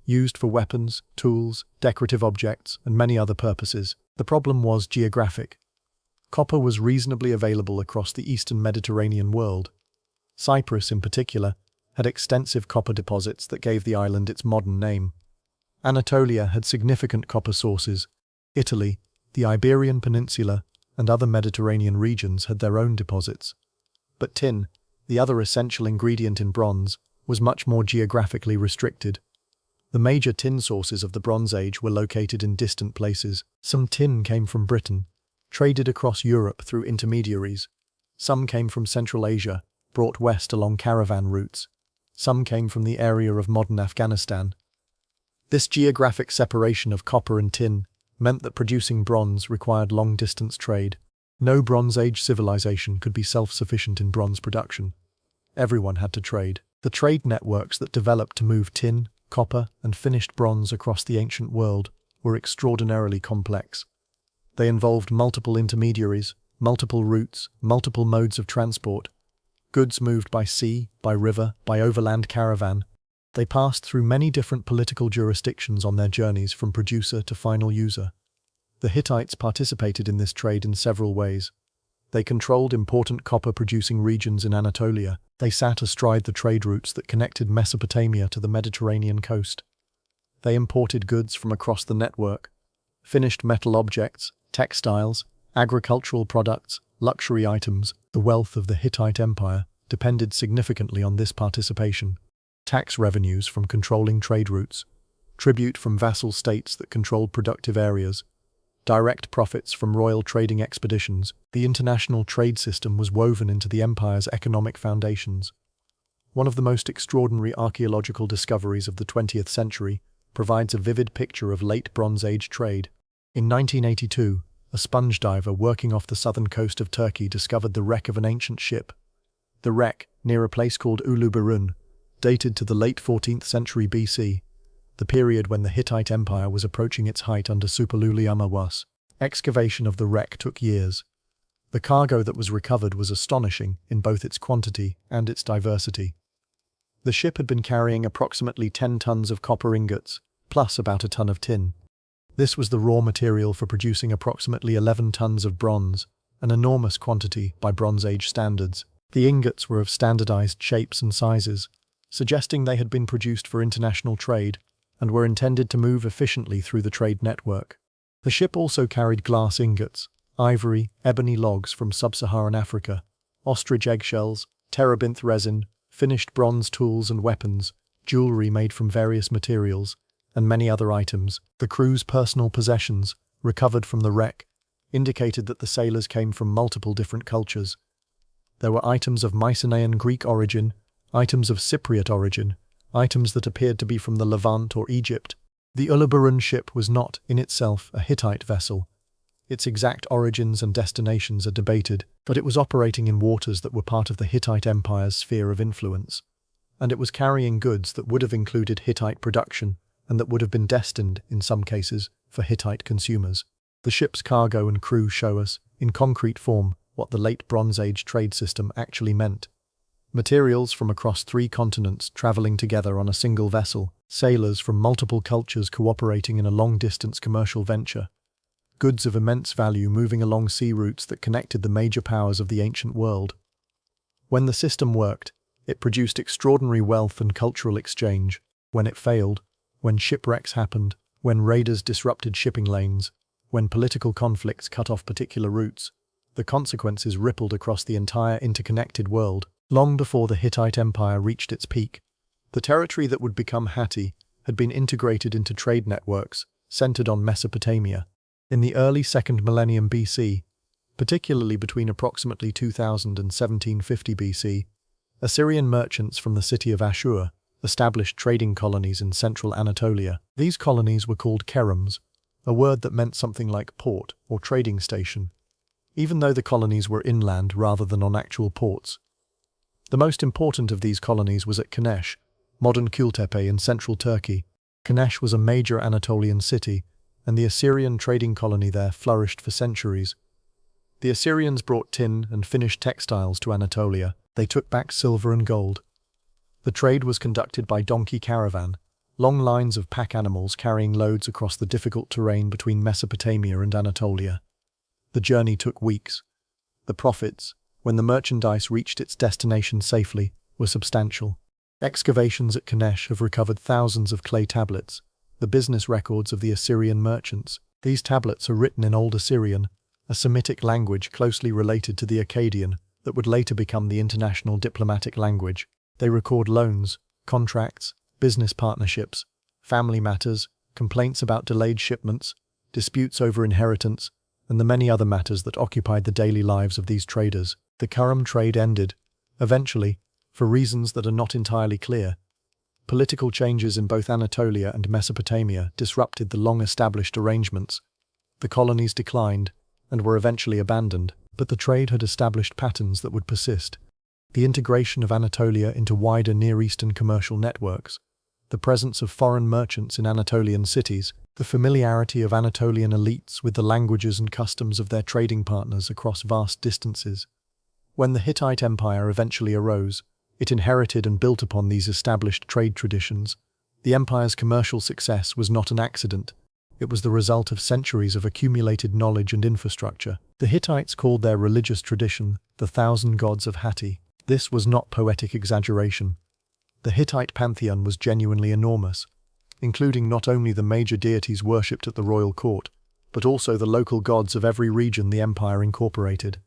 S1: used for weapons, tools, decorative objects, and many other purposes. The problem was geographic. Copper was reasonably available across the Eastern Mediterranean world. Cyprus, in particular, had extensive copper deposits that gave the island its modern name. Anatolia had significant copper sources. Italy, the Iberian Peninsula, and other Mediterranean regions had their own deposits. But tin, the other essential ingredient in bronze, was much more geographically restricted. The major tin sources of the Bronze Age were located in distant places. Some tin came from Britain, traded across Europe through intermediaries. Some came from Central Asia, brought west along caravan routes. Some came from the area of modern Afghanistan. This geographic separation of copper and tin meant that producing bronze required long-distance trade. No Bronze Age civilization could be self-sufficient in bronze production. Everyone had to trade. The trade networks that developed to move tin, copper, and finished bronze across the ancient world were extraordinarily complex. They involved multiple intermediaries, multiple routes, multiple modes of transport. Goods moved by sea, by river, by overland caravan. They passed through many different political jurisdictions on their journeys from producer to final user. The Hittites participated in this trade in several ways. They controlled important copper-producing regions in Anatolia. They sat astride the trade routes that connected Mesopotamia to the Mediterranean coast. They imported goods from across the network, finished metal objects, textiles, agricultural products, luxury items. The wealth of the Hittite Empire depended significantly on this participation. Tax revenues from controlling trade routes, tribute from vassal states that controlled productive areas, direct profits from royal trading expeditions. The international trade system was woven into the empire's economic foundations. One of the most extraordinary archaeological discoveries of the 20th century provides a vivid picture of late Bronze Age trade. In 1982, a sponge diver working off the southern coast of Turkey discovered the wreck of an ancient ship. The wreck, near a place called Uluburun, dated to the late 14th century BC, the period when the Hittite Empire was approaching its height under Suppiluliuma I. Excavation of the wreck took years. The cargo that was recovered was astonishing in both its quantity and its diversity. The ship had been carrying approximately 10 tons of copper ingots, plus about a ton of tin. This was the raw material for producing approximately 11 tons of bronze, an enormous quantity by Bronze Age standards. The ingots were of standardized shapes and sizes, suggesting they had been produced for international trade and were intended to move efficiently through the trade network. The ship also carried glass ingots, ivory, ebony logs from sub-Saharan Africa, ostrich eggshells, terebinth resin, finished bronze tools and weapons, jewelry made from various materials, and many other items. The crew's personal possessions, recovered from the wreck, indicated that the sailors came from multiple different cultures. There were items of Mycenaean Greek origin, items of Cypriot origin, items that appeared to be from the Levant or Egypt. The Uluburun ship was not, in itself, a Hittite vessel. Its exact origins and destinations are debated, but it was operating in waters that were part of the Hittite Empire's sphere of influence, and it was carrying goods that would have included Hittite production and that would have been destined, in some cases, for Hittite consumers. The ship's cargo and crew show us, in concrete form, what the late Bronze Age trade system actually meant. Materials from across 3 continents traveling together on a single vessel, sailors from multiple cultures cooperating in a long-distance commercial venture, goods of immense value moving along sea routes that connected the major powers of the ancient world. When the system worked, it produced extraordinary wealth and cultural exchange. When it failed, when shipwrecks happened, when raiders disrupted shipping lanes, when political conflicts cut off particular routes, the consequences rippled across the entire interconnected world. Long before the Hittite Empire reached its peak, the territory that would become Hatti had been integrated into trade networks centered on Mesopotamia. In the early 2nd millennium BC, particularly between approximately 2000 and 1750 BC, Assyrian merchants from the city of Ashur established trading colonies in central Anatolia. These colonies were called kerems, a word that meant something like port or trading station, even though the colonies were inland rather than on actual ports. The most important of these colonies was at Kadesh, modern Kultepe in central Turkey. Kadesh was a major Anatolian city, and the Assyrian trading colony there flourished for centuries. The Assyrians brought tin and finished textiles to Anatolia. They took back silver and gold. The trade was conducted by donkey caravan, long lines of pack animals carrying loads across the difficult terrain between Mesopotamia and Anatolia. The journey took weeks. The profits, when the merchandise reached its destination safely, were substantial. Excavations at Kadesh have recovered thousands of clay tablets, the business records of the Assyrian merchants. These tablets are written in Old Assyrian, a Semitic language closely related to the Akkadian that would later become the international diplomatic language. They record loans, contracts, business partnerships, family matters, complaints about delayed shipments, disputes over inheritance, and the many other matters that occupied the daily lives of these traders. The Karam trade ended, eventually, for reasons that are not entirely clear. Political changes in both Anatolia and Mesopotamia disrupted the long-established arrangements. The colonies declined and were eventually abandoned, but the trade had established patterns that would persist. The integration of Anatolia into wider Near Eastern commercial networks, the presence of foreign merchants in Anatolian cities, the familiarity of Anatolian elites with the languages and customs of their trading partners across vast distances. When the Hittite Empire eventually arose, it inherited and built upon these established trade traditions. The empire's commercial success was not an accident. It was the result of centuries of accumulated knowledge and infrastructure. The Hittites called their religious tradition the 1,000 Gods of Hatti. This was not poetic exaggeration. The Hittite pantheon was genuinely enormous, including not only the major deities worshipped at the royal court, but also the local gods of every region the empire incorporated,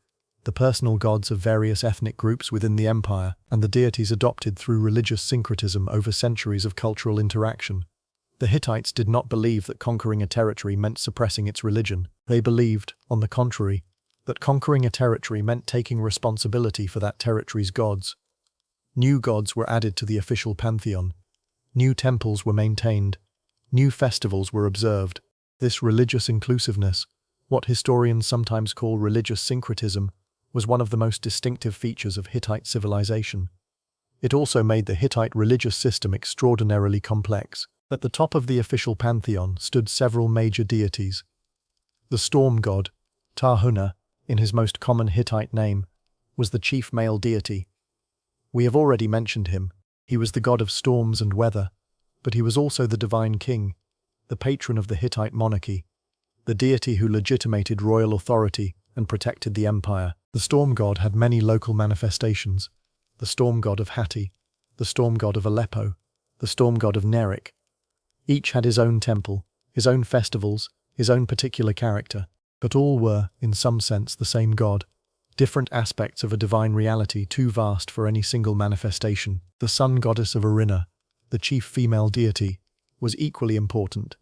S1: the personal gods of various ethnic groups within the empire, and the deities adopted through religious syncretism over centuries of cultural interaction. The Hittites did not believe that conquering a territory meant suppressing its religion. They believed, on the contrary, that conquering a territory meant taking responsibility for that territory's gods. New gods were added to the official pantheon. New temples were maintained. New festivals were observed. This religious inclusiveness, what historians sometimes call religious syncretism, was one of the most distinctive features of Hittite civilization. It also made the Hittite religious system extraordinarily complex. At the top of the official pantheon stood several major deities. The storm god, Tahuna, in his most common Hittite name, was the chief male deity. We have already mentioned him. He was the god of storms and weather, but he was also the divine king, the patron of the Hittite monarchy, the deity who legitimated royal authority and protected the empire. The storm god had many local manifestations: the storm god of Hatti, the storm god of Aleppo, the storm god of Nerik. Each had his own temple, his own festivals, his own particular character, but all were, in some sense, the same god, different aspects of a divine reality too vast for any single manifestation. The sun goddess of Arina, the chief female deity, was equally important.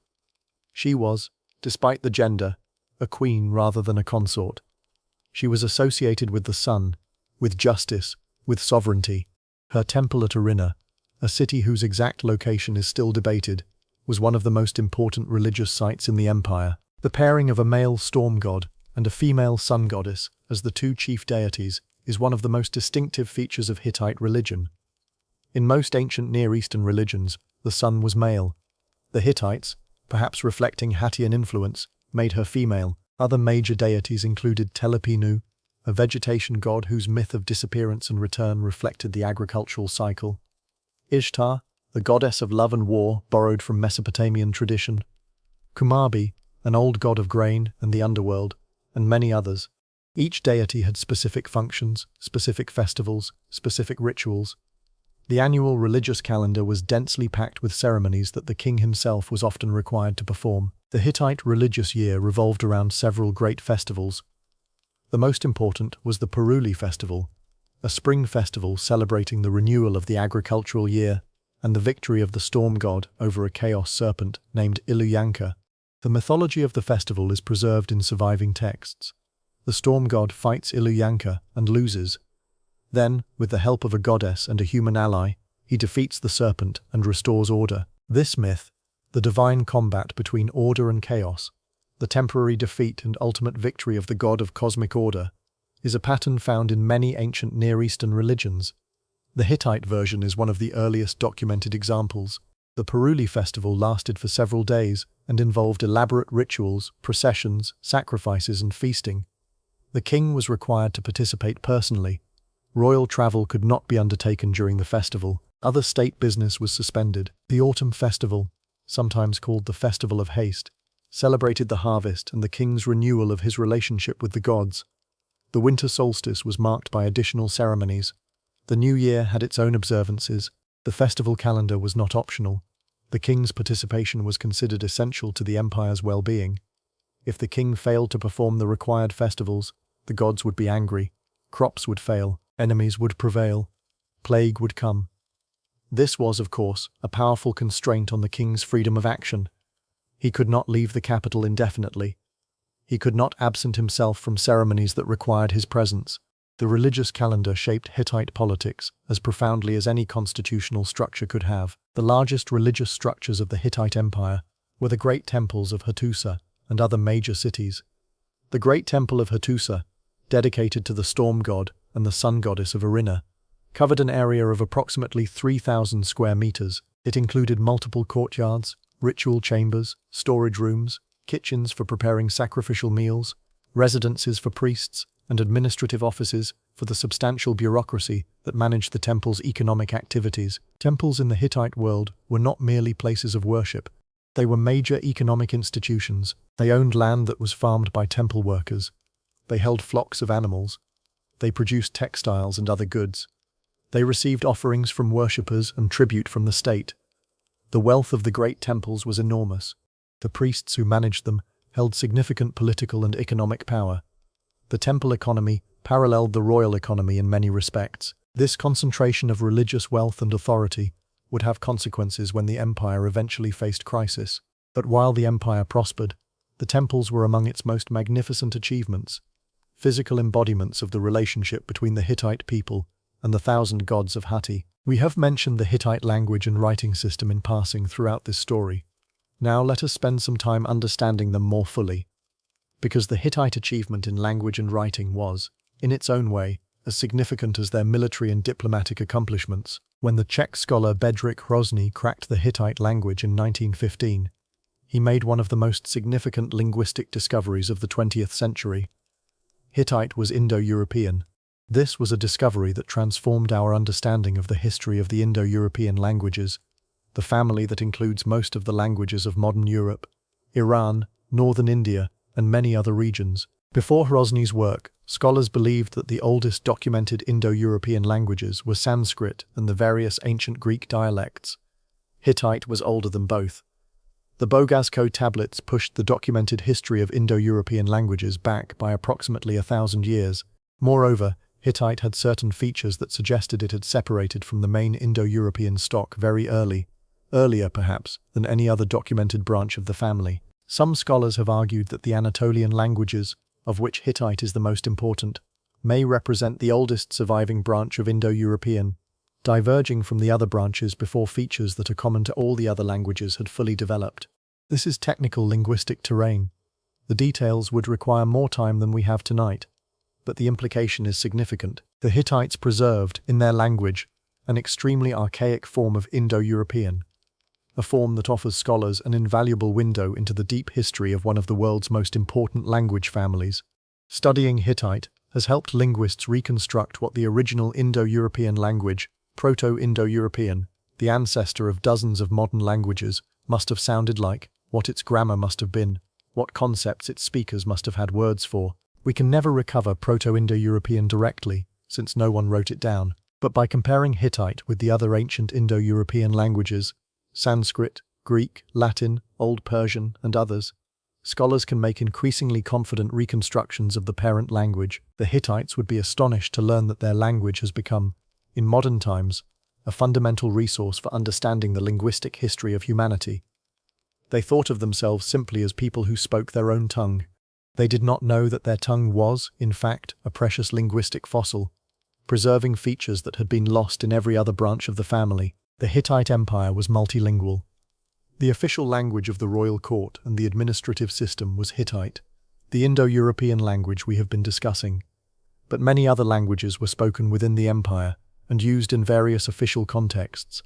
S1: She was, despite the gender, a queen rather than a consort. She was associated with the sun, with justice, with sovereignty. Her temple at Arina, a city whose exact location is still debated, was one of the most important religious sites in the empire. The pairing of a male storm god and a female sun goddess as the two chief deities is one of the most distinctive features of Hittite religion. In most ancient Near Eastern religions, the sun was male. The Hittites, perhaps reflecting Hattian influence, made her female. Other major deities included Telepinu, a vegetation god whose myth of disappearance and return reflected the agricultural cycle; Ishtar, the goddess of love and war borrowed from Mesopotamian tradition; Kumarbi, an old god of grain and the underworld, and many others. Each deity had specific functions, specific festivals, specific rituals. The annual religious calendar was densely packed with ceremonies that the king himself was often required to perform. The Hittite religious year revolved around several great festivals. The most important was the Puruli festival, a spring festival celebrating the renewal of the agricultural year and the victory of the storm god over a chaos serpent named Iluyanka. The mythology of the festival is preserved in surviving texts. The storm god fights Iluyanka and loses. Then, with the help of a goddess and a human ally, he defeats the serpent and restores order. This myth, the divine combat between order and chaos, the temporary defeat and ultimate victory of the god of cosmic order, is a pattern found in many ancient Near Eastern religions. The Hittite version is one of the earliest documented examples. The Puruli festival lasted for several days and involved elaborate rituals, processions, sacrifices, and feasting. The king was required to participate personally. Royal travel could not be undertaken during the festival. Other state business was suspended. The autumn festival, sometimes called the Festival of Haste, celebrated the harvest and the king's renewal of his relationship with the gods. The winter solstice was marked by additional ceremonies. The new year had its own observances. The festival calendar was not optional. The king's participation was considered essential to the empire's well-being. If the king failed to perform the required festivals, the gods would be angry, crops would fail, enemies would prevail, plague would come. This was, of course, a powerful constraint on the king's freedom of action. He could not leave the capital indefinitely. He could not absent himself from ceremonies that required his presence. The religious calendar shaped Hittite politics as profoundly as any constitutional structure could have. The largest religious structures of the Hittite Empire were the great temples of Hattusa and other major cities. The great temple of Hattusa, dedicated to the storm god and the sun goddess of Arina, covered an area of approximately 3,000 square meters. It included multiple courtyards, ritual chambers, storage rooms, kitchens for preparing sacrificial meals, residences for priests, and administrative offices for the substantial bureaucracy that managed the temple's economic activities. Temples in the Hittite world were not merely places of worship. They were major economic institutions. They owned land that was farmed by temple workers. They held flocks of animals. They produced textiles and other goods. They received offerings from worshippers and tribute from the state. The wealth of the great temples was enormous. The priests who managed them held significant political and economic power. The temple economy paralleled the royal economy in many respects. This concentration of religious wealth and authority would have consequences when the empire eventually faced crisis. But while the empire prospered, the temples were among its most magnificent achievements, physical embodiments of the relationship between the Hittite people and the thousand gods of Hatti. We have mentioned the Hittite language and writing system in passing throughout this story. Now let us spend some time understanding them more fully, because the Hittite achievement in language and writing was, in its own way, as significant as their military and diplomatic accomplishments. When the Czech scholar Bedřich Hrozný cracked the Hittite language in 1915, he made one of the most significant linguistic discoveries of the 20th century. Hittite was Indo-European. This was a discovery that transformed our understanding of the history of the Indo-European languages, the family that includes most of the languages of modern Europe, Iran, northern India, and many other regions. Before Hrozny's work, scholars believed that the oldest documented Indo-European languages were Sanskrit and the various ancient Greek dialects. Hittite was older than both. The Bogazko tablets pushed the documented history of Indo-European languages back by approximately 1,000 years. Moreover, Hittite had certain features that suggested it had separated from the main Indo-European stock very earlier perhaps than any other documented branch of the family. Some scholars have argued that the Anatolian languages, of which Hittite is the most important, may represent the oldest surviving branch of Indo-European, diverging from the other branches before features that are common to all the other languages had fully developed. This is technical linguistic terrain. The details would require more time than we have tonight, but the implication is significant. The Hittites preserved, in their language, an extremely archaic form of Indo-European, a form that offers scholars an invaluable window into the deep history of one of the world's most important language families. Studying Hittite has helped linguists reconstruct what the original Indo-European language, Proto-Indo-European, the ancestor of dozens of modern languages, must have sounded like, what its grammar must have been, what concepts its speakers must have had words for. We can never recover Proto-Indo-European directly, since no one wrote it down, but by comparing Hittite with the other ancient Indo-European languages, Sanskrit, Greek, Latin, Old Persian, and others, scholars can make increasingly confident reconstructions of the parent language. The Hittites would be astonished to learn that their language has become, in modern times, a fundamental resource for understanding the linguistic history of humanity. They thought of themselves simply as people who spoke their own tongue. They did not know that their tongue was, in fact, a precious linguistic fossil, preserving features that had been lost in every other branch of the family. The Hittite Empire was multilingual. The official language of the royal court and the administrative system was Hittite, the Indo-European language we have been discussing. But many other languages were spoken within the empire and used in various official contexts.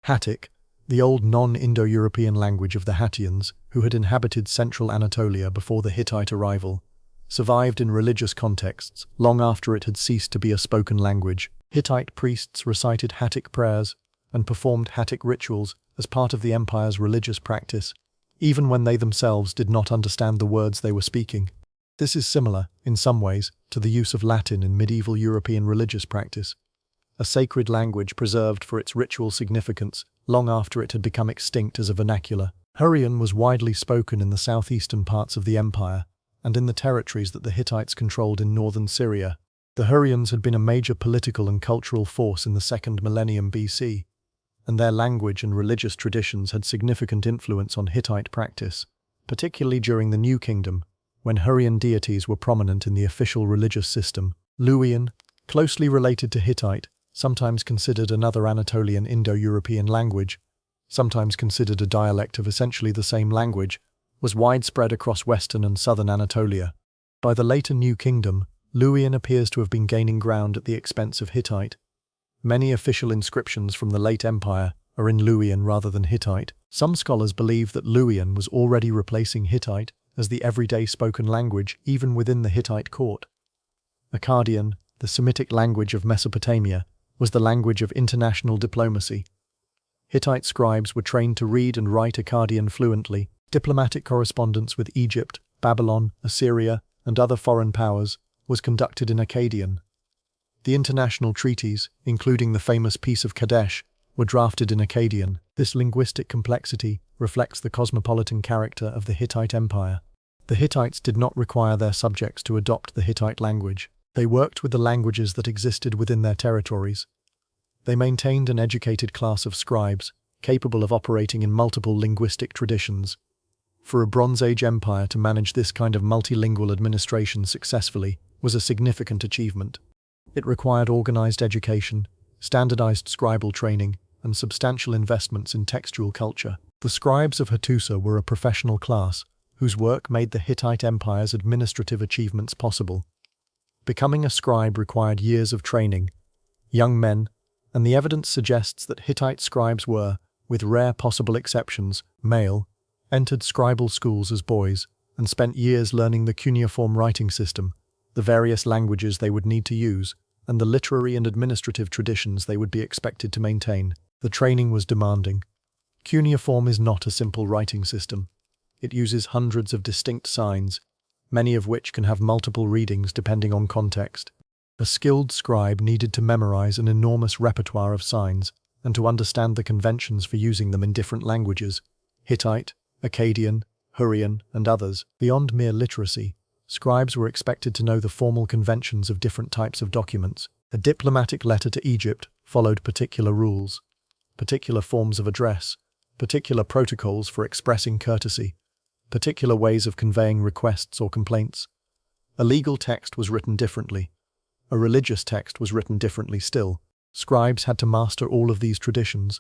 S1: Hattic, the old non-Indo-European language of the Hattians, who had inhabited central Anatolia before the Hittite arrival, survived in religious contexts long after it had ceased to be a spoken language. Hittite priests recited Hattic prayers and performed Hattic rituals as part of the empire's religious practice, even when they themselves did not understand the words they were speaking. This is similar, in some ways, to the use of Latin in medieval European religious practice, a sacred language preserved for its ritual significance long after it had become extinct as a vernacular. Hurrian was widely spoken in the southeastern parts of the empire and in the territories that the Hittites controlled in northern Syria. The Hurrians had been a major political and cultural force in the 2nd millennium BC, and their language and religious traditions had significant influence on Hittite practice, particularly during the New Kingdom, when Hurrian deities were prominent in the official religious system. Luwian, closely related to Hittite, sometimes considered another Anatolian Indo-European language, sometimes considered a dialect of essentially the same language, was widespread across western and southern Anatolia. By the later New Kingdom, Luwian appears to have been gaining ground at the expense of Hittite. Many official inscriptions from the late empire are in Luwian rather than Hittite. Some scholars believe that Luwian was already replacing Hittite as the everyday spoken language even within the Hittite court. Akkadian, the Semitic language of Mesopotamia, was the language of international diplomacy. Hittite scribes were trained to read and write Akkadian fluently. Diplomatic correspondence with Egypt, Babylon, Assyria, and other foreign powers was conducted in Akkadian. The international treaties, including the famous Peace of Kadesh, were drafted in Akkadian. This linguistic complexity reflects the cosmopolitan character of the Hittite Empire. The Hittites did not require their subjects to adopt the Hittite language. They worked with the languages that existed within their territories. They maintained an educated class of scribes, capable of operating in multiple linguistic traditions. For a Bronze Age empire to manage this kind of multilingual administration successfully was a significant achievement. It required organized education, standardized scribal training, and substantial investments in textual culture. The scribes of Hattusa were a professional class, whose work made the Hittite Empire's administrative achievements possible. Becoming a scribe required years of training. Young men, and the evidence suggests that Hittite scribes were, with rare possible exceptions, male, entered scribal schools as boys, and spent years learning the cuneiform writing system, the various languages they would need to use, and the literary and administrative traditions they would be expected to maintain. The training was demanding. Cuneiform is not a simple writing system. It uses hundreds of distinct signs, many of which can have multiple readings depending on context. A skilled scribe needed to memorize an enormous repertoire of signs and to understand the conventions for using them in different languages: Hittite, Akkadian, Hurrian, and others. Beyond mere literacy, scribes were expected to know the formal conventions of different types of documents. A diplomatic letter to Egypt followed particular rules, particular forms of address, particular protocols for expressing courtesy, particular ways of conveying requests or complaints. A legal text was written differently. A religious text was written differently still. Scribes had to master all of these traditions.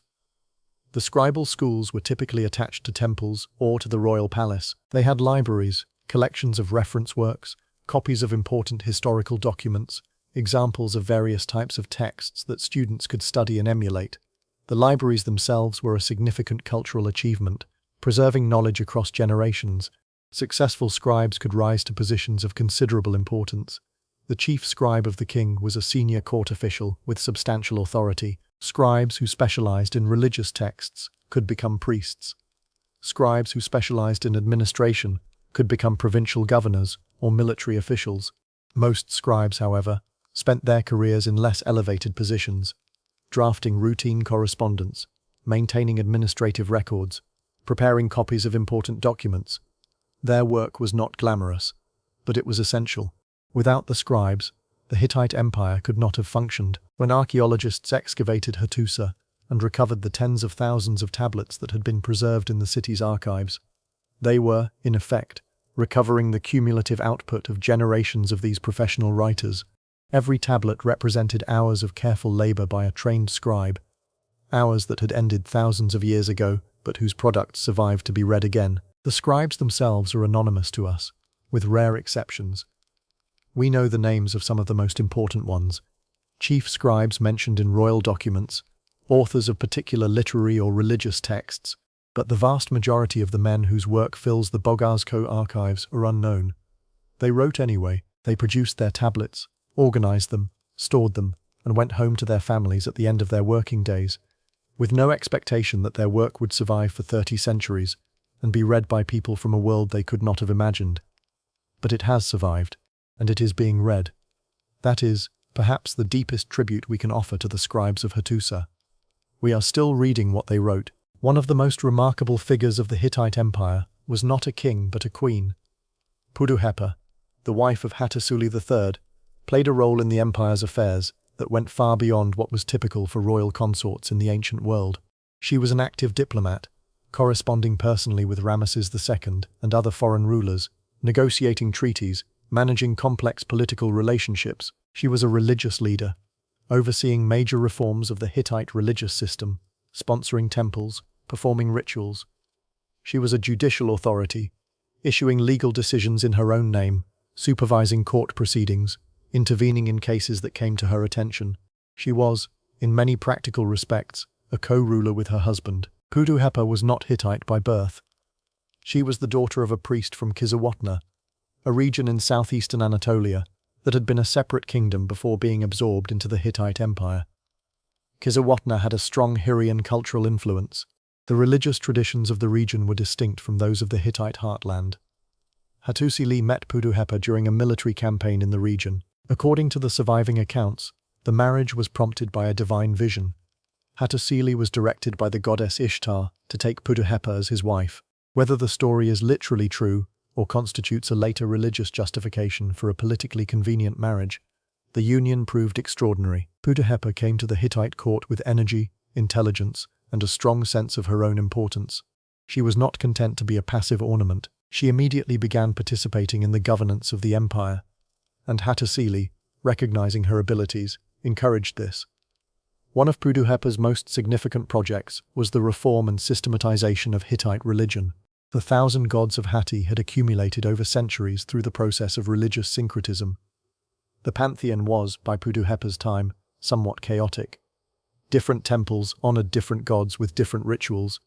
S1: The scribal schools were typically attached to temples or to the royal palace. They had libraries, collections of reference works, copies of important historical documents, examples of various types of texts that students could study and emulate. The libraries themselves were a significant cultural achievement, preserving knowledge across generations. Successful scribes could rise to positions of considerable importance. The chief scribe of the king was a senior court official with substantial authority. Scribes who specialized in religious texts could become priests. Scribes who specialized in administration could become provincial governors or military officials. Most scribes, however, spent their careers in less elevated positions, drafting routine correspondence, maintaining administrative records, preparing copies of important documents. Their work was not glamorous, but it was essential. Without the scribes, the Hittite Empire could not have functioned. When archaeologists excavated Hattusa and recovered the tens of thousands of tablets that had been preserved in the city's archives, they were, in effect, recovering the cumulative output of generations of these professional writers. Every tablet represented hours of careful labor by a trained scribe, hours that had ended thousands of years ago, but whose products survived to be read again. The scribes themselves are anonymous to us, with rare exceptions. We know the names of some of the most important ones: chief scribes mentioned in royal documents, authors of particular literary or religious texts, but the vast majority of the men whose work fills the Bogarzko archives are unknown. They wrote anyway. They produced their tablets, organized them, stored them, and went home to their families at the end of their working days, with no expectation that their work would survive for 30 centuries and be read by people from a world they could not have imagined. But it has survived, and it is being read. That is, perhaps, the deepest tribute we can offer to the scribes of Hattusa. We are still reading what they wrote. One of the most remarkable figures of the Hittite Empire was not a king but a queen. Puduhepa, the wife of Hattusili III, played a role in the empire's affairs that went far beyond what was typical for royal consorts in the ancient world. She was an active diplomat, corresponding personally with Ramesses II and other foreign rulers, negotiating treaties, managing complex political relationships. She was a religious leader, overseeing major reforms of the Hittite religious system, sponsoring temples, performing rituals. She was a judicial authority, issuing legal decisions in her own name, supervising court proceedings, intervening in cases that came to her attention. She was, in many practical respects, a co-ruler with her husband. Puduhepa was not Hittite by birth. She was the daughter of a priest from Kizawatna, a region in southeastern Anatolia that had been a separate kingdom before being absorbed into the Hittite Empire. Kizawatna had a strong Hurrian cultural influence. The religious traditions of the region were distinct from those of the Hittite heartland. Hattusili met Puduhepa during a military campaign in the region. According to the surviving accounts, the marriage was prompted by a divine vision. Hattusili was directed by the goddess Ishtar to take Puduhepa as his wife. Whether the story is literally true or constitutes a later religious justification for a politically convenient marriage, the union proved extraordinary. Puduhepa came to the Hittite court with energy, intelligence, and a strong sense of her own importance. She was not content to be a passive ornament. She immediately began participating in the governance of the empire, and Hattusili, recognizing her abilities, encouraged this. One of Puduhepa's most significant projects was the reform and systematization of Hittite religion. The 1,000 gods of Hatti had accumulated over centuries through the process of religious syncretism. The pantheon was, by Puduhepa's time, somewhat chaotic. Different temples honored different gods with different rituals.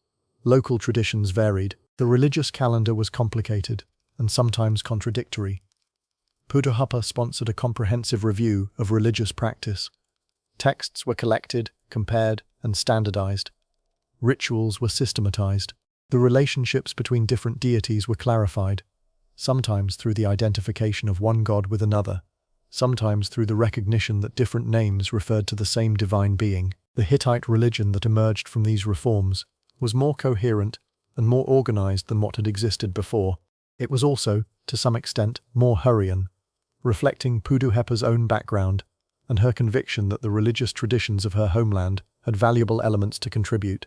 S1: Local traditions varied. The religious calendar was complicated and sometimes contradictory. Putuhupa sponsored a comprehensive review of religious practice. Texts were collected, compared, and standardized. Rituals were systematized. The relationships between different deities were clarified, sometimes through the identification of one god with another, sometimes through the recognition that different names referred to the same divine being. The Hittite religion that emerged from these reforms was more coherent and more organized than what had existed before. It was also, to some extent, more Hurrian, reflecting Putuhepa's own background and her conviction that the religious traditions of her homeland had valuable elements to contribute.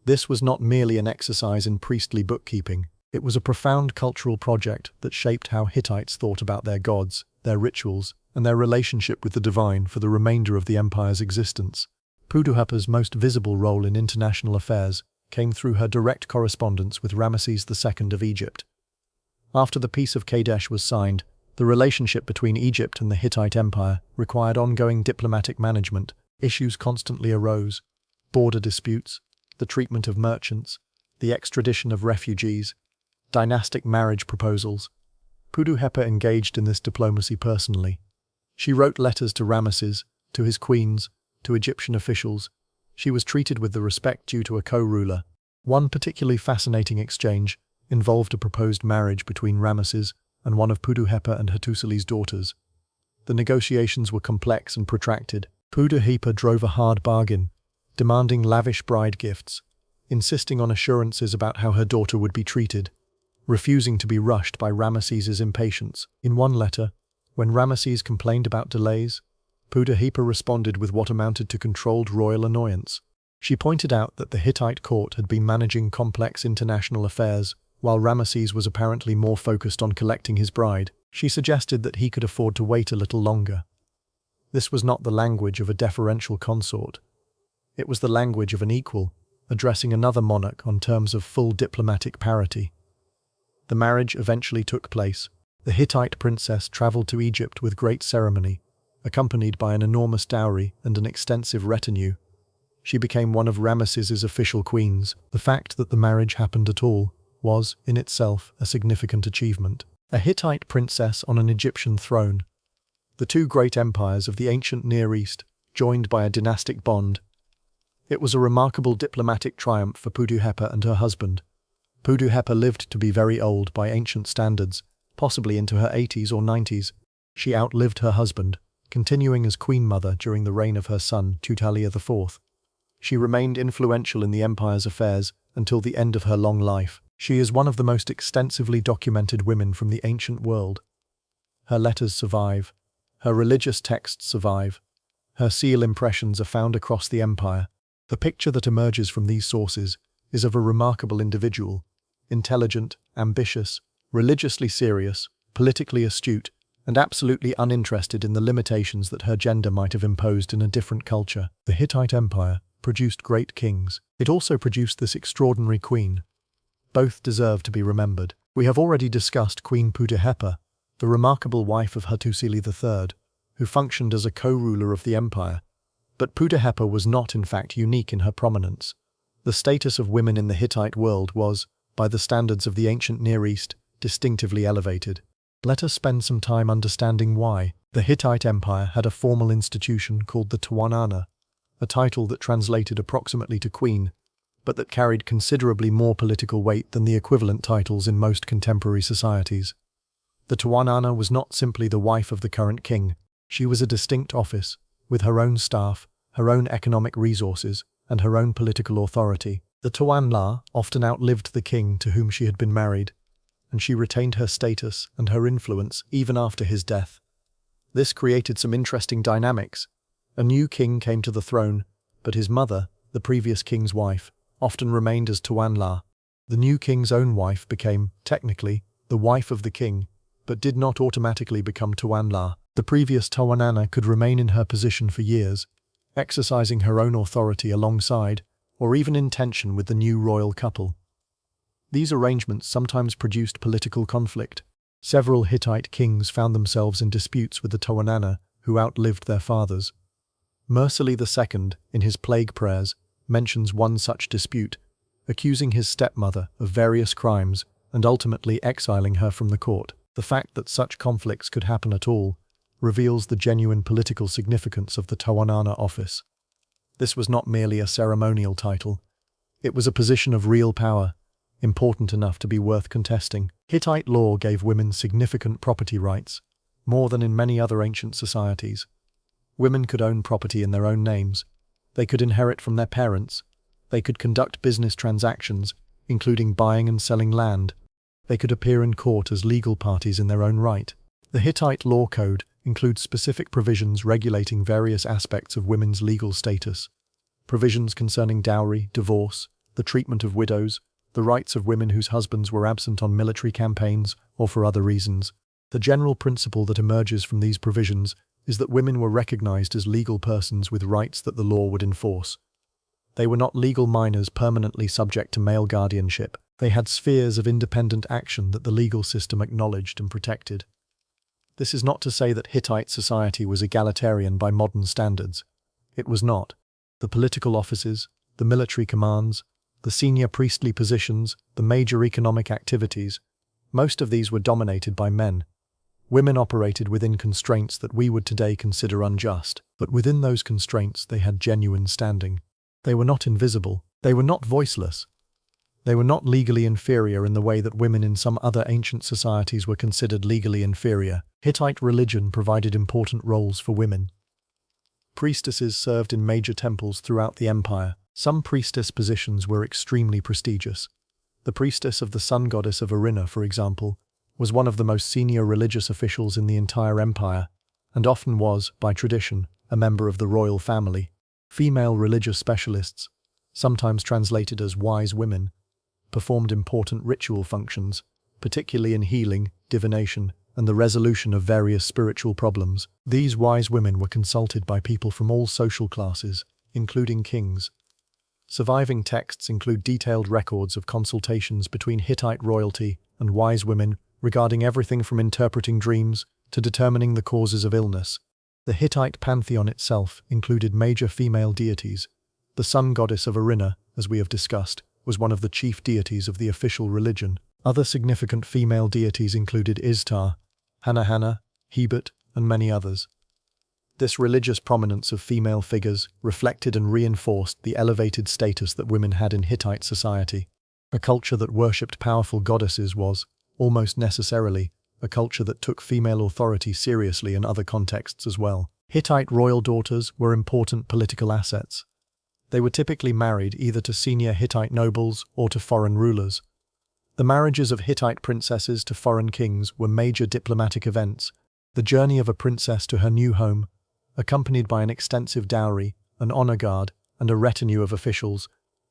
S1: This was not merely an exercise in priestly bookkeeping. It was a profound cultural project that shaped how Hittites thought about their gods, their rituals, and their relationship with the divine for the remainder of the empire's existence. Putuhepa's most visible role in international affairs came through her direct correspondence with Ramesses II of Egypt. After the Peace of Kadesh was signed, the relationship between Egypt and the Hittite Empire required ongoing diplomatic management. Issues constantly arose: border disputes, the treatment of merchants, the extradition of refugees, dynastic marriage proposals. Putuhepa engaged in this diplomacy personally. She wrote letters to Ramesses, to his queens, to Egyptian officials. She was treated with the respect due to a co-ruler. One particularly fascinating exchange involved a proposed marriage between Ramesses and one of Putuhepa and Hattusili's daughters. The negotiations were complex and protracted. Putuhepa drove a hard bargain, demanding lavish bride gifts, insisting on assurances about how her daughter would be treated, refusing to be rushed by Ramesses' impatience. In one letter, when Ramesses complained about delays, Putuhepa responded with what amounted to controlled royal annoyance. She pointed out that the Hittite court had been managing complex international affairs, while Ramesses was apparently more focused on collecting his bride. She suggested that he could afford to wait a little longer. This was not the language of a deferential consort. It was the language of an equal, addressing another monarch on terms of full diplomatic parity. The marriage eventually took place. The Hittite princess traveled to Egypt with great ceremony, accompanied by an enormous dowry and an extensive retinue. She became one of Ramesses' official queens. The fact that the marriage happened at all was, in itself, a significant achievement. A Hittite princess on an Egyptian throne. The two great empires of the ancient Near East, joined by a dynastic bond. It was a remarkable diplomatic triumph for Putuhepa and her husband. Putuhepa lived to be very old by ancient standards, possibly into her 80s or 90s. She outlived her husband, continuing as queen mother during the reign of her son, Tutalia IV. She remained influential in the empire's affairs until the end of her long life. She is one of the most extensively documented women from the ancient world. Her letters survive. Her religious texts survive. Her seal impressions are found across the empire. The picture that emerges from these sources is of a remarkable individual, intelligent, ambitious, religiously serious, politically astute, and absolutely uninterested in the limitations that her gender might have imposed in a different culture. The Hittite Empire produced great kings. It also produced this extraordinary queen. Both deserve to be remembered. We have already discussed Queen Putuhepa, the remarkable wife of Hattusili III, who functioned as a co-ruler of the empire. But Putuhepa was not in fact unique in her prominence. The status of women in the Hittite world was, by the standards of the ancient Near East, distinctively elevated. Let us spend some time understanding why. The Hittite Empire had a formal institution called the twentieth, a title that translated approximately to queen, but that carried considerably more political weight than the equivalent titles in most contemporary societies. The twentieth was not simply the wife of the current king. She was a distinct office, with her own staff, her own economic resources, and her own political authority. The twentieth often outlived the king to whom she had been married, and she retained her status and her influence even after his death. This created some interesting dynamics. A new king came to the throne, but his mother, the previous king's wife, often remained as twentieth. The new king's own wife became, technically, the wife of the king, but did not automatically become twentieth. The previous twentieth could remain in her position for years, exercising her own authority alongside, or even in tension with the new royal couple. These arrangements sometimes produced political conflict. Several Hittite kings found themselves in disputes with the twentieth, who outlived their fathers. Mursili II, in his plague prayers, mentions one such dispute, accusing his stepmother of various crimes and ultimately exiling her from the court. The fact that such conflicts could happen at all reveals the genuine political significance of the Tawanana office. This was not merely a ceremonial title. It was a position of real power, important enough to be worth contesting. Hittite law gave women significant property rights, more than in many other ancient societies. Women could own property in their own names. They could inherit from their parents. They could conduct business transactions, including buying and selling land. They could appear in court as legal parties in their own right. The Hittite law code includes specific provisions regulating various aspects of women's legal status. Provisions concerning dowry, divorce, the treatment of widows, the rights of women whose husbands were absent on military campaigns or for other reasons. The general principle that emerges from these provisions is that women were recognized as legal persons with rights that the law would enforce. They were not legal minors permanently subject to male guardianship. They had spheres of independent action that the legal system acknowledged and protected. This is not to say that Hittite society was egalitarian by modern standards. It was not. The political offices, the military commands, the senior priestly positions, the major economic activities, most of these were dominated by men. Women operated within constraints that we would today consider unjust, but within those constraints they had genuine standing. They were not invisible. They were not voiceless. They were not legally inferior in the way that women in some other ancient societies were considered legally inferior. Hittite religion provided important roles for women. Priestesses served in major temples throughout the empire. Some priestess positions were extremely prestigious. The priestess of the sun goddess of Arina, for example, was one of the most senior religious officials in the entire empire, and often was, by tradition, a member of the royal family. Female religious specialists, sometimes translated as wise women, performed important ritual functions, particularly in healing, divination, and the resolution of various spiritual problems. These wise women were consulted by people from all social classes, including kings. Surviving texts include detailed records of consultations between Hittite royalty and wise women regarding everything from interpreting dreams to determining the causes of illness. The Hittite pantheon itself included major female deities. The sun goddess of Arina, as we have discussed, was one of the chief deities of the official religion. Other significant female deities included Ishtar, Hanahana, Hebet, and many others. This religious prominence of female figures reflected and reinforced the elevated status that women had in Hittite society. A culture that worshipped powerful goddesses was, almost necessarily, a culture that took female authority seriously in other contexts as well. Hittite royal daughters were important political assets. They were typically married either to senior Hittite nobles or to foreign rulers. The marriages of Hittite princesses to foreign kings were major diplomatic events. The journey of a princess to her new home, accompanied by an extensive dowry, an honor guard, and a retinue of officials,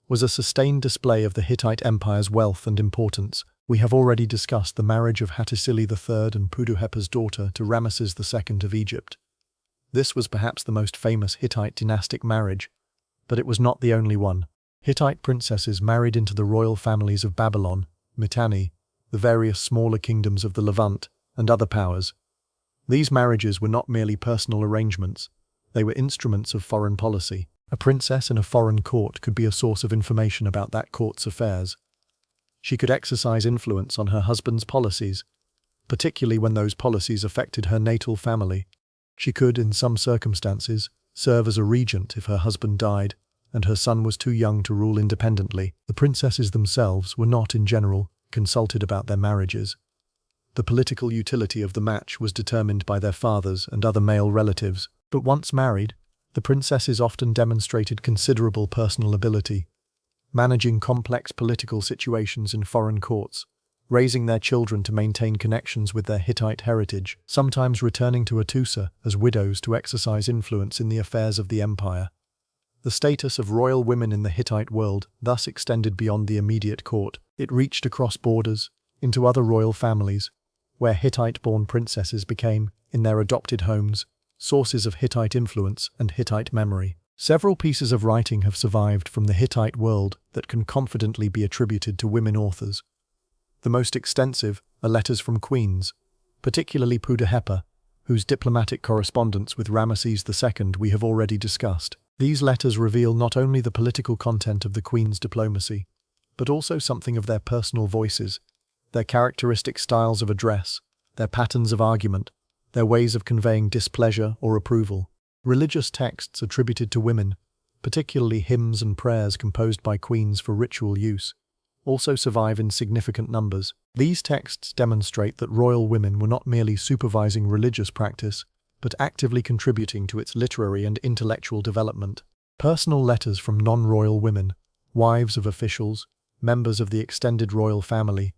S1: was a sustained display of the Hittite Empire's wealth and importance. We have already discussed the marriage of Hattusili III and Puduhepa's daughter to Ramesses II of Egypt. This was perhaps the most famous Hittite dynastic marriage, but it was not the only one. Hittite princesses married into the royal families of Babylon, Mitanni, the various smaller kingdoms of the Levant, and other powers. These marriages were not merely personal arrangements, they were instruments of foreign policy. A princess in a foreign court could be a source of information about that court's affairs. She could exercise influence on her husband's policies, particularly when those policies affected her natal family. She could, in some circumstances, serve as a regent if her husband died and her son was too young to rule independently. The princesses themselves were not, in general, consulted about their marriages. The political utility of the match was determined by their fathers and other male relatives, but once married, the princesses often demonstrated considerable personal ability, managing complex political situations in foreign courts, raising their children to maintain connections with their Hittite heritage, sometimes returning to Atusa as widows to exercise influence in the affairs of the empire. The status of royal women in the Hittite world thus extended beyond the immediate court. It reached across borders, into other royal families, where Hittite-born princesses became, in their adopted homes, sources of Hittite influence and Hittite memory. Several pieces of writing have survived from the Hittite world that can confidently be attributed to women authors. The most extensive are letters from queens, particularly Puduhepa, whose diplomatic correspondence with Ramesses II we have already discussed. These letters reveal not only the political content of the queen's diplomacy, but also something of their personal voices, their characteristic styles of address, their patterns of argument, their ways of conveying displeasure or approval. Religious texts attributed to women, particularly hymns and prayers composed by queens for ritual use, also survive in significant numbers. These texts demonstrate that royal women were not merely supervising religious practice, but actively contributing to its literary and intellectual development. Personal letters from non-royal women, wives of officials, members of the extended royal family,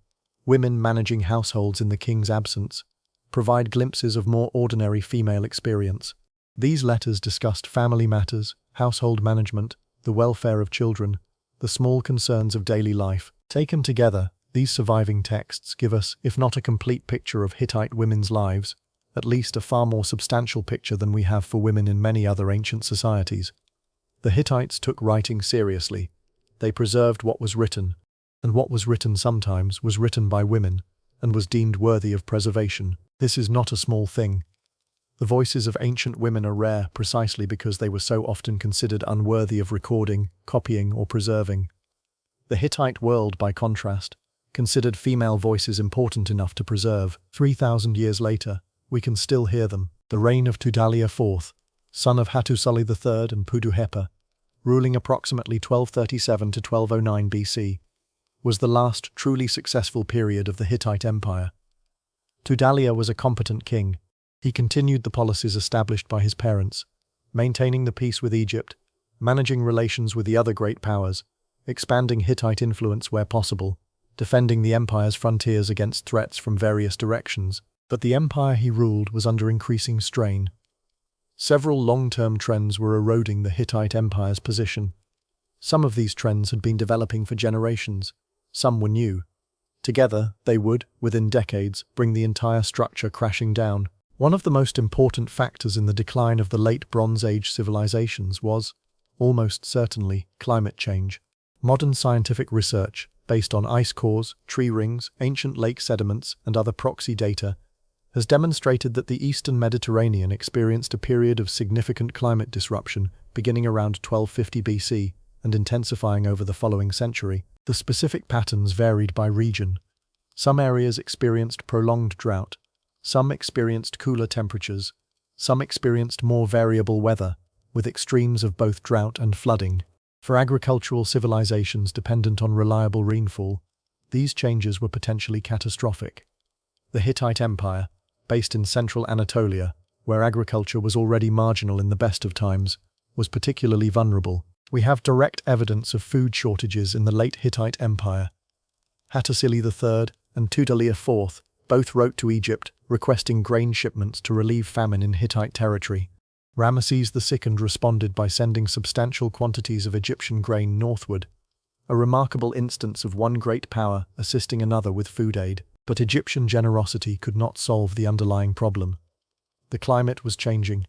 S1: women managing households in the king's absence, provide glimpses of more ordinary female experience. These letters discussed family matters, household management, the welfare of children, the small concerns of daily life. Taken together, these surviving texts give us, if not a complete picture of Hittite women's lives, at least a far more substantial picture than we have for women in many other ancient societies. The Hittites took writing seriously. They preserved what was written, and what was written sometimes was written by women, and was deemed worthy of preservation. This is not a small thing. The voices of ancient women are rare precisely because they were so often considered unworthy of recording, copying, or preserving. The Hittite world, by contrast, considered female voices important enough to preserve. 3,000 years later, we can still hear them. The reign of Tudhaliya IV, son of Hattusili III and Puduhepa, ruling approximately 1237 to 1209 BC, was the last truly successful period of the Hittite Empire. Tudhaliya was a competent king. He continued the policies established by his parents, maintaining the peace with Egypt, managing relations with the other great powers, expanding Hittite influence where possible, defending the empire's frontiers against threats from various directions. But the empire he ruled was under increasing strain. Several long-term trends were eroding the Hittite Empire's position. Some of these trends had been developing for generations. Some were new. Together, they would, within decades, bring the entire structure crashing down. One of the most important factors in the decline of the late Bronze Age civilizations was, almost certainly, climate change. Modern scientific research, based on ice cores, tree rings, ancient lake sediments, and other proxy data, has demonstrated that the eastern Mediterranean experienced a period of significant climate disruption beginning around 1250 BC and intensifying over the following century. The specific patterns varied by region. Some areas experienced prolonged drought, some experienced cooler temperatures, some experienced more variable weather, with extremes of both drought and flooding. For agricultural civilizations dependent on reliable rainfall, these changes were potentially catastrophic. The Hittite Empire, based in central Anatolia, where agriculture was already marginal in the best of times, was particularly vulnerable. We have direct evidence of food shortages in the late Hittite Empire. Hattusili III and Tudhaliya IV both wrote to Egypt requesting grain shipments to relieve famine in Hittite territory. Ramesses II responded by sending substantial quantities of Egyptian grain northward, a remarkable instance of one great power assisting another with food aid. But Egyptian generosity could not solve the underlying problem. The climate was changing.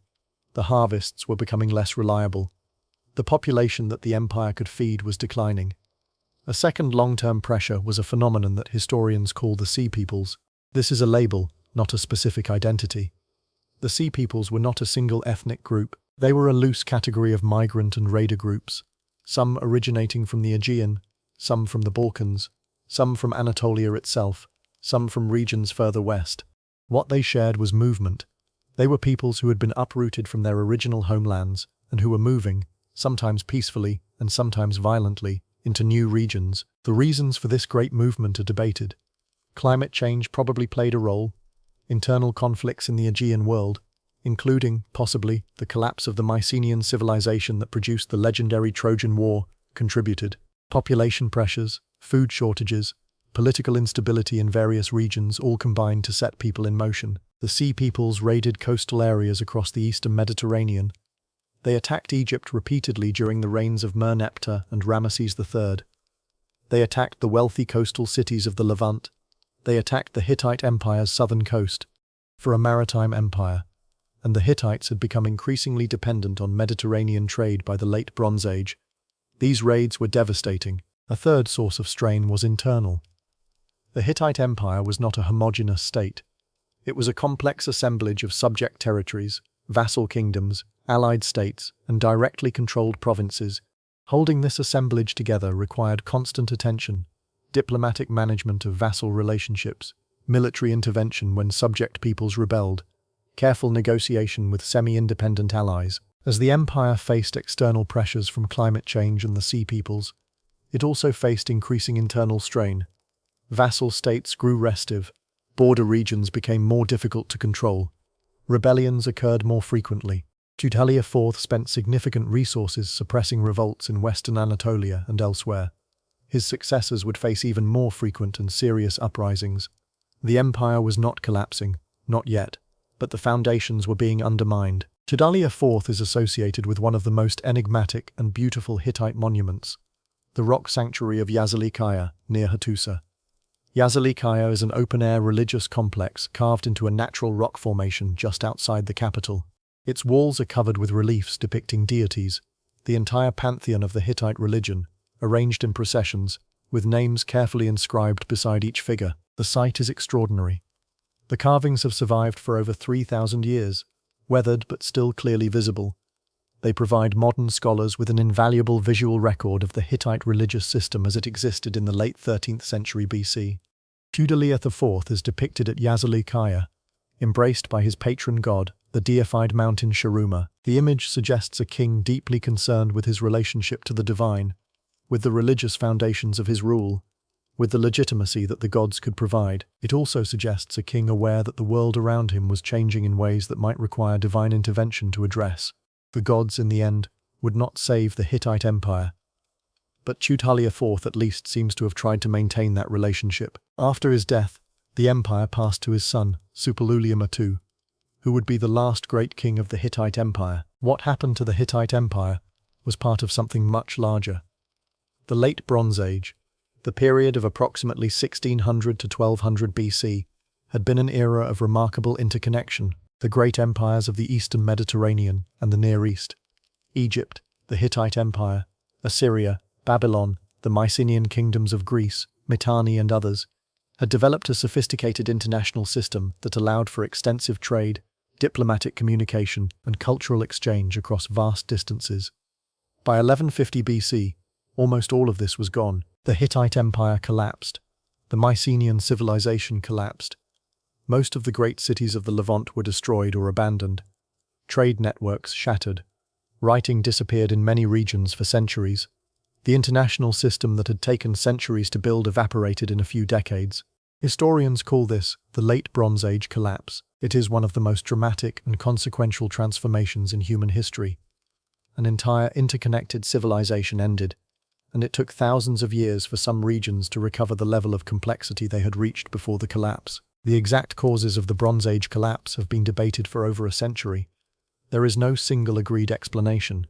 S1: The harvests were becoming less reliable. The population that the empire could feed was declining. A second long-term pressure was a phenomenon that historians call the Sea Peoples. This is a label, not a specific identity. The Sea Peoples were not a single ethnic group. They were a loose category of migrant and raider groups, some originating from the Aegean, some from the Balkans, some from Anatolia itself, some from regions further west. What they shared was movement. They were peoples who had been uprooted from their original homelands and who were moving, sometimes peacefully and sometimes violently, into new regions. The reasons for this great movement are debated. Climate change probably played a role. Internal conflicts in the Aegean world, including, possibly, the collapse of the Mycenaean civilization that produced the legendary Trojan War, contributed. Population pressures, food shortages, political instability in various regions all combined to set people in motion. The Sea Peoples raided coastal areas across the eastern Mediterranean. They attacked Egypt repeatedly during the reigns of Merneptah and Ramesses III. They attacked the wealthy coastal cities of the Levant. They attacked the Hittite Empire's southern coast. For a maritime empire, and the Hittites had become increasingly dependent on Mediterranean trade by the late Bronze Age, these raids were devastating. A third source of strain was internal. The Hittite Empire was not a homogeneous state. It was a complex assemblage of subject territories, vassal kingdoms, allied states, and directly controlled provinces. Holding this assemblage together required constant attention, diplomatic management of vassal relationships, military intervention when subject peoples rebelled, careful negotiation with semi-independent allies. As the empire faced external pressures from climate change and the sea peoples, it also faced increasing internal strain. Vassal states grew restive, border regions became more difficult to control, rebellions occurred more frequently. Tudhaliya IV spent significant resources suppressing revolts in western Anatolia and elsewhere. His successors would face even more frequent and serious uprisings. The empire was not collapsing, not yet, but the foundations were being undermined. Tudhaliya IV is associated with one of the most enigmatic and beautiful Hittite monuments, the rock sanctuary of Yazili Kaya, near Hattusa. Yazili Kaya is an open-air religious complex carved into a natural rock formation just outside the capital. Its walls are covered with reliefs depicting deities, the entire pantheon of the Hittite religion, arranged in processions, with names carefully inscribed beside each figure. The site is extraordinary. The carvings have survived for over 3,000 years, weathered but still clearly visible. They provide modern scholars with an invaluable visual record of the Hittite religious system as it existed in the late 13th century BC. Tudhaliya IV is depicted at Yazili Kaya, embraced by his patron god, the deified mountain Sharuma. The image suggests a king deeply concerned with his relationship to the divine, with the religious foundations of his rule, with the legitimacy that the gods could provide. It also suggests a king aware that the world around him was changing in ways that might require divine intervention to address. The gods, in the end, would not save the Hittite Empire, but Tudhaliya IV at least seems to have tried to maintain that relationship. After his death, the empire passed to his son, Suppiluliuma II, who would be the last great king of the Hittite Empire. What happened to the Hittite Empire was part of something much larger. The Late Bronze Age, the period of approximately 1600 to 1200 BC, had been an era of remarkable interconnection. The great empires of the Eastern Mediterranean and the Near East, Egypt, the Hittite Empire, Assyria, Babylon, the Mycenaean kingdoms of Greece, Mitanni and others, had developed a sophisticated international system that allowed for extensive trade, diplomatic communication, and cultural exchange across vast distances. By 1150 BC, almost all of this was gone. The Hittite Empire collapsed. The Mycenaean civilization collapsed. Most of the great cities of the Levant were destroyed or abandoned. Trade networks shattered. Writing disappeared in many regions for centuries. The international system that had taken centuries to build evaporated in a few decades. Historians call this the Late Bronze Age collapse. It is one of the most dramatic and consequential transformations in human history. An entire interconnected civilization ended, and it took thousands of years for some regions to recover the level of complexity they had reached before the collapse. The exact causes of the Bronze Age collapse have been debated for over a century. There is no single agreed explanation.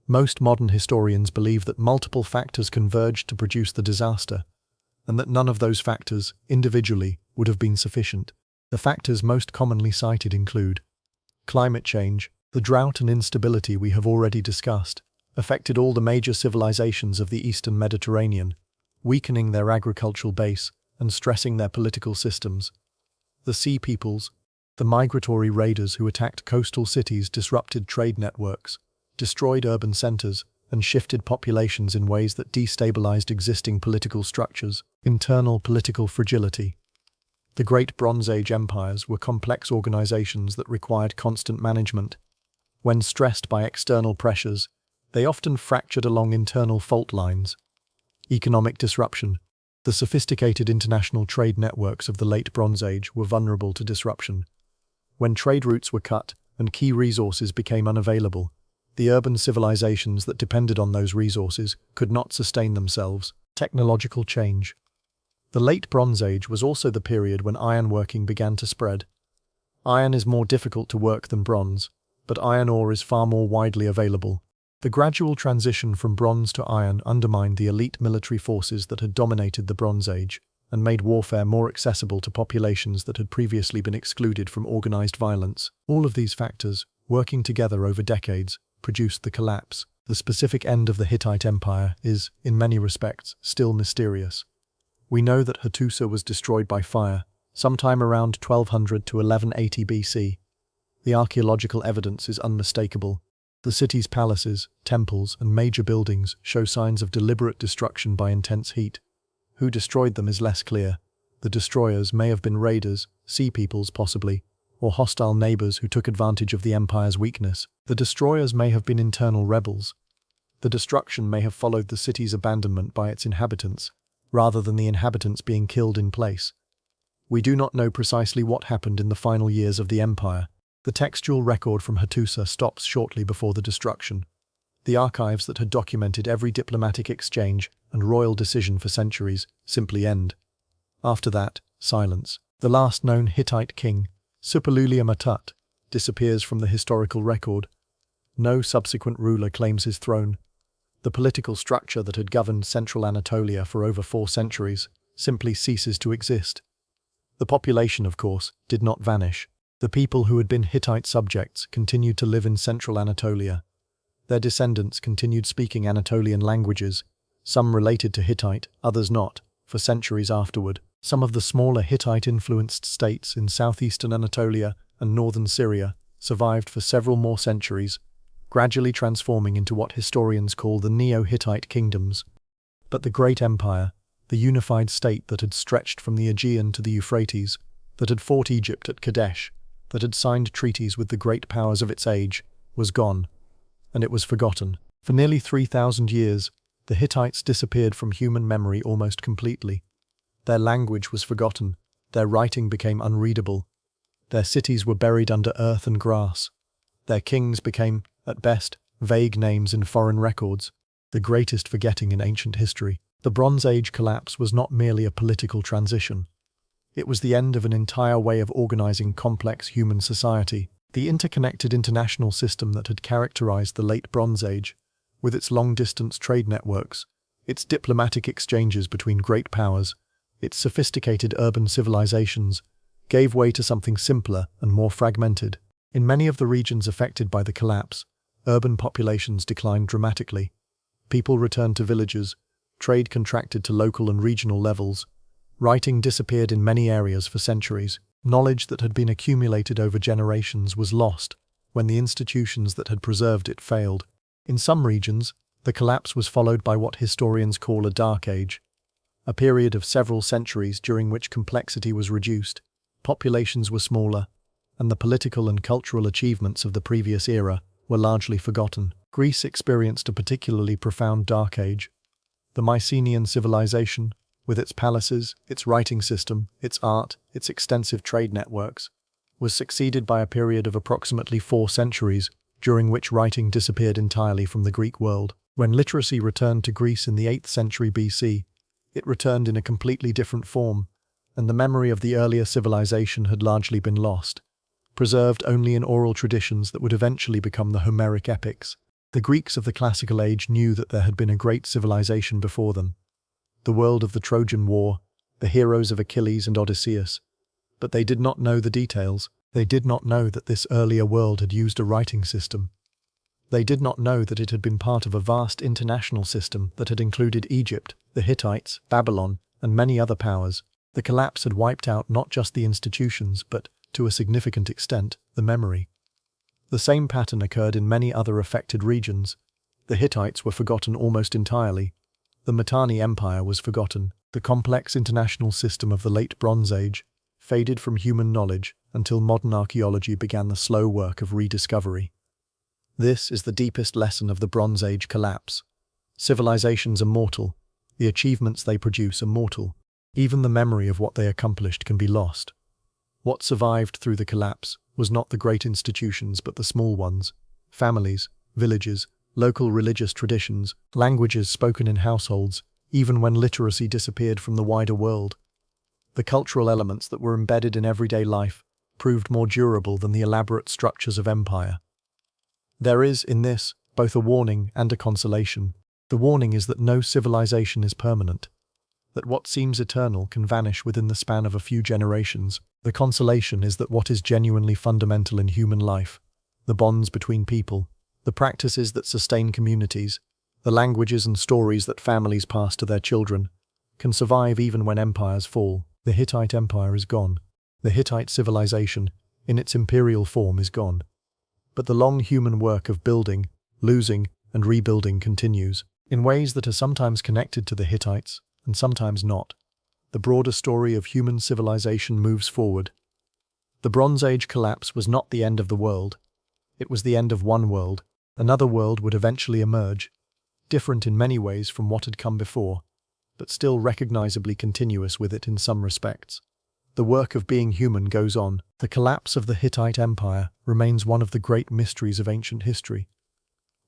S1: Most modern historians believe that multiple factors converged to produce the disaster, and that none of those factors, individually, would have been sufficient. The factors most commonly cited include climate change. The drought and instability we have already discussed affected all the major civilizations of the Eastern Mediterranean, weakening their agricultural base and stressing their political systems. The sea peoples, the migratory raiders who attacked coastal cities, disrupted trade networks, destroyed urban centers, and shifted populations in ways that destabilized existing political structures. Internal political fragility. The Great Bronze Age empires were complex organizations that required constant management. When stressed by external pressures, they often fractured along internal fault lines. Economic disruption. The sophisticated international trade networks of the Late Bronze Age were vulnerable to disruption. When trade routes were cut and key resources became unavailable, the urban civilizations that depended on those resources could not sustain themselves. Technological change. The Late Bronze Age was also the period when ironworking began to spread. Iron is more difficult to work than bronze, but iron ore is far more widely available. The gradual transition from bronze to iron undermined the elite military forces that had dominated the Bronze Age and made warfare more accessible to populations that had previously been excluded from organized violence. All of these factors, working together over decades, produced the collapse. The specific end of the Hittite Empire is, in many respects, still mysterious. We know that Hattusa was destroyed by fire, sometime around 1200 to 1180 BC. The archaeological evidence is unmistakable. The city's palaces, temples, and major buildings show signs of deliberate destruction by intense heat. Who destroyed them is less clear, The destroyers may have been raiders, sea peoples possibly, or hostile neighbors who took advantage of the empire's weakness. The destroyers may have been internal rebels. The destruction may have followed the city's abandonment by its inhabitants, rather than the inhabitants being killed in place. We do not know precisely what happened in the final years of the empire. The textual record from Hattusa stops shortly before the destruction. The archives that had documented every diplomatic exchange and royal decision for centuries simply end. After that, silence. The last known Hittite king, Suppiluliuma-Tut, disappears from the historical record. No subsequent ruler claims his throne. The political structure that had governed central Anatolia for over 4 centuries simply ceases to exist. The population, of course, did not vanish. The people who had been Hittite subjects continued to live in central Anatolia. Their descendants continued speaking Anatolian languages, some related to Hittite, others not, for centuries afterward. Some of the smaller Hittite-influenced states in southeastern Anatolia and northern Syria survived for several more centuries, gradually transforming into what historians call the Neo-Hittite kingdoms. But the great empire, the unified state that had stretched from the Aegean to the Euphrates, that had fought Egypt at Kadesh, that had signed treaties with the great powers of its age, was gone, and it was forgotten. For nearly 3,000 years, the Hittites disappeared from human memory almost completely. Their language was forgotten, their writing became unreadable, their cities were buried under earth and grass, their kings became, at best, vague names in foreign records, the greatest forgetting in ancient history. The Bronze Age collapse was not merely a political transition. It was the end of an entire way of organizing complex human society. The interconnected international system that had characterized the late Bronze Age, with its long-distance trade networks, its diplomatic exchanges between great powers, its sophisticated urban civilizations, gave way to something simpler and more fragmented. In many of the regions affected by the collapse, urban populations declined dramatically. People returned to villages, trade contracted to local and regional levels, writing disappeared in many areas for centuries. Knowledge that had been accumulated over generations was lost when the institutions that had preserved it failed. In some regions, the collapse was followed by what historians call a dark age, a period of several centuries during which complexity was reduced, populations were smaller, and the political and cultural achievements of the previous era were largely forgotten. Greece experienced a particularly profound dark age. The Mycenaean civilization, with its palaces, its writing system, its art, its extensive trade networks, was succeeded by a period of approximately 4 centuries, during which writing disappeared entirely from the Greek world. When literacy returned to Greece in the 8th century BC, it returned in a completely different form, and the memory of the earlier civilization had largely been lost, preserved only in oral traditions that would eventually become the Homeric epics. The Greeks of the classical age knew that there had been a great civilization before them, the world of the Trojan War, the heroes of Achilles and Odysseus, but they did not know the details. They did not know that this earlier world had used a writing system. They did not know that it had been part of a vast international system that had included Egypt, the Hittites, Babylon, and many other powers. The collapse had wiped out not just the institutions, but, to a significant extent, the memory. The same pattern occurred in many other affected regions. The Hittites were forgotten almost entirely. The Mitanni Empire was forgotten. The complex international system of the late Bronze Age faded from human knowledge until modern archaeology began the slow work of rediscovery. This is the deepest lesson of the Bronze Age collapse. Civilizations are mortal. The achievements they produce are mortal. Even the memory of what they accomplished can be lost. What survived through the collapse was not the great institutions but the small ones, families, villages, local religious traditions, languages spoken in households, even when literacy disappeared from the wider world. The cultural elements that were embedded in everyday life proved more durable than the elaborate structures of empire. There is, in this, both a warning and a consolation. The warning is that no civilization is permanent, that what seems eternal can vanish within the span of a few generations. The consolation is that what is genuinely fundamental in human life, the bonds between people, the practices that sustain communities, the languages and stories that families pass to their children, can survive even when empires fall. The Hittite Empire is gone. The Hittite civilization, in its imperial form, is gone. But the long human work of building, losing, and rebuilding continues, in ways that are sometimes connected to the Hittites and sometimes not. The the broader story of human civilization moves forward. The Bronze Age collapse was not the end of the world. It was the end of one world. Another world would eventually emerge, different in many ways from what had come before, but still recognizably continuous with it in some respects. The work of being human goes on. The collapse of the Hittite Empire remains one of the great mysteries of ancient history.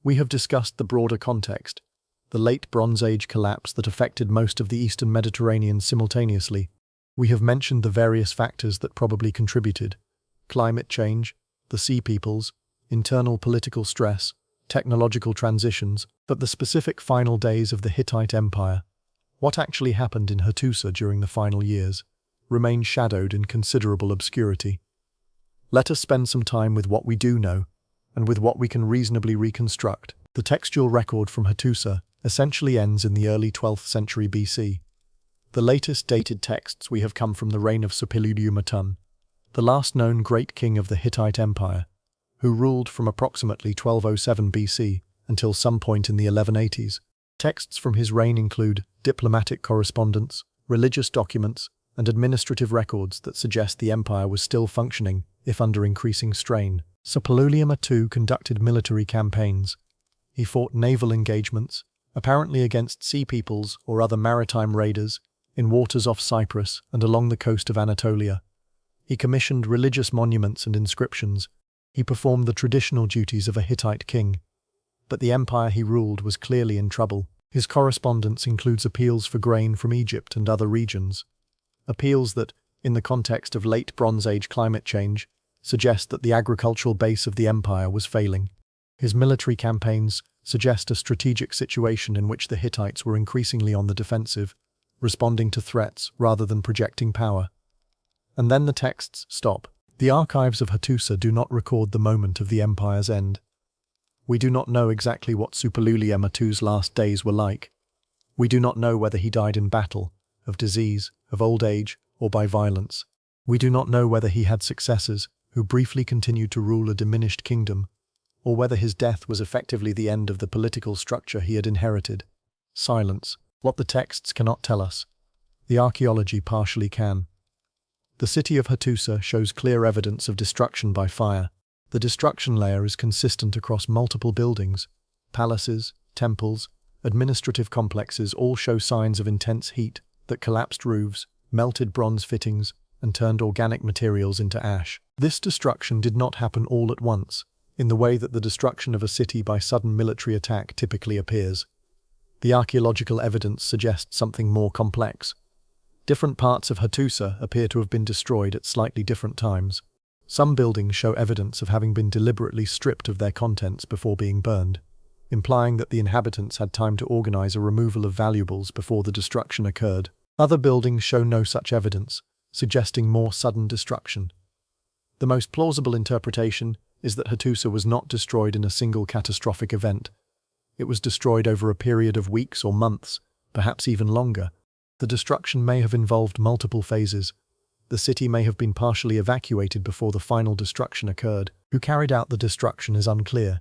S1: We have discussed the broader context, the late Bronze Age collapse that affected most of the Eastern Mediterranean simultaneously. We have mentioned the various factors that probably contributed: climate change, the sea peoples, internal political stress, technological transitions, but the specific final days of the Hittite Empire, what actually happened in Hattusa during the final years, remain shadowed in considerable obscurity. Let us spend some time with what we do know, and with what we can reasonably reconstruct. The textual record from Hattusa essentially ends in the early 12th century BC. The latest dated texts we have come from the reign of Suppiluliuma-Tun, the last known great king of the Hittite Empire, who ruled from approximately 1207 BC until some point in the 1180s. Texts from his reign include diplomatic correspondence, religious documents, and administrative records that suggest the empire was still functioning, if under increasing strain. Suppiluliuma II conducted military campaigns. He fought naval engagements, apparently against sea peoples or other maritime raiders, in waters off Cyprus and along the coast of Anatolia. He commissioned religious monuments and inscriptions. He performed the traditional duties of a Hittite king. But the empire he ruled was clearly in trouble. His correspondence includes appeals for grain from Egypt and other regions. Appeals that, in the context of late Bronze Age climate change, suggest that the agricultural base of the empire was failing. His military campaigns suggest a strategic situation in which the Hittites were increasingly on the defensive, responding to threats rather than projecting power. And then the texts stop. The archives of Hattusa do not record the moment of the empire's end. We do not know exactly what Suppiluliuma II's last days were like. We do not know whether he died in battle, of disease, of old age, or by violence. We do not know whether he had successors who briefly continued to rule a diminished kingdom, or whether his death was effectively the end of the political structure he had inherited. Silence. What the texts cannot tell us, the archaeology partially can. The city of Hattusa shows clear evidence of destruction by fire. The destruction layer is consistent across multiple buildings. Palaces, temples, administrative complexes all show signs of intense heat that collapsed roofs, melted bronze fittings, and turned organic materials into ash. This destruction did not happen all at once, in the way that the destruction of a city by sudden military attack typically appears. The archaeological evidence suggests something more complex. Different parts of Hattusa appear to have been destroyed at slightly different times. Some buildings show evidence of having been deliberately stripped of their contents before being burned, implying that the inhabitants had time to organize a removal of valuables before the destruction occurred. Other buildings show no such evidence, suggesting more sudden destruction. The most plausible interpretation is that Hattusa was not destroyed in a single catastrophic event. It was destroyed over a period of weeks or months, perhaps even longer. The destruction may have involved multiple phases. The city may have been partially evacuated before the final destruction occurred. Who carried out the destruction is unclear.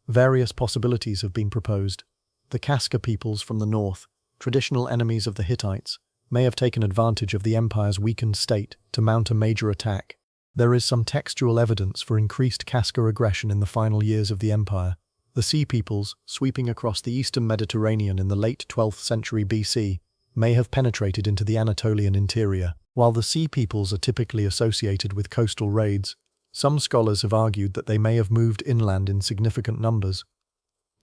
S1: Various possibilities have been proposed. The Kaska peoples from the north, traditional enemies of the Hittites, may have taken advantage of the empire's weakened state to mount a major attack. There is some textual evidence for increased Kaska aggression in the final years of the empire. The sea peoples, sweeping across the eastern Mediterranean in the late 12th century BC, may have penetrated into the Anatolian interior. While the sea peoples are typically associated with coastal raids, some scholars have argued that they may have moved inland in significant numbers.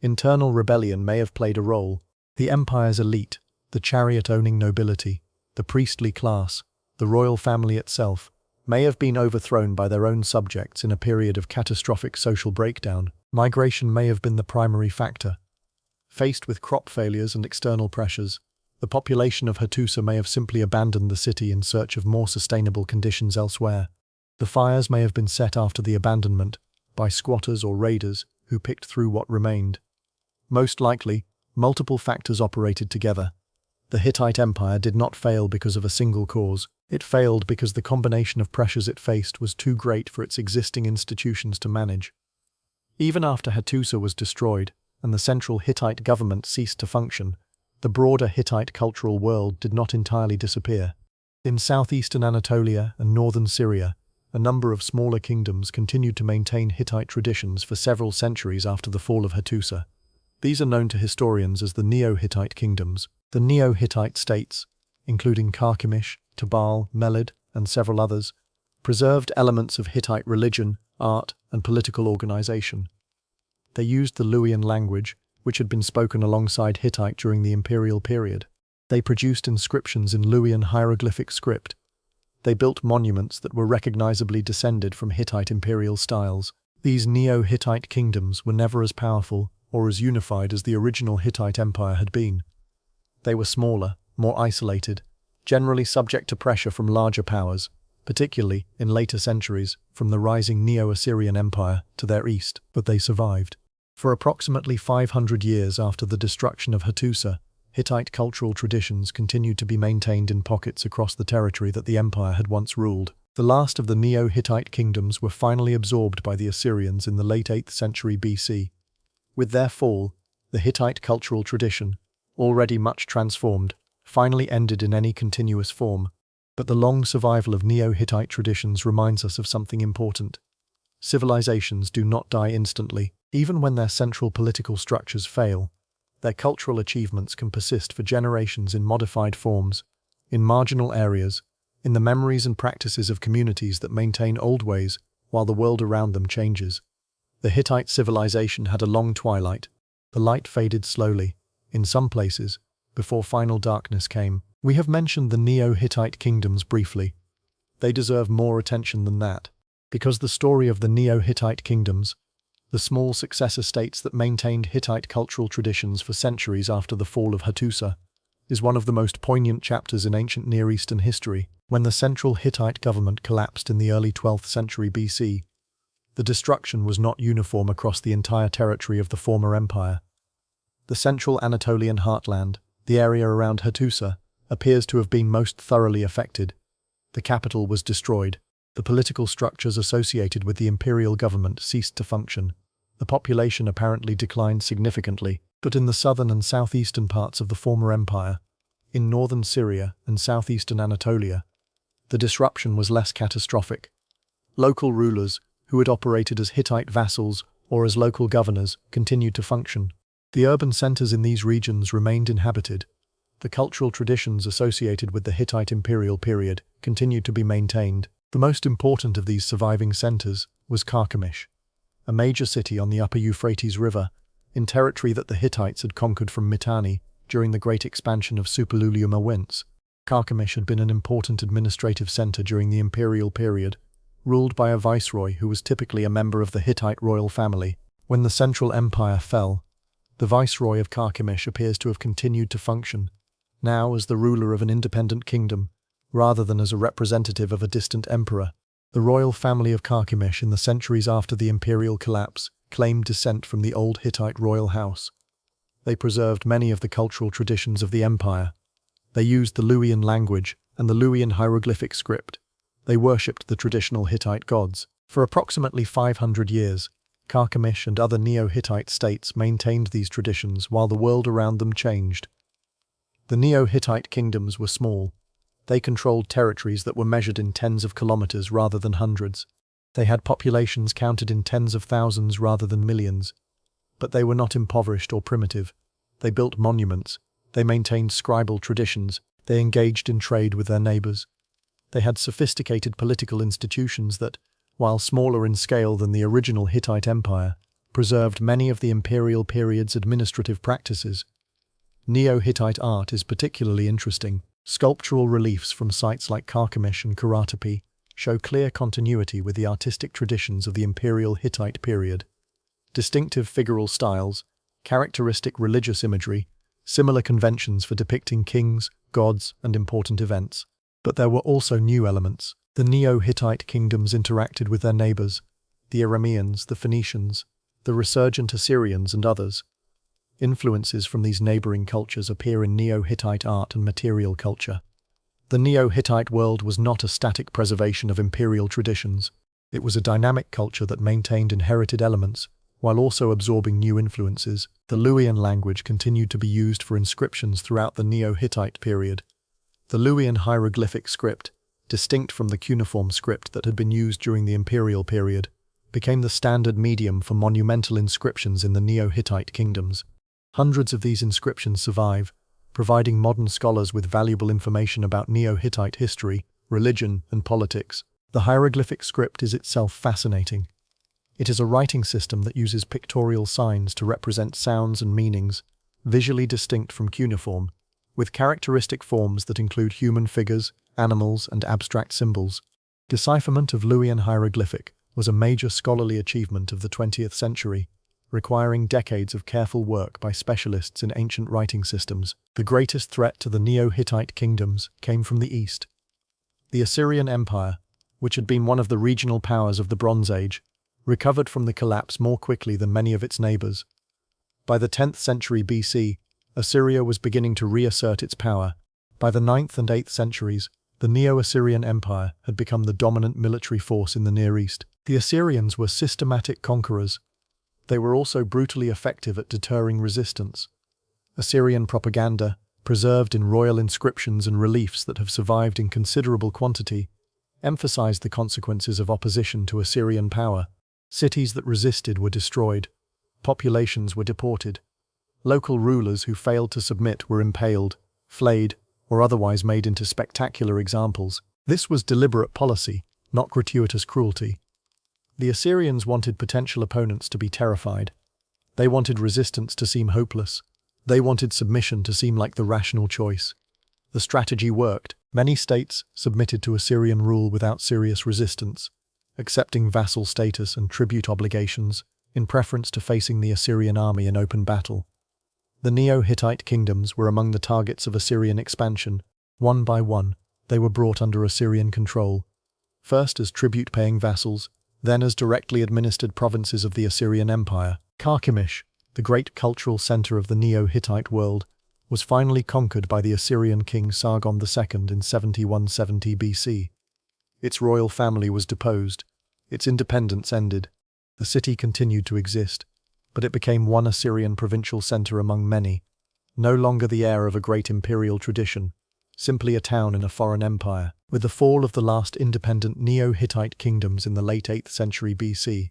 S1: Internal rebellion may have played a role. The empire's elite, the chariot-owning nobility, the priestly class, the royal family itself, may have been overthrown by their own subjects in a period of catastrophic social breakdown. Migration may have been the primary factor. Faced with crop failures and external pressures, the population of Hattusa may have simply abandoned the city in search of more sustainable conditions elsewhere. The fires may have been set after the abandonment by squatters or raiders who picked through what remained. Most likely, multiple factors operated together. The Hittite Empire did not fail because of a single cause. It failed because the combination of pressures it faced was too great for its existing institutions to manage. Even after Hattusa was destroyed and the central Hittite government ceased to function, the broader Hittite cultural world did not entirely disappear. In southeastern Anatolia and northern Syria, a number of smaller kingdoms continued to maintain Hittite traditions for several centuries after the fall of Hattusa. These are known to historians as the Neo-Hittite kingdoms. The Neo-Hittite states, including Carchemish, Tubal, Melid, and several others, preserved elements of Hittite religion, art, and political organization. They used the Luwian language, which had been spoken alongside Hittite during the imperial period. They produced inscriptions in Luwian hieroglyphic script. They built monuments that were recognizably descended from Hittite imperial styles. These Neo-Hittite kingdoms were never as powerful or as unified as the original Hittite Empire had been. They were smaller, more isolated, generally subject to pressure from larger powers, particularly in later centuries from the rising Neo-Assyrian Empire to their east, but they survived. For approximately 500 years after the destruction of Hattusa, Hittite cultural traditions continued to be maintained in pockets across the territory that the empire had once ruled. The last of the Neo-Hittite kingdoms were finally absorbed by the Assyrians in the late 8th century BC. With their fall, the Hittite cultural tradition, already much transformed, finally ended in any continuous form. But the long survival of Neo-Hittite traditions reminds us of something important. Civilizations do not die instantly. Even when their central political structures fail, their cultural achievements can persist for generations in modified forms, in marginal areas, in the memories and practices of communities that maintain old ways while the world around them changes. The Hittite civilization had a long twilight. The light faded slowly, in some places, before final darkness came. We have mentioned the Neo-Hittite kingdoms briefly. They deserve more attention than that, because the story of the Neo-Hittite kingdoms, the small successor states that maintained Hittite cultural traditions for centuries after the fall of Hattusa, is one of the most poignant chapters in ancient Near Eastern history. When the central Hittite government collapsed in the early 12th century BC, the destruction was not uniform across the entire territory of the former empire. The central Anatolian heartland, the area around Hattusa, appears to have been most thoroughly affected. The capital was destroyed. The political structures associated with the imperial government ceased to function. The population apparently declined significantly, but in the southern and southeastern parts of the former empire, in northern Syria and southeastern Anatolia, the disruption was less catastrophic. Local rulers, who had operated as Hittite vassals or as local governors, continued to function. The urban centers in these regions remained inhabited. The cultural traditions associated with the Hittite imperial period continued to be maintained. The most important of these surviving centers was Carchemish, a major city on the upper Euphrates River, in territory that the Hittites had conquered from Mitanni during the great expansion of Superlulium. Carchemish had been an important administrative center during the imperial period, ruled by a viceroy who was typically a member of the Hittite royal family. When the central empire fell, the viceroy of Carchemish appears to have continued to function, now as the ruler of an independent kingdom, rather than as a representative of a distant emperor. The royal family of Carchemish in the centuries after the imperial collapse claimed descent from the old Hittite royal house. They preserved many of the cultural traditions of the empire. They used the Luwian language and the Luwian hieroglyphic script. They worshipped the traditional Hittite gods. For approximately 500 years, Carchemish and other Neo-Hittite states maintained these traditions while the world around them changed. The Neo-Hittite kingdoms were small. They controlled territories that were measured in tens of kilometers rather than hundreds. They had populations counted in tens of thousands rather than millions. But they were not impoverished or primitive. They built monuments. They maintained scribal traditions. They engaged in trade with their neighbors. They had sophisticated political institutions that, while smaller in scale than the original Hittite Empire, preserved many of the imperial period's administrative practices. Neo-Hittite art is particularly interesting. Sculptural reliefs from sites like Carchemish and Karatapi show clear continuity with the artistic traditions of the imperial Hittite period. Distinctive figural styles, characteristic religious imagery, similar conventions for depicting kings, gods, and important events. But there were also new elements. The Neo-Hittite kingdoms interacted with their neighbors, the Arameans, the Phoenicians, the resurgent Assyrians, and others. Influences from these neighboring cultures appear in Neo-Hittite art and material culture. The Neo-Hittite world was not a static preservation of imperial traditions. It was a dynamic culture that maintained inherited elements, while also absorbing new influences. The Luwian language continued to be used for inscriptions throughout the Neo-Hittite period. The Luwian hieroglyphic script, distinct from the cuneiform script that had been used during the imperial period, became the standard medium for monumental inscriptions in the Neo-Hittite kingdoms. Hundreds of these inscriptions survive, providing modern scholars with valuable information about Neo-Hittite history, religion, and politics. The hieroglyphic script is itself fascinating. It is a writing system that uses pictorial signs to represent sounds and meanings, visually distinct from cuneiform, with characteristic forms that include human figures, animals, and abstract symbols. Decipherment of Luwian hieroglyphic was a major scholarly achievement of the 20th century, requiring decades of careful work by specialists in ancient writing systems. The greatest threat to the Neo-Hittite kingdoms came from the east. The Assyrian Empire, which had been one of the regional powers of the Bronze Age, recovered from the collapse more quickly than many of its neighbors. By the 10th century BC, Assyria was beginning to reassert its power. By the 9th and 8th centuries, the Neo-Assyrian Empire had become the dominant military force in the Near East. The Assyrians were systematic conquerors. They were also brutally effective at deterring resistance. Assyrian propaganda, preserved in royal inscriptions and reliefs that have survived in considerable quantity, emphasized the consequences of opposition to Assyrian power. Cities that resisted were destroyed. Populations were deported. Local rulers who failed to submit were impaled, flayed, or otherwise made into spectacular examples. This was deliberate policy, not gratuitous cruelty. The Assyrians wanted potential opponents to be terrified. They wanted resistance to seem hopeless. They wanted submission to seem like the rational choice. The strategy worked. Many states submitted to Assyrian rule without serious resistance, accepting vassal status and tribute obligations in preference to facing the Assyrian army in open battle. The Neo-Hittite kingdoms were among the targets of Assyrian expansion. One by one, they were brought under Assyrian control, first as tribute-paying vassals, then as directly administered provinces of the Assyrian Empire. Carchemish, the great cultural center of the Neo-Hittite world, was finally conquered by the Assyrian king Sargon II in 7170 BC. Its royal family was deposed. Its independence ended. The city continued to exist, but it became one Assyrian provincial center among many, no longer the heir of a great imperial tradition, simply a town in a foreign empire. With the fall of the last independent Neo-Hittite kingdoms in the late 8th century BC,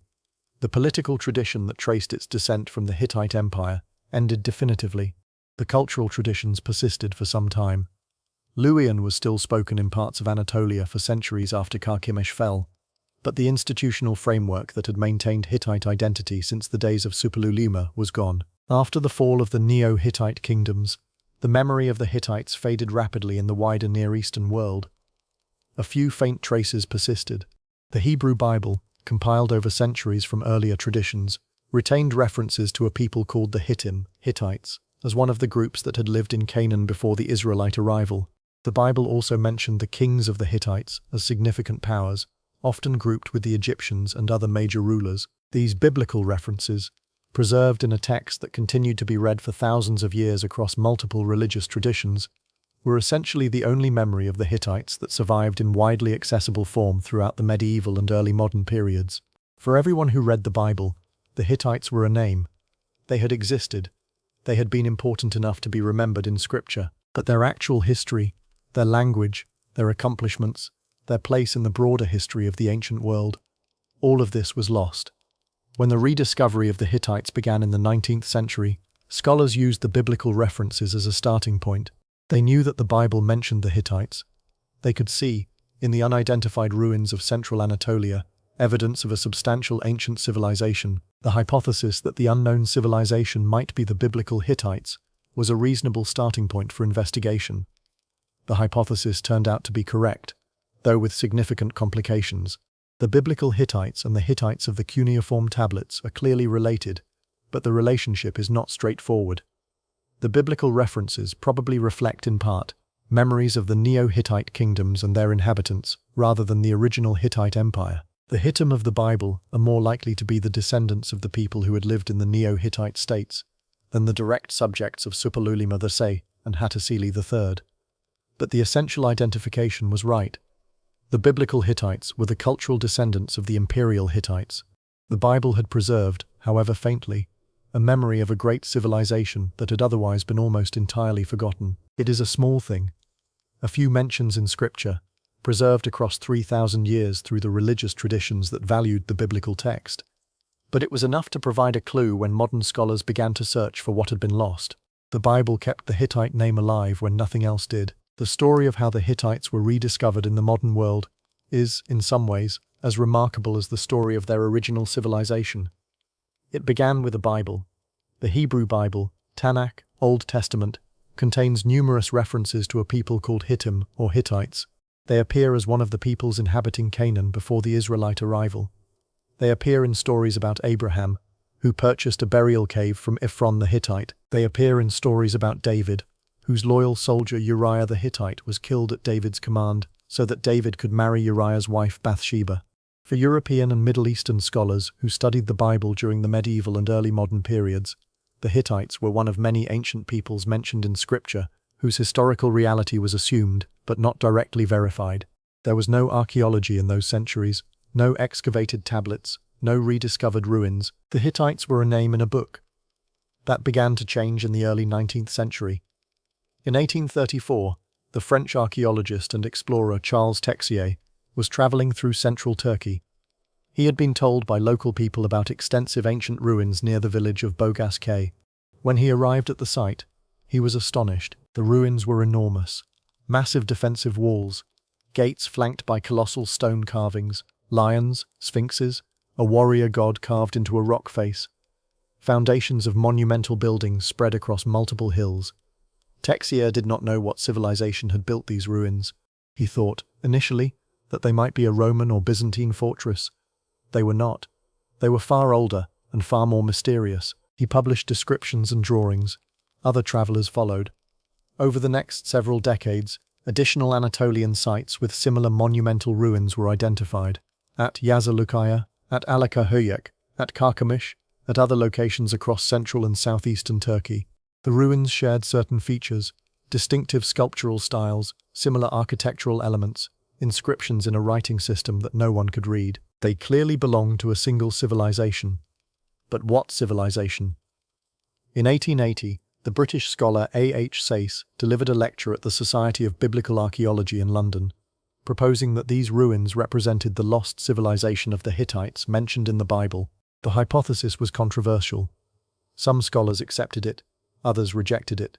S1: the political tradition that traced its descent from the Hittite Empire ended definitively. The cultural traditions persisted for some time. Luwian was still spoken in parts of Anatolia for centuries after Carchemish fell, but the institutional framework that had maintained Hittite identity since the days of Suppiluliuma was gone. After the fall of the Neo-Hittite kingdoms, the memory of the Hittites faded rapidly in the wider Near Eastern world. A few faint traces persisted. The Hebrew Bible, compiled over centuries from earlier traditions, retained references to a people called the Hittites, as one of the groups that had lived in Canaan before the Israelite arrival. The Bible also mentioned the kings of the Hittites as significant powers, often grouped with the Egyptians and other major rulers. These biblical references, preserved in a text that continued to be read for thousands of years across multiple religious traditions, were essentially the only memory of the Hittites that survived in widely accessible form throughout the medieval and early modern periods. For everyone who read the Bible, the Hittites were a name. They had existed. They had been important enough to be remembered in Scripture. But their actual history, their language, their accomplishments, their place in the broader history of the ancient world, all of this was lost. When the rediscovery of the Hittites began in the 19th century, scholars used the biblical references as a starting point. They knew that the Bible mentioned the Hittites. They could see, in the unidentified ruins of central Anatolia, evidence of a substantial ancient civilization. The hypothesis that the unknown civilization might be the biblical Hittites was a reasonable starting point for investigation. The hypothesis turned out to be correct, though with significant complications. The biblical Hittites and the Hittites of the cuneiform tablets are clearly related, but the relationship is not straightforward. The biblical references probably reflect in part memories of the Neo-Hittite kingdoms and their inhabitants, rather than the original Hittite Empire. The Hittim of the Bible are more likely to be the descendants of the people who had lived in the Neo-Hittite states than the direct subjects of Suppiluliuma II and Hattusili III. But the essential identification was right. The biblical Hittites were the cultural descendants of the imperial Hittites. The Bible had preserved, however faintly, a memory of a great civilization that had otherwise been almost entirely forgotten. It is a small thing, a few mentions in scripture, preserved across 3,000 years through the religious traditions that valued the biblical text. But it was enough to provide a clue when modern scholars began to search for what had been lost. The Bible kept the Hittite name alive when nothing else did. The story of how the Hittites were rediscovered in the modern world is, in some ways, as remarkable as the story of their original civilization. It began with a Bible. The Hebrew Bible, Tanakh, Old Testament, contains numerous references to a people called Hittim or Hittites. They appear as one of the peoples inhabiting Canaan before the Israelite arrival. They appear in stories about Abraham, who purchased a burial cave from Ephron the Hittite. They appear in stories about David, whose loyal soldier Uriah the Hittite was killed at David's command so that David could marry Uriah's wife Bathsheba. For European and Middle Eastern scholars who studied the Bible during the medieval and early modern periods, the Hittites were one of many ancient peoples mentioned in Scripture whose historical reality was assumed but not directly verified. There was no archaeology in those centuries, no excavated tablets, no rediscovered ruins. The Hittites were a name in a book. That began to change in the early 19th century. In 1834, the French archaeologist and explorer Charles Texier was traveling through central Turkey. He had been told by local people about extensive ancient ruins near the village of Boğaz. When he arrived at the site, he was astonished. The ruins were enormous. Massive defensive walls, gates flanked by colossal stone carvings, lions, sphinxes, a warrior god carved into a rock face. Foundations of monumental buildings spread across multiple hills. Texier did not know what civilization had built these ruins. He thought, initially, that they might be a Roman or Byzantine fortress. They were not. They were far older and far more mysterious. He published descriptions and drawings. Other travelers followed. Over the next several decades, additional Anatolian sites with similar monumental ruins were identified. At Yazılukaya, at Alakahöyük, at Karkamış, at other locations across central and southeastern Turkey. The ruins shared certain features, distinctive sculptural styles, similar architectural elements, inscriptions in a writing system that no one could read. They clearly belonged to a single civilization. But what civilization? In 1880, the British scholar A.H. Sayce delivered a lecture at the Society of Biblical Archaeology in London, proposing that these ruins represented the lost civilization of the Hittites mentioned in the Bible. The hypothesis was controversial. Some scholars accepted it, others rejected it.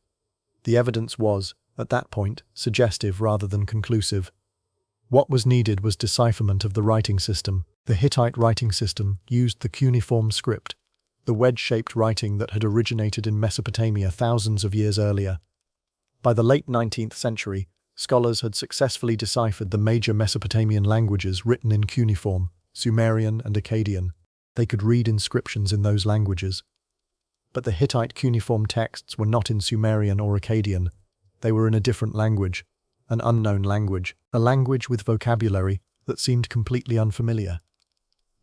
S1: The evidence was, at that point, suggestive rather than conclusive. What was needed was decipherment of the writing system. The Hittite writing system used the cuneiform script, the wedge-shaped writing that had originated in Mesopotamia thousands of years earlier. By the late 19th century, scholars had successfully deciphered the major Mesopotamian languages written in cuneiform, Sumerian and Akkadian. They could read inscriptions in those languages. But the Hittite cuneiform texts were not in Sumerian or Akkadian. They were in a different language, an unknown language, a language with vocabulary that seemed completely unfamiliar.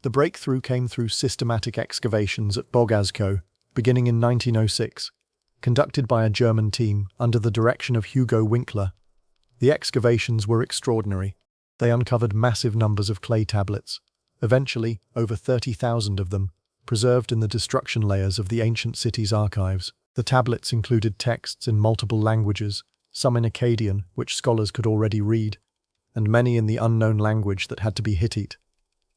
S1: The breakthrough came through systematic excavations at Boğaz, beginning in 1906, conducted by a German team under the direction of Hugo Winkler. The excavations were extraordinary. They uncovered massive numbers of clay tablets, eventually over 30,000 of them, preserved in the destruction layers of the ancient city's archives. The tablets included texts in multiple languages, some in Akkadian, which scholars could already read, and many in the unknown language that had to be Hittite.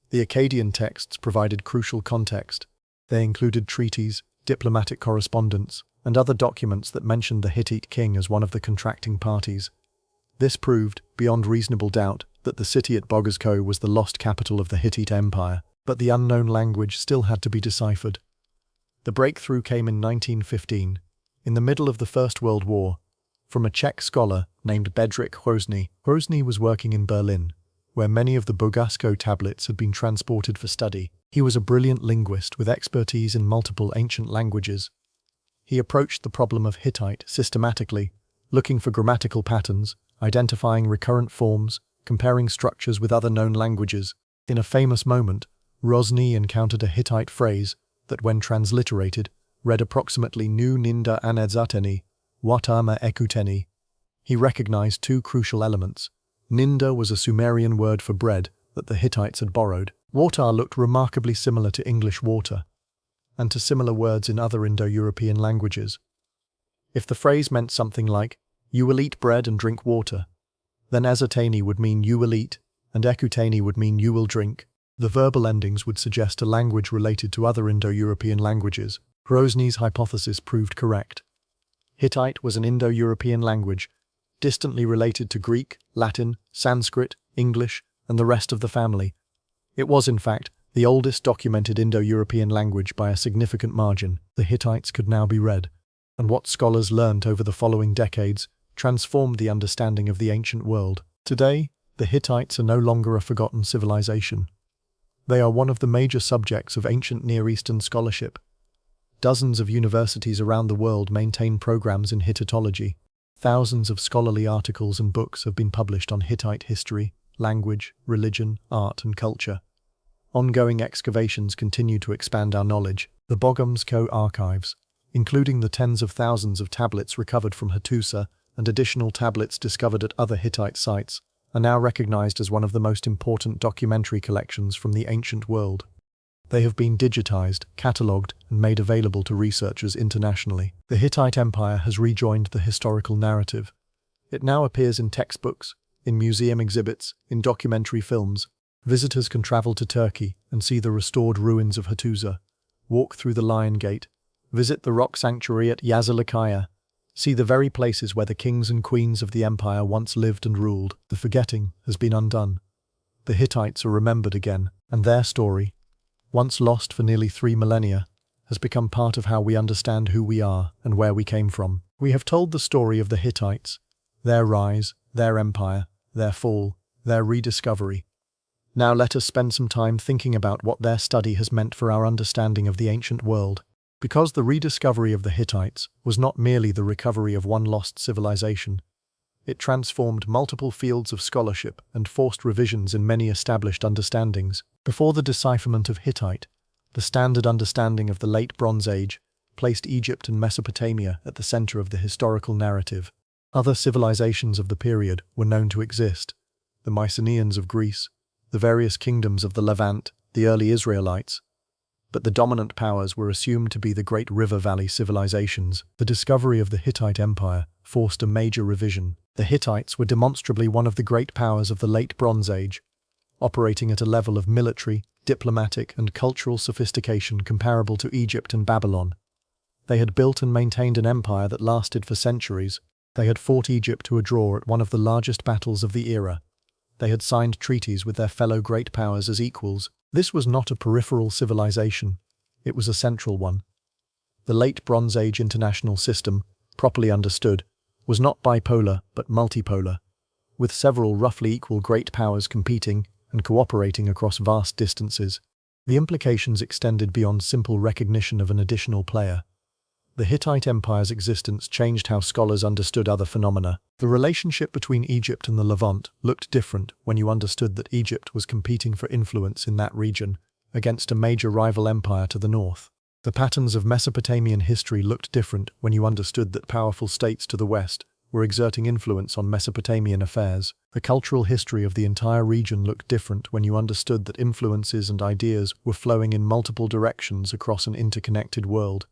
S1: The Akkadian texts provided crucial context. They included treaties, diplomatic correspondence, and other documents that mentioned the Hittite king as one of the contracting parties. This proved, beyond reasonable doubt, that the city at Boğaz was the lost capital of the Hittite Empire, but the unknown language still had to be deciphered. The breakthrough came in 1915, in the middle of the First World War, from a Czech scholar named Bedřich Hrozný. Hrozný was working in Berlin, where many of the Boğaz tablets had been transported for study. He was a brilliant linguist with expertise in multiple ancient languages. He approached the problem of Hittite systematically, looking for grammatical patterns, identifying recurrent forms, comparing structures with other known languages. In a famous moment, Hrozný encountered a Hittite phrase that, when transliterated, read approximately Nu ninda anedzateni, watama ekuteni. He recognized two crucial elements. Ninda was a Sumerian word for bread that the Hittites had borrowed. Watar looked remarkably similar to English water, and to similar words in other Indo-European languages. If the phrase meant something like, "You will eat bread and drink water," Then Ezatani would mean you will eat, and Ekutani would mean you will drink. The verbal endings would suggest a language related to other Indo-European languages. Grozny's hypothesis proved correct. Hittite was an Indo-European language, distantly related to Greek, Latin, Sanskrit, English, and the rest of the family. It was, in fact, the oldest documented Indo-European language by a significant margin. The Hittites could now be read, and what scholars learnt over the following decades transformed the understanding of the ancient world. Today, the Hittites are no longer a forgotten civilization. They are one of the major subjects of ancient Near Eastern scholarship. Dozens of universities around the world maintain programs in Hittitology. Thousands of scholarly articles and books have been published on Hittite history, language, religion, art, and culture. Ongoing excavations continue to expand our knowledge. The Bogomsko archives, including the tens of thousands of tablets recovered from Hattusa and additional tablets discovered at other Hittite sites, are now recognized as one of the most important documentary collections from the ancient world. They have been digitized, catalogued, and made available to researchers internationally. The Hittite Empire has rejoined the historical narrative. It now appears in textbooks, in museum exhibits, in documentary films. Visitors can travel to Turkey and see the restored ruins of Hattusa, walk through the Lion Gate, visit the rock sanctuary at Yazilikaya, see the very places where the kings and queens of the empire once lived and ruled. The forgetting has been undone. The Hittites are remembered again, and their story, once lost for nearly 3 millennia, has become part of how we understand who we are and where we came from. We have told the story of the Hittites, their rise, their empire, their fall, their rediscovery. Now let us spend some time thinking about what their study has meant for our understanding of the ancient world. Because the rediscovery of the Hittites was not merely the recovery of one lost civilization, it transformed multiple fields of scholarship and forced revisions in many established understandings. Before the decipherment of Hittite, the standard understanding of the Late Bronze Age placed Egypt and Mesopotamia at the center of the historical narrative. Other civilizations of the period were known to exist: the Mycenaeans of Greece, the various kingdoms of the Levant, the early Israelites. But the dominant powers were assumed to be the great river valley civilizations. The discovery of the Hittite Empire forced a major revision. The Hittites were demonstrably one of the great powers of the Late Bronze Age, operating at a level of military, diplomatic, and cultural sophistication comparable to Egypt and Babylon. They had built and maintained an empire that lasted for centuries. They had fought Egypt to a draw at one of the largest battles of the era. They had signed treaties with their fellow great powers as equals. This was not a peripheral civilization, it was a central one. The Late Bronze Age international system, properly understood, was not bipolar but multipolar, with several roughly equal great powers competing and cooperating across vast distances. The implications extended beyond simple recognition of an additional player. The Hittite Empire's existence changed how scholars understood other phenomena. The relationship between Egypt and the Levant looked different when you understood that Egypt was competing for influence in that region against a major rival empire to the north. The patterns of Mesopotamian history looked different when you understood that powerful states to the west were exerting influence on Mesopotamian affairs. The cultural history of the entire region looked different when you understood that influences and ideas were flowing in multiple directions across an interconnected world.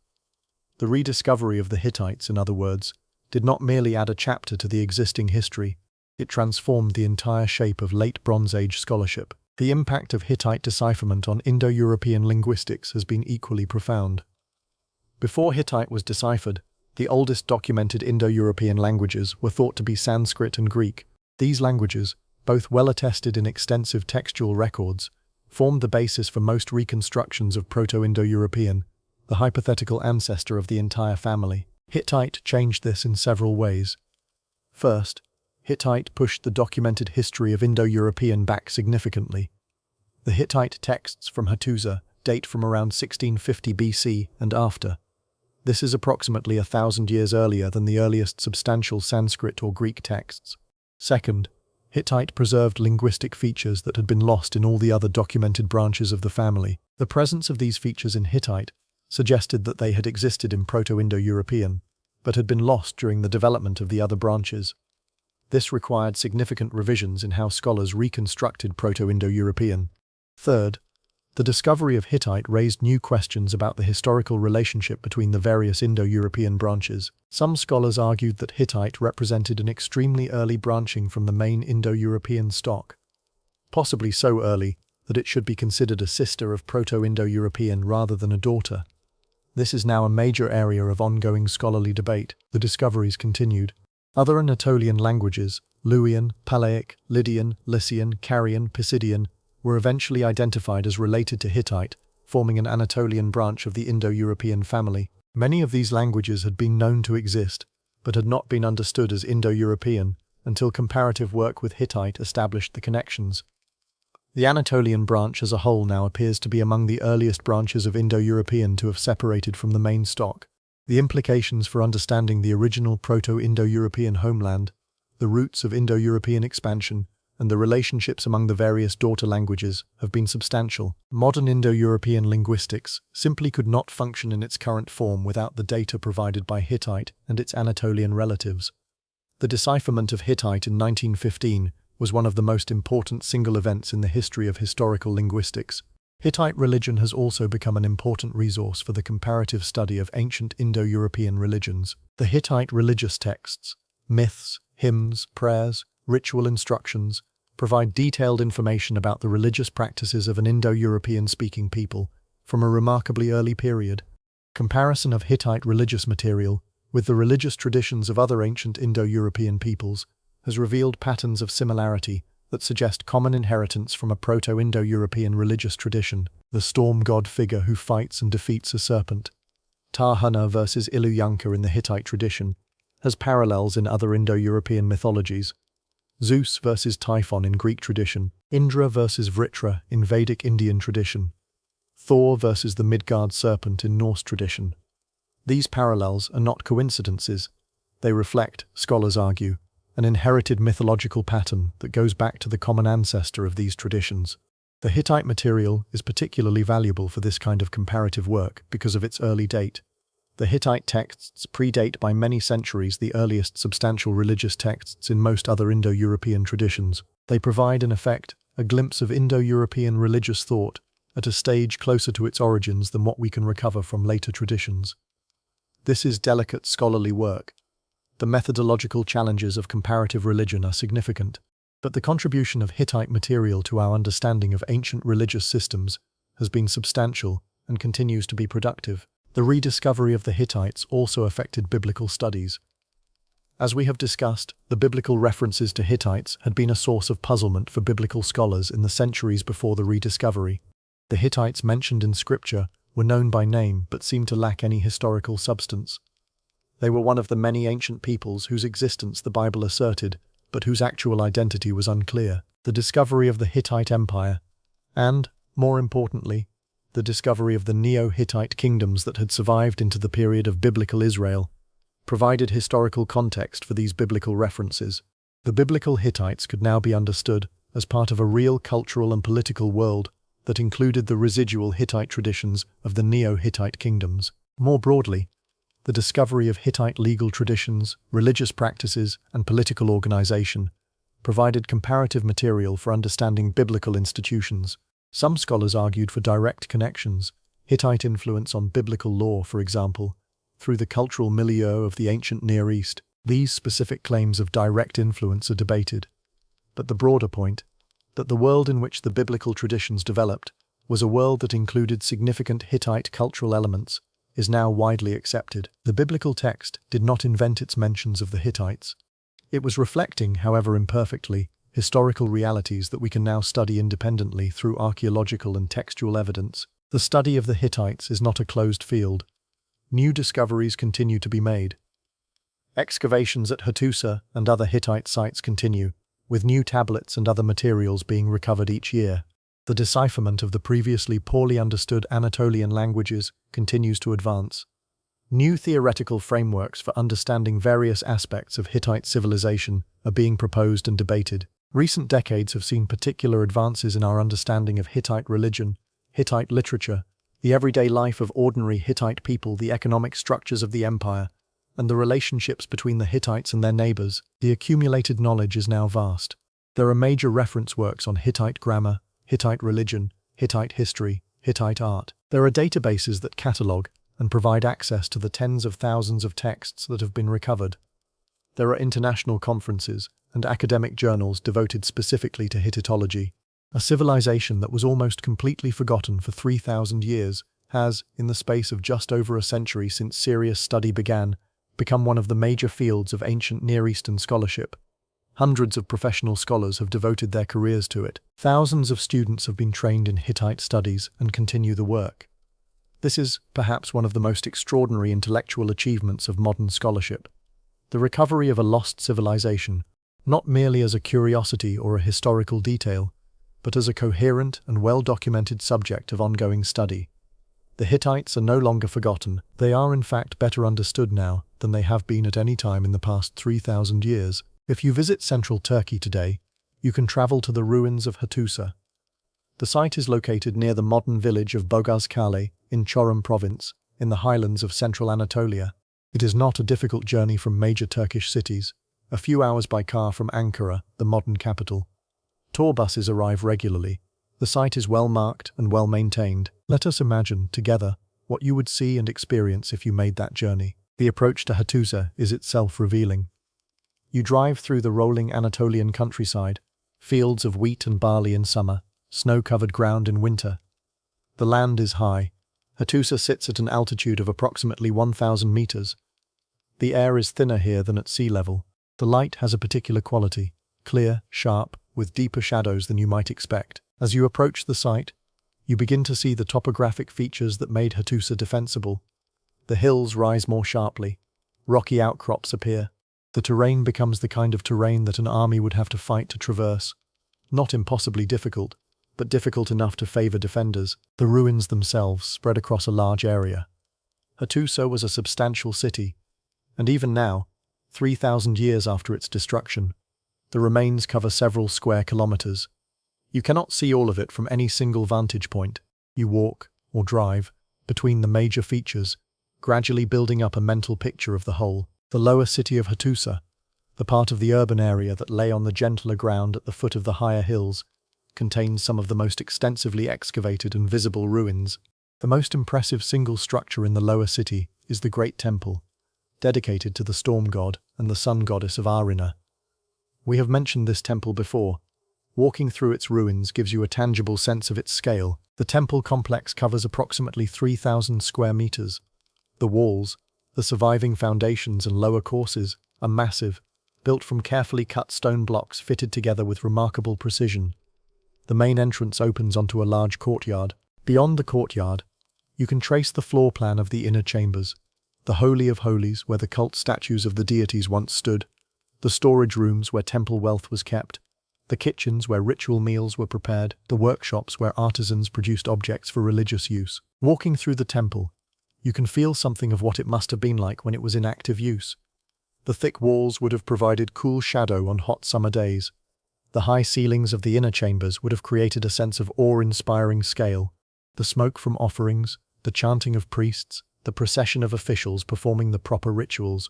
S1: The rediscovery of the Hittites, in other words, did not merely add a chapter to the existing history, it transformed the entire shape of Late Bronze Age scholarship. The impact of Hittite decipherment on Indo-European linguistics has been equally profound. Before Hittite was deciphered, the oldest documented Indo-European languages were thought to be Sanskrit and Greek. These languages, both well attested in extensive textual records, formed the basis for most reconstructions of Proto-Indo-European, the hypothetical ancestor of the entire family. Hittite changed this in several ways. First, Hittite pushed the documented history of Indo-European back significantly. The Hittite texts from Hattusa date from around 1650 BC and after. This is approximately 1,000 years earlier than the earliest substantial Sanskrit or Greek texts. Second, Hittite preserved linguistic features that had been lost in all the other documented branches of the family. The presence of these features in Hittite suggested that they had existed in Proto-Indo-European, but had been lost during the development of the other branches. This required significant revisions in how scholars reconstructed Proto-Indo-European. Third, The discovery of Hittite raised new questions about the historical relationship between the various Indo-European branches. Some scholars argued that Hittite represented an extremely early branching from the main Indo-European stock, possibly so early that it should be considered a sister of Proto-Indo-European rather than a daughter. This is now a major area of ongoing scholarly debate. The discoveries continued. Other Anatolian languages, Luwian, Palaic, Lydian, Lycian, Carian, Pisidian, were eventually identified as related to Hittite, forming an Anatolian branch of the Indo-European family. Many of these languages had been known to exist, but had not been understood as Indo-European until comparative work with Hittite established the connections. The Anatolian branch as a whole now appears to be among the earliest branches of Indo-European to have separated from the main stock. The implications for understanding the original Proto-Indo-European homeland, the roots of Indo-European expansion, and the relationships among the various daughter languages have been substantial. Modern Indo-European linguistics simply could not function in its current form without the data provided by Hittite and its Anatolian relatives. The decipherment of Hittite in 1915 was one of the most important single events in the history of historical linguistics. Hittite religion has also become an important resource for the comparative study of ancient Indo-European religions. The Hittite religious texts, myths, hymns, prayers, ritual instructions, provide detailed information about the religious practices of an Indo-European speaking people from a remarkably early period. Comparison of Hittite religious material with the religious traditions of other ancient Indo-European peoples has revealed patterns of similarity that suggest common inheritance from a Proto-Indo-European religious tradition. The storm god figure who fights and defeats a serpent, Tahana versus Iluyanka in the Hittite tradition, has parallels in other Indo-European mythologies. Zeus versus Typhon in Greek tradition, Indra versus Vritra in Vedic Indian tradition, Thor versus the Midgard serpent in Norse tradition. These parallels are not coincidences. They reflect, scholars argue, an inherited mythological pattern that goes back to the common ancestor of these traditions. The Hittite material is particularly valuable for this kind of comparative work because of its early date. The Hittite texts predate by many centuries the earliest substantial religious texts in most other Indo-European traditions. They provide, in effect, a glimpse of Indo-European religious thought at a stage closer to its origins than what we can recover from later traditions. This is delicate scholarly work. The methodological challenges of comparative religion are significant, but the contribution of Hittite material to our understanding of ancient religious systems has been substantial and continues to be productive. The rediscovery of the Hittites also affected biblical studies. As we have discussed, the biblical references to Hittites had been a source of puzzlement for biblical scholars in the centuries before the rediscovery. The Hittites mentioned in Scripture were known by name but seemed to lack any historical substance. They were one of the many ancient peoples whose existence the Bible asserted, but whose actual identity was unclear. The discovery of the Hittite Empire, and, more importantly, the discovery of the Neo-Hittite kingdoms that had survived into the period of biblical Israel, provided historical context for these biblical references. The biblical Hittites could now be understood as part of a real cultural and political world that included the residual Hittite traditions of the Neo-Hittite kingdoms. More broadly, the discovery of Hittite legal traditions, religious practices, and political organization provided comparative material for understanding biblical institutions. Some scholars argued for direct connections, Hittite influence on biblical law, for example, through the cultural milieu of the ancient Near East. These specific claims of direct influence are debated, but the broader point, that the world in which the biblical traditions developed was a world that included significant Hittite cultural elements, is now widely accepted. The biblical text did not invent its mentions of the Hittites. It was reflecting, however imperfectly, historical realities that we can now study independently through archaeological and textual evidence. The study of the Hittites is not a closed field. New discoveries continue to be made. Excavations at Hattusa and other Hittite sites continue, with new tablets and other materials being recovered each year. The decipherment of the previously poorly understood Anatolian languages continues to advance. New theoretical frameworks for understanding various aspects of Hittite civilization are being proposed and debated. Recent decades have seen particular advances in our understanding of Hittite religion, Hittite literature, the everyday life of ordinary Hittite people, the economic structures of the empire, and the relationships between the Hittites and their neighbors. The accumulated knowledge is now vast. There are major reference works on Hittite grammar, Hittite religion, Hittite history, Hittite art. There are databases that catalogue and provide access to the tens of thousands of texts that have been recovered. There are international conferences and academic journals devoted specifically to Hittitology. A civilization that was almost completely forgotten for 3,000 years has, in the space of just over a century since serious study began, become one of the major fields of ancient Near Eastern scholarship. Hundreds of professional scholars have devoted their careers to it. Thousands of students have been trained in Hittite studies and continue the work. This is, perhaps, one of the most extraordinary intellectual achievements of modern scholarship. The recovery of a lost civilization, not merely as a curiosity or a historical detail, but as a coherent and well-documented subject of ongoing study. The Hittites are no longer forgotten. They are in fact better understood now than they have been at any time in the past 3,000 years. If you visit central Turkey today, you can travel to the ruins of Hattusa. The site is located near the modern village of Bogazkale in Çorum province, in the highlands of central Anatolia. It is not a difficult journey from major Turkish cities, a few hours by car from Ankara, the modern capital. Tour buses arrive regularly. The site is well marked and well maintained. Let us imagine, together, what you would see and experience if you made that journey. The approach to Hattusa is itself revealing. You drive through the rolling Anatolian countryside, fields of wheat and barley in summer, snow-covered ground in winter. The land is high. Hattusa sits at an altitude of approximately 1,000 meters. The air is thinner here than at sea level. The light has a particular quality, clear, sharp, with deeper shadows than you might expect. As you approach the site, you begin to see the topographic features that made Hattusa defensible. The hills rise more sharply. Rocky outcrops appear. The terrain becomes the kind of terrain that an army would have to fight to traverse. Not impossibly difficult, but difficult enough to favor defenders. The ruins themselves spread across a large area. Hattusa was a substantial city, and even now, 3,000 years after its destruction, the remains cover several square kilometers. You cannot see all of it from any single vantage point. You walk, or drive, between the major features, gradually building up a mental picture of the whole. The lower city of Hattusa, the part of the urban area that lay on the gentler ground at the foot of the higher hills, contains some of the most extensively excavated and visible ruins. The most impressive single structure in the lower city is the Great Temple, dedicated to the storm god and the sun goddess of Arina. We have mentioned this temple before. Walking through its ruins gives you a tangible sense of its scale. The temple complex covers approximately 3,000 square meters. The walls, the surviving foundations and lower courses, are massive, built from carefully cut stone blocks fitted together with remarkable precision. The main entrance opens onto a large courtyard. Beyond the courtyard, you can trace the floor plan of the inner chambers, the Holy of Holies where the cult statues of the deities once stood, the storage rooms where temple wealth was kept, the kitchens where ritual meals were prepared, the workshops where artisans produced objects for religious use. Walking through the temple, you can feel something of what it must have been like when it was in active use. The thick walls would have provided cool shadow on hot summer days. The high ceilings of the inner chambers would have created a sense of awe-inspiring scale. The smoke from offerings, the chanting of priests, the procession of officials performing the proper rituals,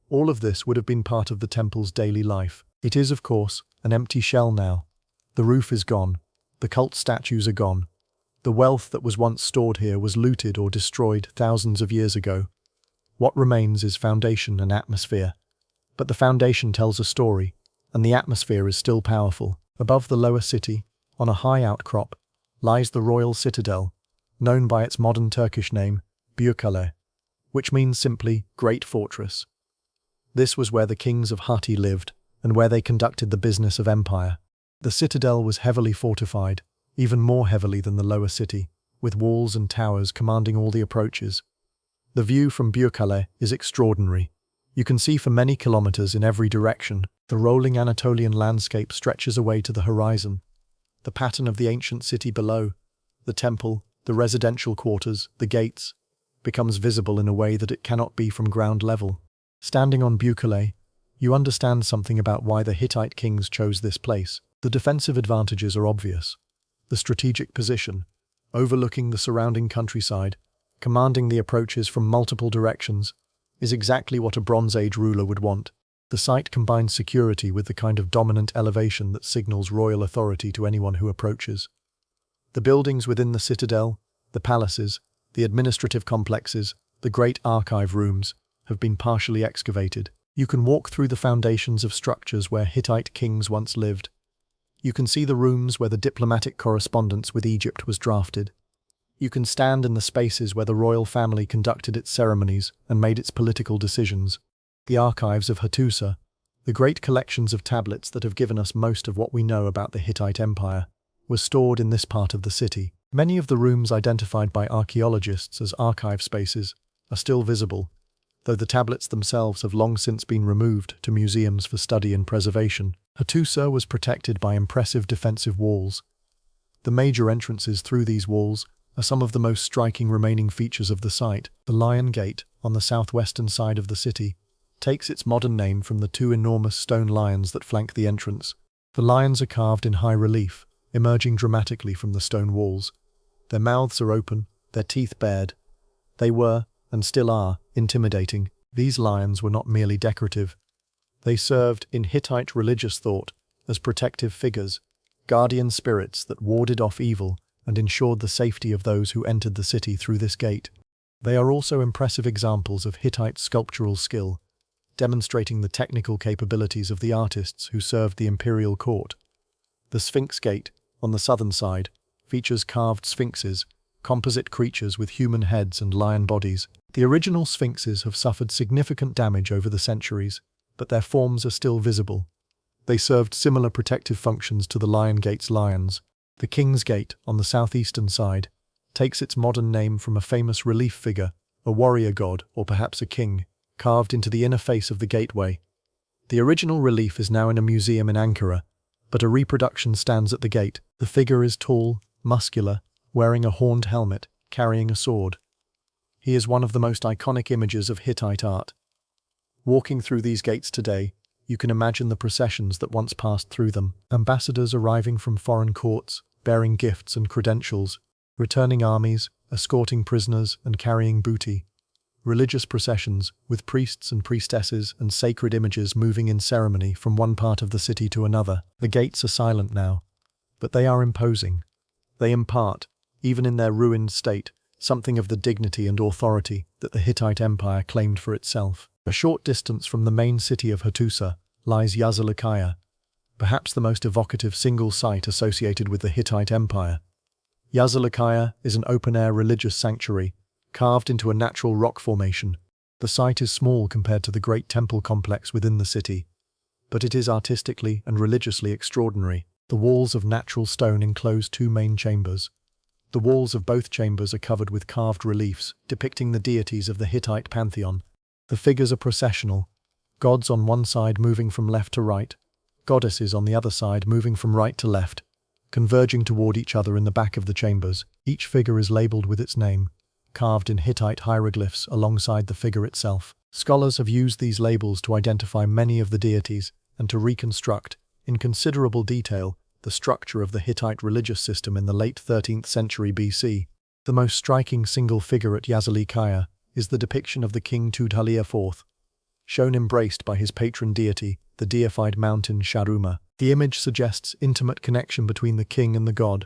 S1: all of this would have been part of the temple's daily life. It is, of course, an empty shell now. The roof is gone. The cult statues are gone. The wealth that was once stored here was looted or destroyed thousands of years ago. What remains is foundation and atmosphere. But the foundation tells a story, and the atmosphere is still powerful. Above the lower city, on a high outcrop, lies the royal citadel, known by its modern Turkish name, Büyükkale, which means simply Great Fortress. This was where the kings of Hatti lived, and where they conducted the business of empire. The citadel was heavily fortified, even more heavily than the lower city, with walls and towers commanding all the approaches. The view from Büyükkale is extraordinary. You can see for many kilometers in every direction. The rolling Anatolian landscape stretches away to the horizon. The pattern of the ancient city below, the temple, the residential quarters, the gates, becomes visible in a way that it cannot be from ground level. Standing on Büyükkale, you understand something about why the Hittite kings chose this place. The defensive advantages are obvious. The strategic position, overlooking the surrounding countryside, commanding the approaches from multiple directions, is exactly what a Bronze Age ruler would want. The site combines security with the kind of dominant elevation that signals royal authority to anyone who approaches. The buildings within the citadel, the palaces, the administrative complexes, the great archive rooms have been partially excavated. You can walk through the foundations of structures where Hittite kings once lived. You can see the rooms where the diplomatic correspondence with Egypt was drafted. You can stand in the spaces where the royal family conducted its ceremonies and made its political decisions. The archives of Hattusa, the great collections of tablets that have given us most of what we know about the Hittite Empire, were stored in this part of the city. Many of the rooms identified by archaeologists as archive spaces are still visible, though the tablets themselves have long since been removed to museums for study and preservation. Hattusa was protected by impressive defensive walls. The major entrances through these walls are some of the most striking remaining features of the site. The Lion Gate, on the southwestern side of the city, takes its modern name from the two enormous stone lions that flank the entrance. The lions are carved in high relief, emerging dramatically from the stone walls. Their mouths are open, their teeth bared. They were, and still are, intimidating. These lions were not merely decorative. They served, in Hittite religious thought, as protective figures, guardian spirits that warded off evil and ensured the safety of those who entered the city through this gate. They are also impressive examples of Hittite sculptural skill, demonstrating the technical capabilities of the artists who served the imperial court. The Sphinx Gate, on the southern side, features carved sphinxes, composite creatures with human heads and lion bodies. The original sphinxes have suffered significant damage over the centuries, but their forms are still visible. They served similar protective functions to the Lion Gate's lions. The King's Gate, on the southeastern side, takes its modern name from a famous relief figure, a warrior god or perhaps a king, carved into the inner face of the gateway. The original relief is now in a museum in Ankara, but a reproduction stands at the gate. The figure is tall, muscular, wearing a horned helmet, carrying a sword. He is one of the most iconic images of Hittite art. Walking through these gates today, you can imagine the processions that once passed through them. Ambassadors arriving from foreign courts, bearing gifts and credentials, returning armies, escorting prisoners and carrying booty. Religious processions, with priests and priestesses and sacred images moving in ceremony from one part of the city to another. The gates are silent now, but they are imposing. They impart, even in their ruined state, something of the dignity and authority that the Hittite Empire claimed for itself. A short distance from the main city of Hattusa lies Yazılıkaya, perhaps the most evocative single site associated with the Hittite Empire. Yazılıkaya is an open-air religious sanctuary, carved into a natural rock formation. The site is small compared to the great temple complex within the city, but it is artistically and religiously extraordinary. The walls of natural stone enclose two main chambers. The walls of both chambers are covered with carved reliefs depicting the deities of the Hittite pantheon. The figures are processional, gods on one side moving from left to right, goddesses on the other side moving from right to left, converging toward each other in the back of the chambers. Each figure is labeled with its name, carved in Hittite hieroglyphs alongside the figure itself. Scholars have used these labels to identify many of the deities and to reconstruct, in considerable detail, the structure of the Hittite religious system in the late 13th century BC. The most striking single figure at Yazılıkaya is the depiction of the king Tudhaliya IV, shown embraced by his patron deity, the deified mountain Sharuma. The image suggests intimate connection between the king and the god,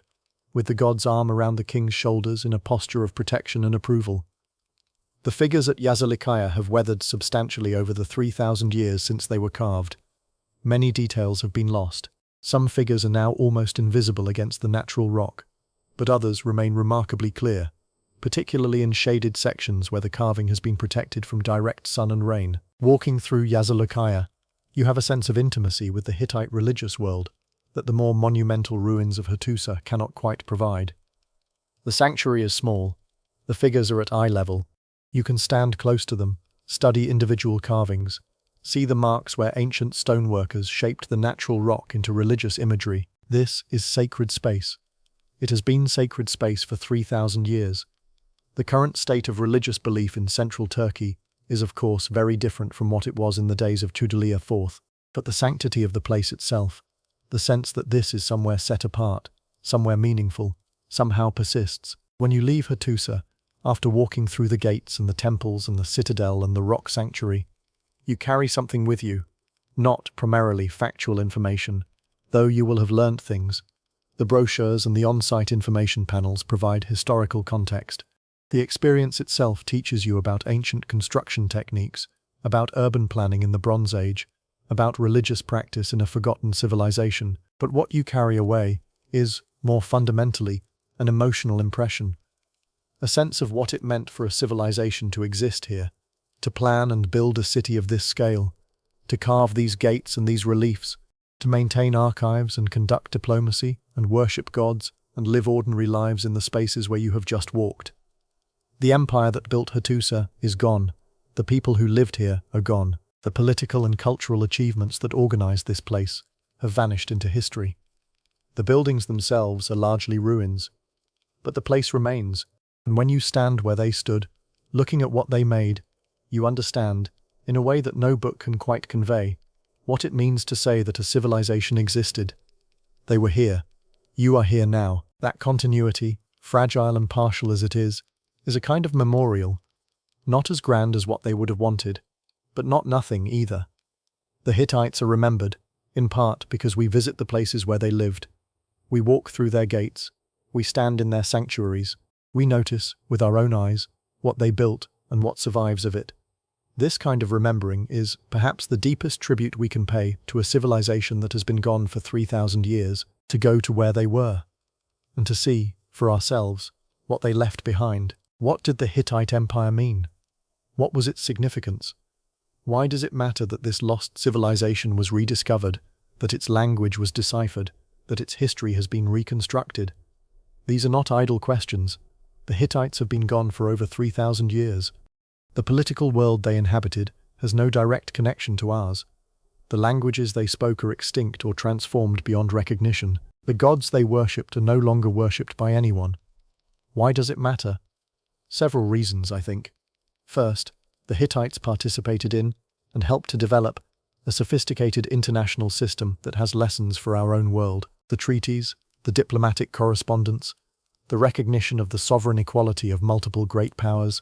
S1: with the god's arm around the king's shoulders in a posture of protection and approval. The figures at Yazılıkaya have weathered substantially over the 3,000 years since they were carved. Many details have been lost. Some figures are now almost invisible against the natural rock, but others remain remarkably clear, particularly in shaded sections where the carving has been protected from direct sun and rain. Walking through Yazılıkaya, you have a sense of intimacy with the Hittite religious world that the more monumental ruins of Hattusa cannot quite provide. The sanctuary is small. The figures are at eye level. You can stand close to them, study individual carvings, see the marks where ancient stoneworkers shaped the natural rock into religious imagery. This is sacred space. It has been sacred space for 3,000 years. The current state of religious belief in central Turkey is of course very different from what it was in the days of Tudhaliya IV, but the sanctity of the place itself, the sense that this is somewhere set apart, somewhere meaningful, somehow persists. When you leave Hattusa, after walking through the gates and the temples and the citadel and the rock sanctuary, you carry something with you, not primarily factual information, though you will have learnt things. The brochures and the on-site information panels provide historical context. The experience itself teaches you about ancient construction techniques, about urban planning in the Bronze Age, about religious practice in a forgotten civilization. But what you carry away is, more fundamentally, an emotional impression. A sense of what it meant for a civilization to exist here, to plan and build a city of this scale, to carve these gates and these reliefs, to maintain archives and conduct diplomacy and worship gods and live ordinary lives in the spaces where you have just walked. The empire that built Hattusa is gone. The people who lived here are gone. The political and cultural achievements that organized this place have vanished into history. The buildings themselves are largely ruins, but the place remains, and when you stand where they stood, looking at what they made, you understand, in a way that no book can quite convey, what it means to say that a civilization existed. They were here. You are here now. That continuity, fragile and partial as it is a kind of memorial, not as grand as what they would have wanted, but not nothing either. The Hittites are remembered, in part because we visit the places where they lived. We walk through their gates. We stand in their sanctuaries. We notice, with our own eyes, what they built and what survives of it. This kind of remembering is, perhaps, the deepest tribute we can pay to a civilization that has been gone for 3,000 years, to go to where they were, and to see, for ourselves, what they left behind. What did the Hittite Empire mean? What was its significance? Why does it matter that this lost civilization was rediscovered, that its language was deciphered, that its history has been reconstructed? These are not idle questions. The Hittites have been gone for over 3,000 years. The political world they inhabited has no direct connection to ours. The languages they spoke are extinct or transformed beyond recognition. The gods they worshipped are no longer worshipped by anyone. Why does it matter? Several reasons, I think. First, the Hittites participated in, and helped to develop, a sophisticated international system that has lessons for our own world. The treaties, the diplomatic correspondence, the recognition of the sovereign equality of multiple great powers,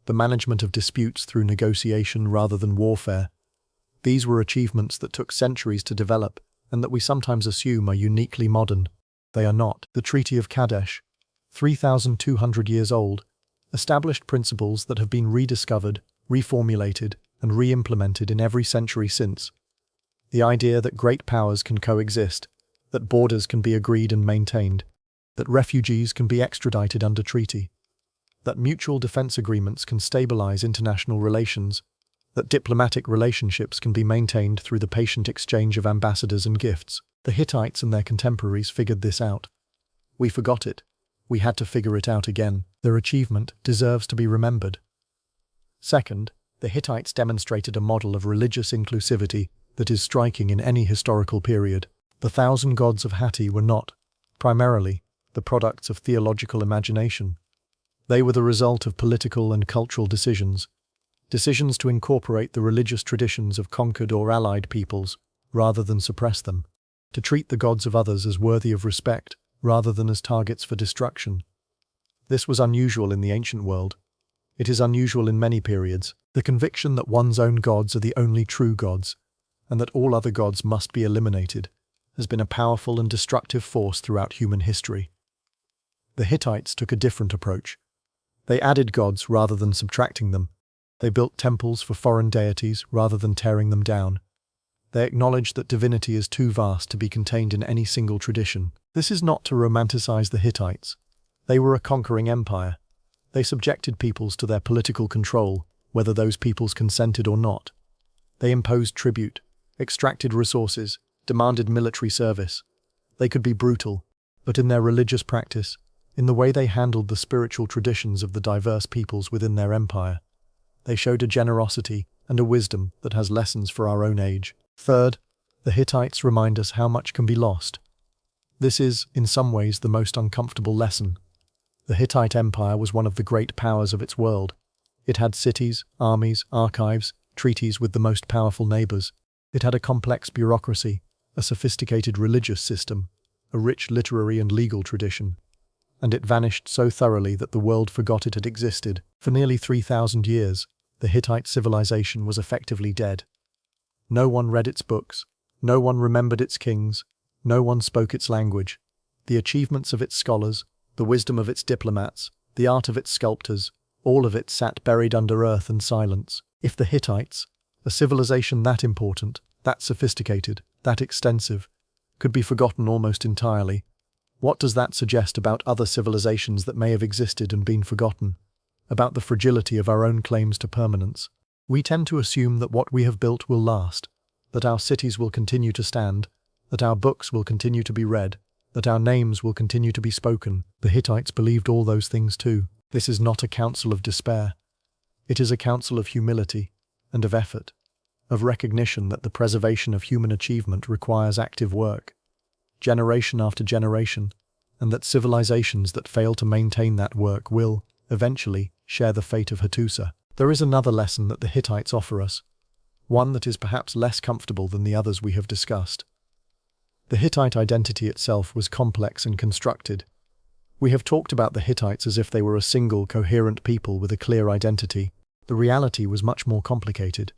S1: the management of disputes through negotiation rather than warfare. These were achievements that took centuries to develop and that we sometimes assume are uniquely modern. They are not. The Treaty of Kadesh, 3,200 years old, established principles that have been rediscovered, reformulated, and re-implemented in every century since. The idea that great powers can coexist, that borders can be agreed and maintained, that refugees can be extradited under treaty, that mutual defense agreements can stabilize international relations, that diplomatic relationships can be maintained through the patient exchange of ambassadors and gifts. The Hittites and their contemporaries figured this out. We forgot it. We had to figure it out again. Their achievement deserves to be remembered. Second, the Hittites demonstrated a model of religious inclusivity that is striking in any historical period. The 1,000 gods of Hatti were not, primarily, the products of theological imagination. They were the result of political and cultural decisions to incorporate the religious traditions of conquered or allied peoples, rather than suppress them, to treat the gods of others as worthy of respect, rather than as targets for destruction. This was unusual in the ancient world. It is unusual in many periods. The conviction that one's own gods are the only true gods, and that all other gods must be eliminated, has been a powerful and destructive force throughout human history. The Hittites took a different approach. They added gods rather than subtracting them. They built temples for foreign deities rather than tearing them down. They acknowledged that divinity is too vast to be contained in any single tradition. This is not to romanticize the Hittites. They were a conquering empire. They subjected peoples to their political control, whether those peoples consented or not. They imposed tribute, extracted resources, demanded military service. They could be brutal, but in their religious practice, in the way they handled the spiritual traditions of the diverse peoples within their empire, they showed a generosity and a wisdom that has lessons for our own age. Third, the Hittites remind us how much can be lost. This is, in some ways, the most uncomfortable lesson. The Hittite Empire was one of the great powers of its world. It had cities, armies, archives, treaties with the most powerful neighbors. It had a complex bureaucracy, a sophisticated religious system, a rich literary and legal tradition. And it vanished so thoroughly that the world forgot it had existed. For nearly 3,000 years, the Hittite civilization was effectively dead. No one read its books, no one remembered its kings, no one spoke its language. The achievements of its scholars, the wisdom of its diplomats, the art of its sculptors, all of it sat buried under earth and silence. If the Hittites, a civilization that important, that sophisticated, that extensive, could be forgotten almost entirely, what does that suggest about other civilizations that may have existed and been forgotten? About the fragility of our own claims to permanence? We tend to assume that what we have built will last, that our cities will continue to stand, that our books will continue to be read, that our names will continue to be spoken. The Hittites believed all those things too. This is not a counsel of despair. It is a counsel of humility and of effort, of recognition that the preservation of human achievement requires active work, generation after generation, and that civilizations that fail to maintain that work will, eventually, share the fate of Hattusa. There is another lesson that the Hittites offer us, one that is perhaps less comfortable than the others we have discussed. The Hittite identity itself was complex and constructed. We have talked about the Hittites as if they were a single, coherent people with a clear identity. The reality was much more complicated.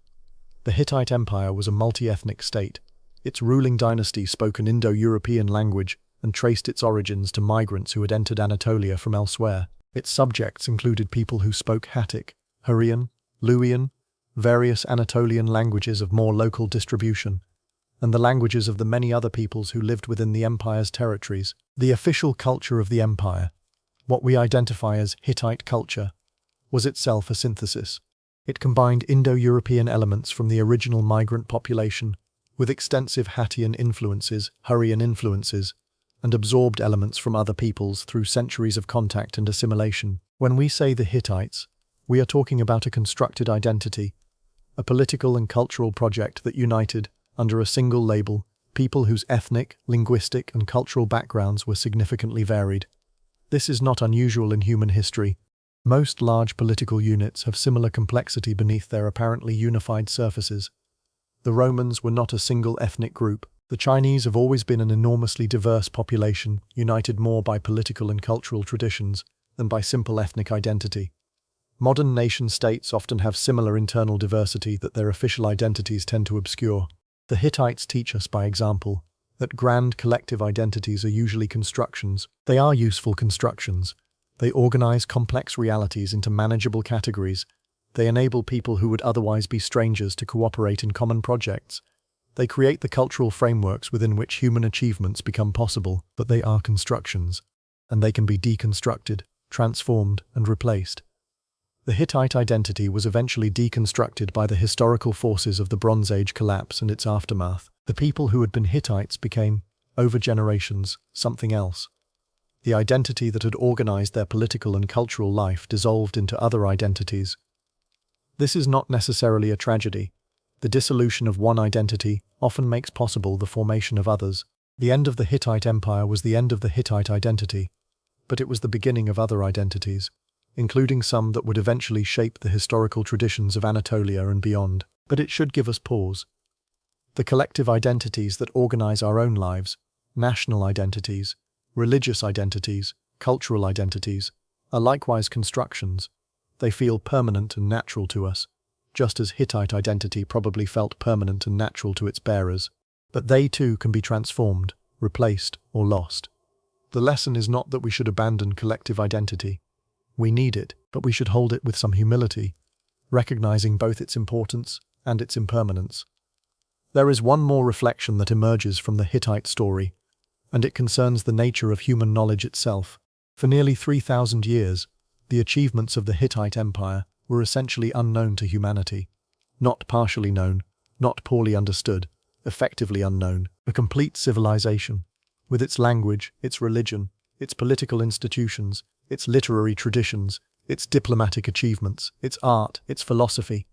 S1: The Hittite Empire was a multi-ethnic state. Its ruling dynasty spoke an Indo-European language and traced its origins to migrants who had entered Anatolia from elsewhere. Its subjects included people who spoke Hattic, Hurrian, Luwian, various Anatolian languages of more local distribution, and the languages of the many other peoples who lived within the empire's territories. The official culture of the empire, what we identify as Hittite culture, was itself a synthesis. It combined Indo-European elements from the original migrant population with extensive Hattian influences, Hurrian influences, and absorbed elements from other peoples through centuries of contact and assimilation. When we say the Hittites, we are talking about a constructed identity, a political and cultural project that united, under a single label, people whose ethnic, linguistic, and cultural backgrounds were significantly varied. This is not unusual in human history. Most large political units have similar complexity beneath their apparently unified surfaces. The Romans were not a single ethnic group. The Chinese have always been an enormously diverse population, united more by political and cultural traditions than by simple ethnic identity. Modern nation-states often have similar internal diversity that their official identities tend to obscure. The Hittites teach us, by example, that grand collective identities are usually constructions. They are useful constructions. They organize complex realities into manageable categories. They enable people who would otherwise be strangers to cooperate in common projects. They create the cultural frameworks within which human achievements become possible, but they are constructions, and they can be deconstructed, transformed, and replaced. The Hittite identity was eventually deconstructed by the historical forces of the Bronze Age collapse and its aftermath. The people who had been Hittites became, over generations, something else. The identity that had organized their political and cultural life dissolved into other identities. This is not necessarily a tragedy. The dissolution of one identity often makes possible the formation of others. The end of the Hittite Empire was the end of the Hittite identity, but it was the beginning of other identities, including some that would eventually shape the historical traditions of Anatolia and beyond. But it should give us pause. The collective identities that organize our own lives, national identities, religious identities, cultural identities, are likewise constructions. They feel permanent and natural to us, just as Hittite identity probably felt permanent and natural to its bearers. But they too can be transformed, replaced, or lost. The lesson is not that we should abandon collective identity. We need it, but we should hold it with some humility, recognizing both its importance and its impermanence. There is one more reflection that emerges from the Hittite story, and it concerns the nature of human knowledge itself. For nearly 3,000 years, the achievements of the Hittite Empire were essentially unknown to humanity. Not partially known, not poorly understood, effectively unknown. A complete civilization, with its language, its religion, its political institutions, its literary traditions, its diplomatic achievements, its art, its philosophy,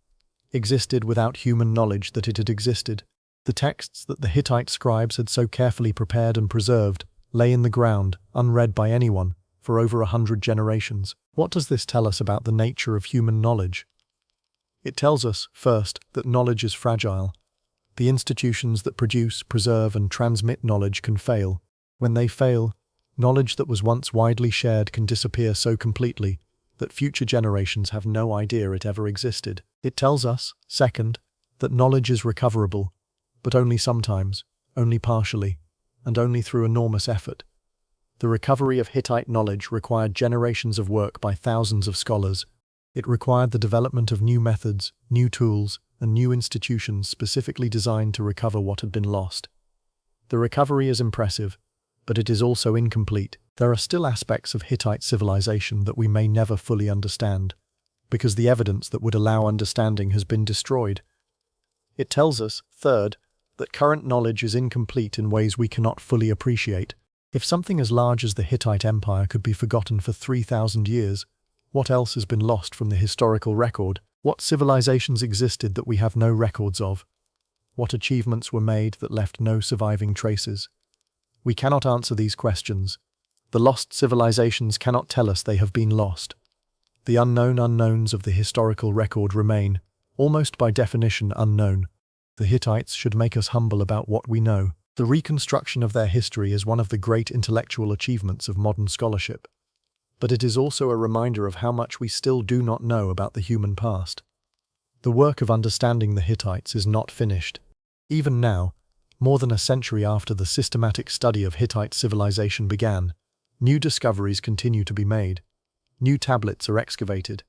S1: existed without human knowledge that it had existed. The texts that the Hittite scribes had so carefully prepared and preserved lay in the ground, unread by anyone, for over 100 generations. What does this tell us about the nature of human knowledge? It tells us, first, that knowledge is fragile. The institutions that produce, preserve, and transmit knowledge can fail. When they fail, knowledge that was once widely shared can disappear so completely that future generations have no idea it ever existed. It tells us, second, that knowledge is recoverable, but only sometimes, only partially, and only through enormous effort. The recovery of Hittite knowledge required generations of work by thousands of scholars. It required the development of new methods, new tools, and new institutions specifically designed to recover what had been lost. The recovery is impressive, but it is also incomplete. There are still aspects of Hittite civilization that we may never fully understand, because the evidence that would allow understanding has been destroyed. It tells us, third, that current knowledge is incomplete in ways we cannot fully appreciate. If something as large as the Hittite Empire could be forgotten for 3,000 years, what else has been lost from the historical record? What civilizations existed that we have no records of? What achievements were made that left no surviving traces? We cannot answer these questions. The lost civilizations cannot tell us they have been lost. The unknown unknowns of the historical record remain, almost by definition, unknown. The Hittites should make us humble about what we know. The reconstruction of their history is one of the great intellectual achievements of modern scholarship. But it is also a reminder of how much we still do not know about the human past. The work of understanding the Hittites is not finished. Even now, more than a century after the systematic study of Hittite civilization began, new discoveries continue to be made. New tablets are excavated.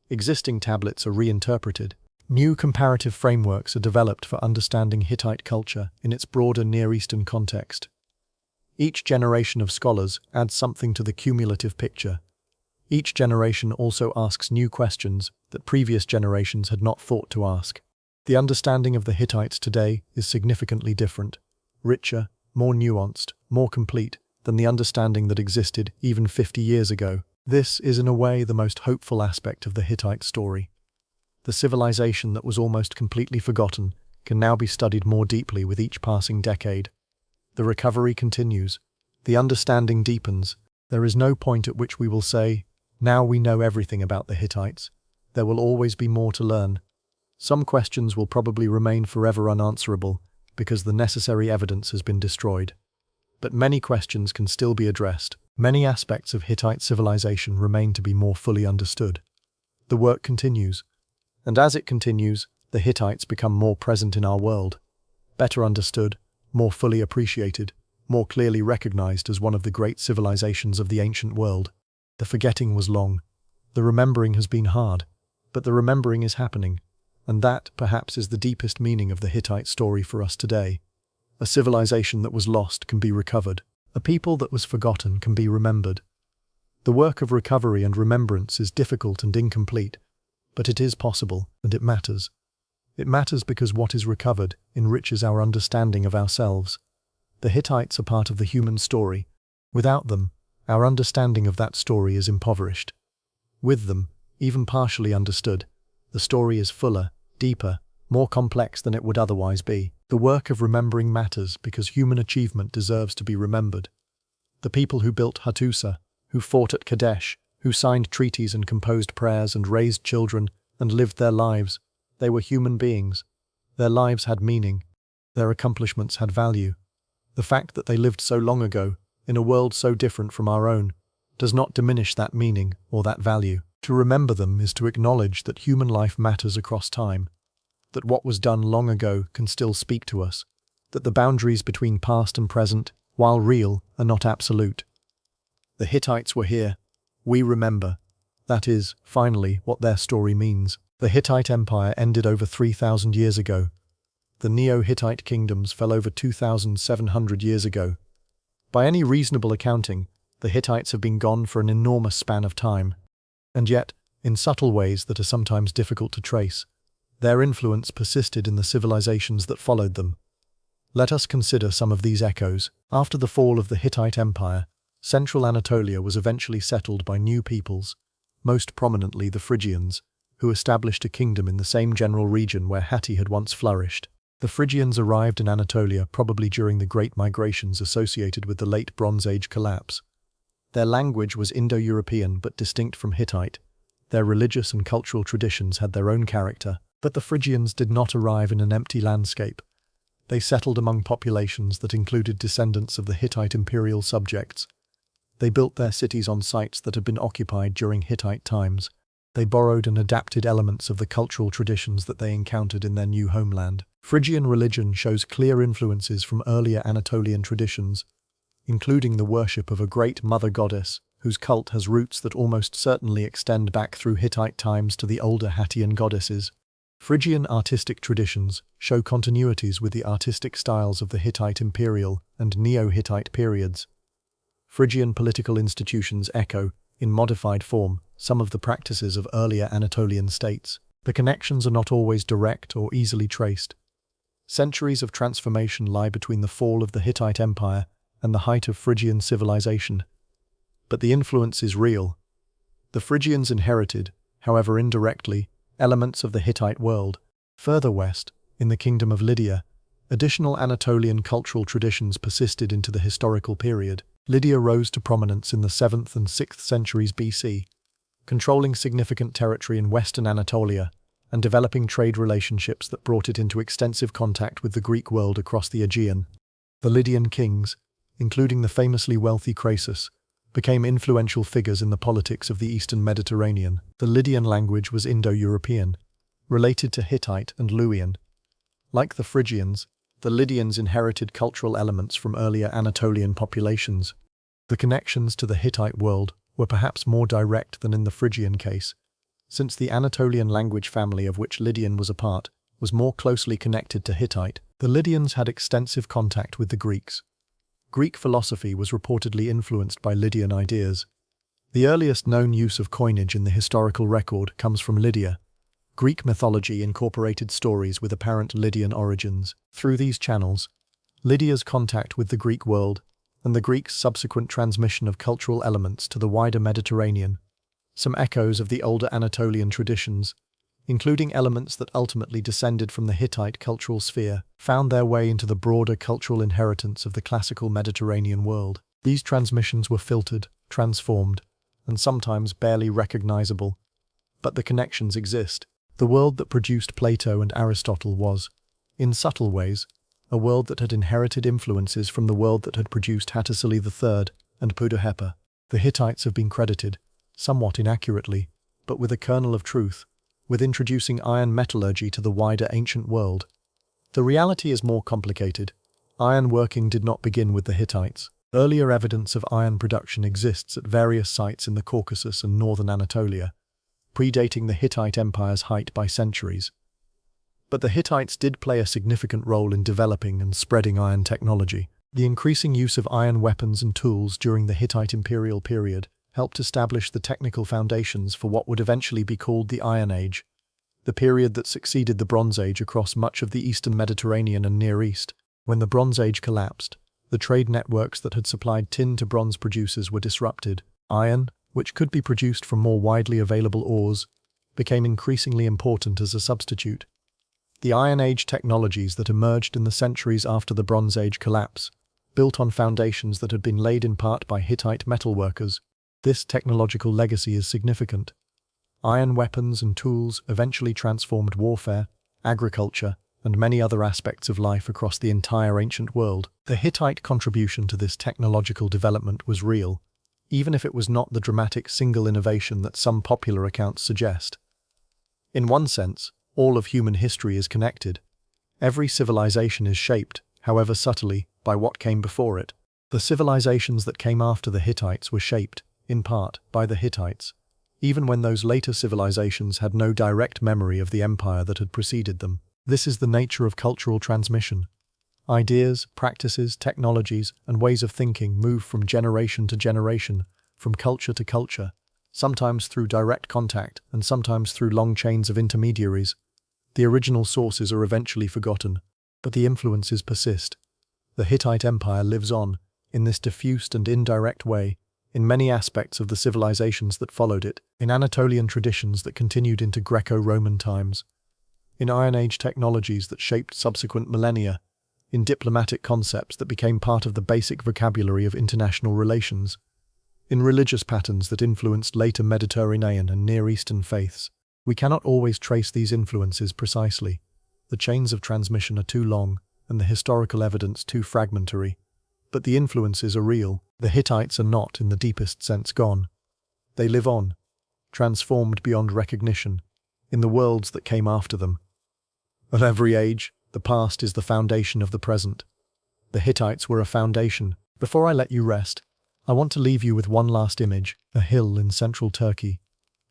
S1: Existing tablets are reinterpreted. New comparative frameworks are developed for understanding Hittite culture in its broader Near Eastern context. Each generation of scholars adds something to the cumulative picture. Each generation also asks new questions that previous generations had not thought to ask. The understanding of the Hittites today is significantly different, richer, more nuanced, more complete than the understanding that existed even 50 years ago. This is in a way the most hopeful aspect of the Hittite story. The civilization that was almost completely forgotten can now be studied more deeply with each passing decade. The recovery continues. The understanding deepens. There is no point at which we will say, now we know everything about the Hittites. There will always be more to learn. Some questions will probably remain forever unanswerable because the necessary evidence has been destroyed. But many questions can still be addressed. Many aspects of Hittite civilization remain to be more fully understood. The work continues. And as it continues, the Hittites become more present in our world, better understood, more fully appreciated, more clearly recognized as one of the great civilizations of the ancient world. The forgetting was long. The remembering has been hard, but the remembering is happening, and that, perhaps, is the deepest meaning of the Hittite story for us today. A civilization that was lost can be recovered. A people that was forgotten can be remembered. The work of recovery and remembrance is difficult and incomplete, but it is possible, and it matters. It matters because what is recovered enriches our understanding of ourselves. The Hittites are part of the human story. Without them, our understanding of that story is impoverished. With them, even partially understood, the story is fuller, deeper, more complex than it would otherwise be. The work of remembering matters because human achievement deserves to be remembered. The people who built Hattusa, who fought at Kadesh, who signed treaties and composed prayers and raised children and lived their lives, they were human beings. Their lives had meaning. Their accomplishments had value. The fact that they lived so long ago, in a world so different from our own, does not diminish that meaning or that value. To remember them is to acknowledge that human life matters across time, that what was done long ago can still speak to us, that the boundaries between past and present, while real, are not absolute. The Hittites were here. We remember. That is, finally, what their story means. The Hittite Empire ended over 3,000 years ago. The Neo-Hittite kingdoms fell over 2,700 years ago. By any reasonable accounting, the Hittites have been gone for an enormous span of time. And yet, in subtle ways that are sometimes difficult to trace, their influence persisted in the civilizations that followed them. Let us consider some of these echoes. After the fall of the Hittite Empire, central Anatolia was eventually settled by new peoples, most prominently the Phrygians, who established a kingdom in the same general region where Hatti had once flourished. The Phrygians arrived in Anatolia probably during the great migrations associated with the late Bronze Age collapse. Their language was Indo-European but distinct from Hittite. Their religious and cultural traditions had their own character. But the Phrygians did not arrive in an empty landscape. They settled among populations that included descendants of the Hittite imperial subjects. They built their cities on sites that had been occupied during Hittite times. They borrowed and adapted elements of the cultural traditions that they encountered in their new homeland. Phrygian religion shows clear influences from earlier Anatolian traditions. including the worship of a great mother goddess whose cult has roots that almost certainly extend back through Hittite times to the older Hattitian goddesses. Phrygian artistic traditions show continuities with the artistic styles of the Hittite imperial and Neo-Hittite periods. Phrygian political institutions echo, in modified form, some of the practices of earlier Anatolian states. The connections are not always direct or easily traced. Centuries of transformation lie between the fall of the Hittite Empire and the height of Phrygian civilization. But the influence is real. The Phrygians inherited, however indirectly, elements of the Hittite world. Further west, in the Kingdom of Lydia, additional Anatolian cultural traditions persisted into the historical period. Lydia rose to prominence in the 7th and 6th centuries BC, controlling significant territory in western Anatolia and developing trade relationships that brought it into extensive contact with the Greek world across the Aegean. The Lydian kings, including the famously wealthy Croesus, became influential figures in the politics of the eastern Mediterranean. The Lydian language was Indo-European, related to Hittite and Luwian. Like the Phrygians, the Lydians inherited cultural elements from earlier Anatolian populations. The connections to the Hittite world were perhaps more direct than in the Phrygian case, since the Anatolian language family of which Lydian was a part was more closely connected to Hittite. The Lydians had extensive contact with the Greeks. Greek philosophy was reportedly influenced by Lydian ideas. The earliest known use of coinage in the historical record comes from Lydia. Greek mythology incorporated stories with apparent Lydian origins. Through these channels, Lydia's contact with the Greek world and the Greeks' subsequent transmission of cultural elements to the wider Mediterranean, some echoes of the older Anatolian traditions, including elements that ultimately descended from the Hittite cultural sphere, found their way into the broader cultural inheritance of the classical Mediterranean world. These transmissions were filtered, transformed, and sometimes barely recognizable, but the connections exist. The world that produced Plato and Aristotle was, in subtle ways, a world that had inherited influences from the world that had produced Hattusili III and Puddaheppa. The Hittites have been credited, somewhat inaccurately, but with a kernel of truth, with introducing iron metallurgy to the wider ancient world. The reality is more complicated. Iron working did not begin with the Hittites. Earlier evidence of iron production exists at various sites in the Caucasus and northern Anatolia, predating the Hittite Empire's height by centuries. But the Hittites did play a significant role in developing and spreading iron technology. The increasing use of iron weapons and tools during the Hittite imperial period helped establish the technical foundations for what would eventually be called the Iron Age, the period that succeeded the Bronze Age across much of the eastern Mediterranean and Near East. When the Bronze Age collapsed, the trade networks that had supplied tin to bronze producers were disrupted. Iron, which could be produced from more widely available ores, became increasingly important as a substitute. The Iron Age technologies that emerged in the centuries after the Bronze Age collapse built on foundations that had been laid in part by Hittite metalworkers. This technological legacy is significant. Iron weapons and tools eventually transformed warfare, agriculture, and many other aspects of life across the entire ancient world. The Hittite contribution to this technological development was real, even if it was not the dramatic single innovation that some popular accounts suggest. In one sense, all of human history is connected. Every civilization is shaped, however subtly, by what came before it. The civilizations that came after the Hittites were shaped, in part, by the Hittites, even when those later civilizations had no direct memory of the empire that had preceded them. This is the nature of cultural transmission. Ideas, practices, technologies, and ways of thinking move from generation to generation, from culture to culture, sometimes through direct contact and sometimes through long chains of intermediaries. The original sources are eventually forgotten, but the influences persist. The Hittite Empire lives on, in this diffused and indirect way, in many aspects of the civilizations that followed it, in Anatolian traditions that continued into Greco-Roman times, in Iron Age technologies that shaped subsequent millennia, in diplomatic concepts that became part of the basic vocabulary of international relations, in religious patterns that influenced later Mediterranean and Near Eastern faiths. We cannot always trace these influences precisely. The chains of transmission are too long, and the historical evidence too fragmentary. But the influences are real. The Hittites are not, in the deepest sense, gone. They live on, transformed beyond recognition, in the worlds that came after them. At every age, the past is the foundation of the present. The Hittites were a foundation, Before I let you rest, I want to leave you with one last image: a hill in central Turkey,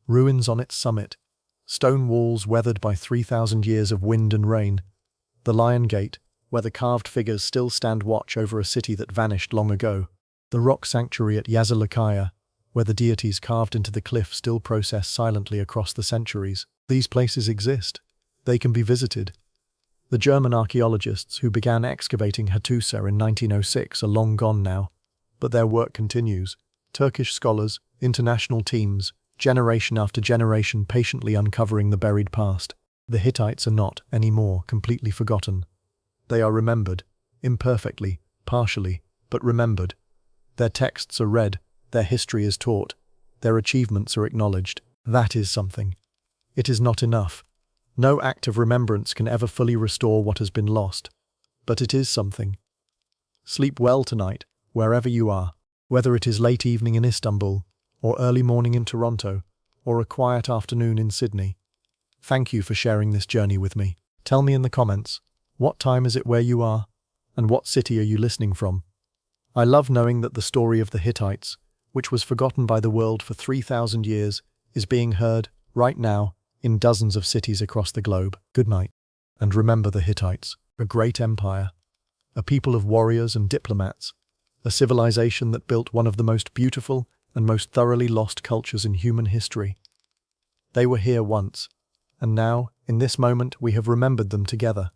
S1: ruins on its summit, stone walls weathered by 3,000 years of wind and rain, the Lion Gate, where the carved figures still stand watch over a city that vanished long ago, the rock sanctuary at Yazilikaya, where the deities carved into the cliff still process silently across the centuries. These places exist. They can be visited. The German archaeologists who began excavating Hattusa in 1906 are long gone now, but their work continues. Turkish scholars, international teams, generation after generation patiently uncovering the buried past. The Hittites are not, anymore, completely forgotten. They are remembered, imperfectly, partially, but remembered. Their texts are read, their history is taught, their achievements are acknowledged. That is something. It is not enough. No act of remembrance can ever fully restore what has been lost, but it is something. Sleep well tonight, wherever you are, whether it is late evening in Istanbul, or early morning in Toronto, or a quiet afternoon in Sydney. Thank you for sharing this journey with me. Tell me in the comments, what time is it where you are, and what city are you listening from? I love knowing that the story of the Hittites, which was forgotten by the world for 3,000 years, is being heard, right now, in dozens of cities across the globe. Good night. And remember the Hittites, a great empire, a people of warriors and diplomats, a civilization that built one of the most beautiful and most thoroughly lost cultures in human history. They were here once, and now, in this moment, we have remembered them together.